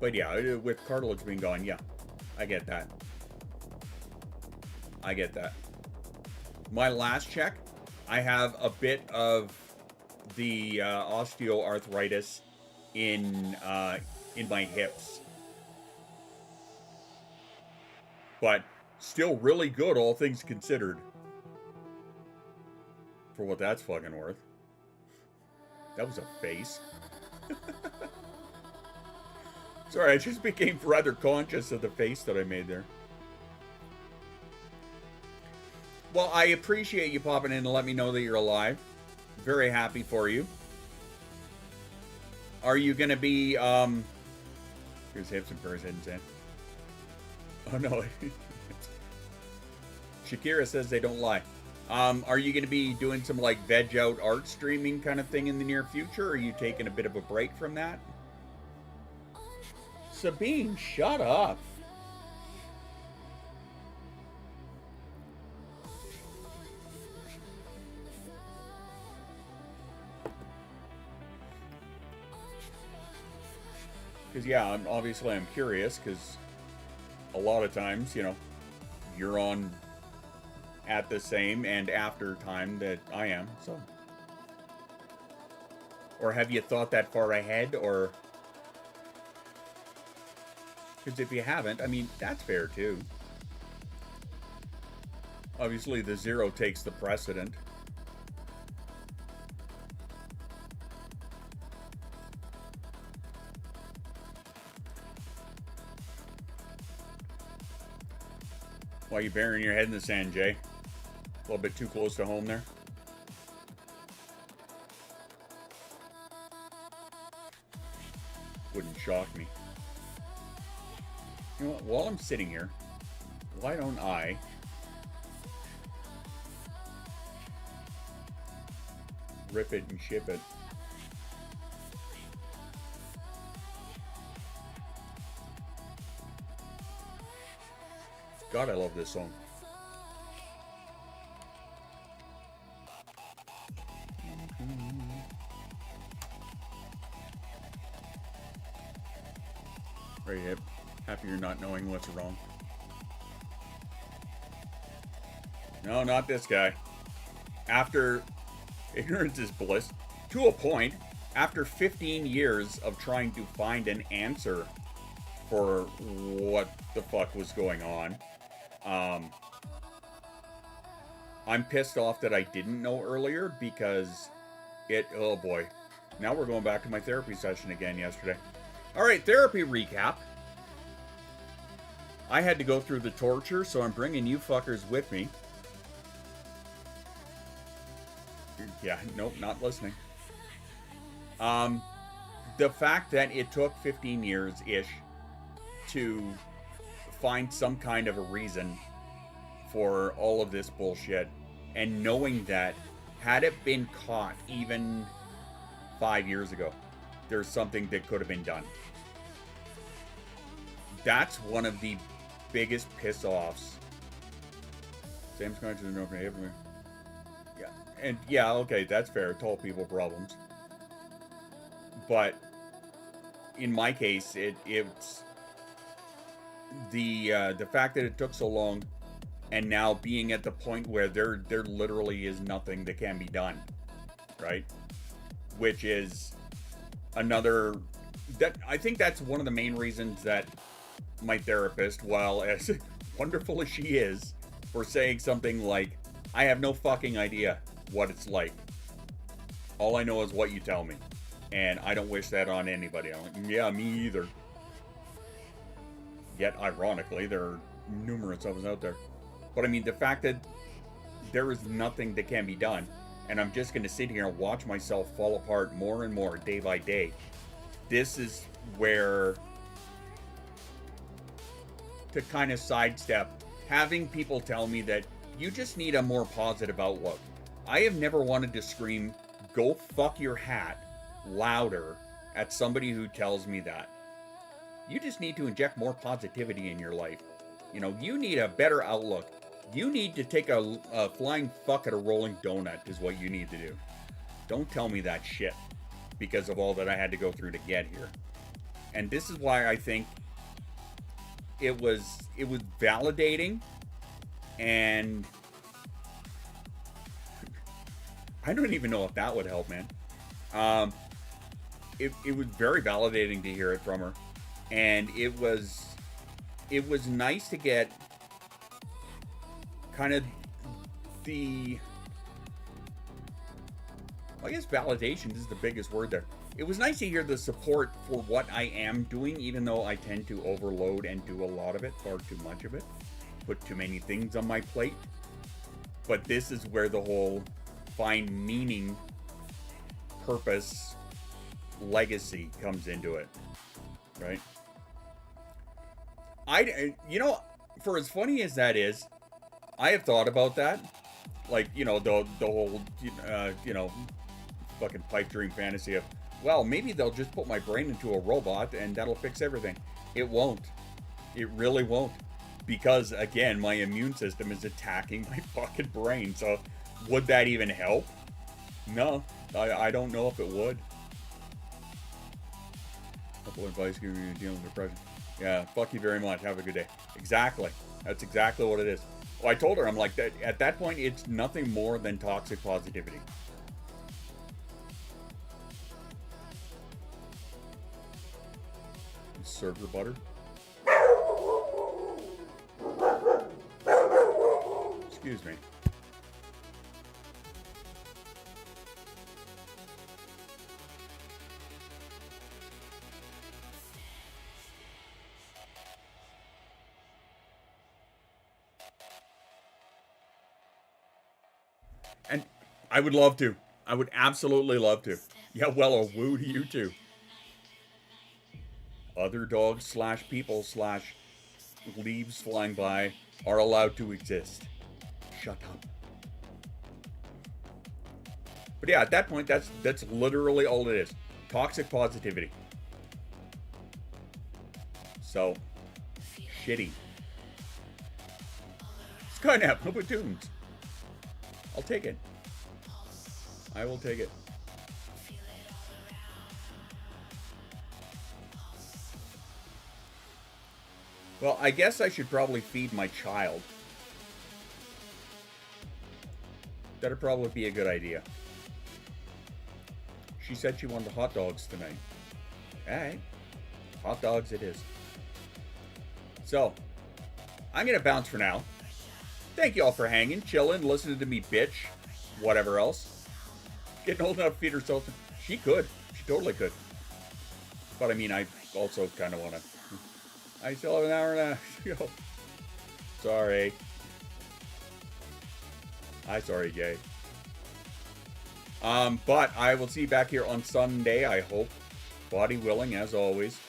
But yeah, with cartilage being gone, yeah, I get that. I get that. My last check, I have a bit of the osteoarthritis in my hips. But still really good, all things considered. For what that's fucking worth. That was a face. Sorry, I just became rather conscious of the face that I made there. Well, I appreciate you popping in to let me know that you're alive. Very happy for you. Are you going to be, here's hips and furs, head and sand. Oh, no. Shakira says they don't lie. Are you going to be doing some, like, veg out art streaming kind of thing in the near future? Or are you taking a bit of a break from that? Sabine, shut up. Because, yeah, I'm curious, because a lot of times, you know, you're on at the same and after time that I am, so. Or have you thought that far ahead, or? Because if you haven't, I mean, that's fair, too. Obviously, the zero takes the precedent. Why are you burying your head in the sand, Jay? A little bit too close to home there. Wouldn't shock me. You know what? While I'm sitting here, why don't I rip it and ship it? God, I love this song. Right hip. Happy you're not knowing what's wrong. No, not this guy. After ignorance is bliss, to a point, after 15 years of trying to find an answer for what the fuck was going on, I'm pissed off that I didn't know earlier, because oh boy. Now we're going back to my therapy session again yesterday. Alright, therapy recap. I had to go through the torture, so I'm bringing you fuckers with me. Yeah, nope, not listening. The fact that it took 15 years-ish to find some kind of a reason for all of this bullshit, and knowing that had it been caught even 5 years ago, there's something that could have been done. That's one of the biggest piss-offs. Sam's going to the north. Yeah, and yeah, okay, that's fair. Tall people problems. But in my case, it's the fact that it took so long, and now being at the point where there literally is nothing that can be done, right? Which is another I think that's one of the main reasons that my therapist, while as wonderful as she is, for saying something like, I have no fucking idea what it's like. All I know is what you tell me. And I don't wish that on anybody. I'm like, yeah, me either. Yet, ironically, there are numerous of us out there. But I mean, the fact that there is nothing that can be done, and I'm just going to sit here and watch myself fall apart more and more day by day. This is where, to kind of sidestep, having people tell me that you just need a more positive outlook. I have never wanted to scream, go fuck your hat, louder at somebody who tells me that. You just need to inject more positivity in your life. You know, you need a better outlook. You need to take a flying fuck at a rolling donut is what you need to do. Don't tell me that shit because of all that I had to go through to get here. And this is why I think it was validating, and I don't even know if that would help, man. It was very validating to hear it from her, and it was nice to get kind of the, I guess validation is the biggest word there. It was nice to hear the support for what I am doing, even though I tend to overload and do a lot of it, far too much of it, put too many things on my plate. But this is where the whole find meaning, purpose, legacy comes into it, right? You know, for as funny as that is, I have thought about that, like, you know, the whole, you know, fucking pipe dream fantasy of, well, maybe they'll just put my brain into a robot and that'll fix everything. It won't. It really won't. Because, again, my immune system is attacking my fucking brain. So, would that even help? No. I don't know if it would. Couple advice giving you dealing with depression. Yeah, fuck you very much. Have a good day. Exactly. That's exactly what it is. Well, I told her, I'm like, that at that point, it's nothing more than toxic positivity. Server butter. Excuse me. And I would love to. I would absolutely love to. Yeah, well, a woo to you too. Other dogs / people / leaves flying by are allowed to exist. Shut up. But yeah, at that point, that's literally all it is. Toxic positivity. So, shitty. Skynap, no platoons. I'll take it. I will take it. Well, I guess I should probably feed my child. That'd probably be a good idea. She said she wanted hot dogs tonight. Alright. Hot dogs it is. So, I'm gonna bounce for now. Thank you all for hanging, chilling, listening to me bitch. Whatever else. Getting old enough to feed herself. She could. She totally could. But I mean, I also kind of want to... I still have an hour and a half. Sorry. I'm sorry, Jay. But I will see you back here on Sunday, I hope. Body willing, as always.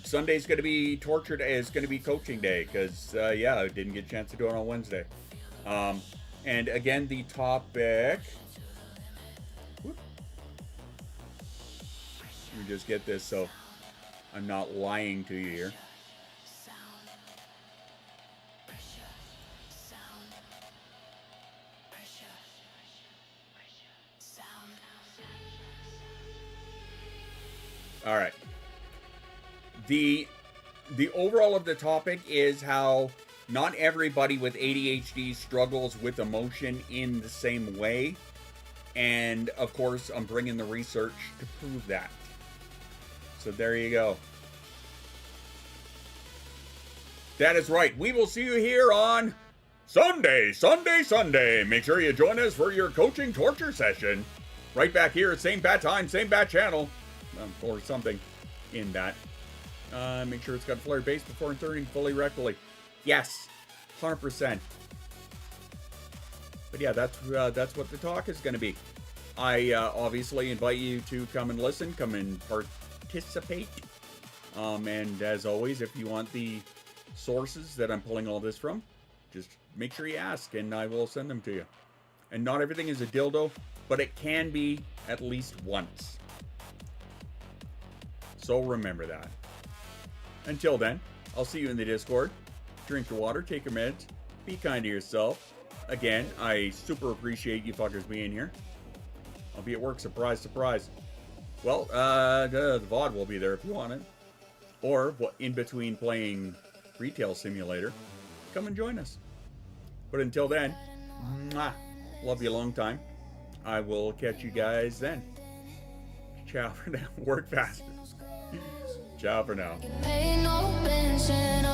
Sunday's going to be tortured. It's going to be coaching day, because, yeah, I didn't get a chance to do it on Wednesday. And again, the topic... Whoop. Let me just get this so I'm not lying to you here. All right. The overall of the topic is how not everybody with ADHD struggles with emotion in the same way. And of course, I'm bringing the research to prove that. So there you go. That is right. We will see you here on Sunday. Make sure you join us for your coaching torture session. Right back here at same bat time, same bat channel. Or something in that. Make sure it's got flare base before turning fully rectally. Yes, 100%. But yeah, that's what the talk is going to be. I obviously invite you to come and listen, come and participate. And as always, if you want the sources that I'm pulling all this from, just make sure you ask and I will send them to you. And not everything is a dildo, but it can be at least once. So remember that. Until then, I'll see you in the Discord. Drink your water, take your meds, be kind to yourself. Again, I super appreciate you fuckers being here. I'll be at work, surprise, surprise. Well, the VOD will be there if you want it. Or, in between playing Retail Simulator, come and join us. But until then, mwah, love you a long time. I will catch you guys then. Ciao for now. Work fast. Ciao for now. Pay no mention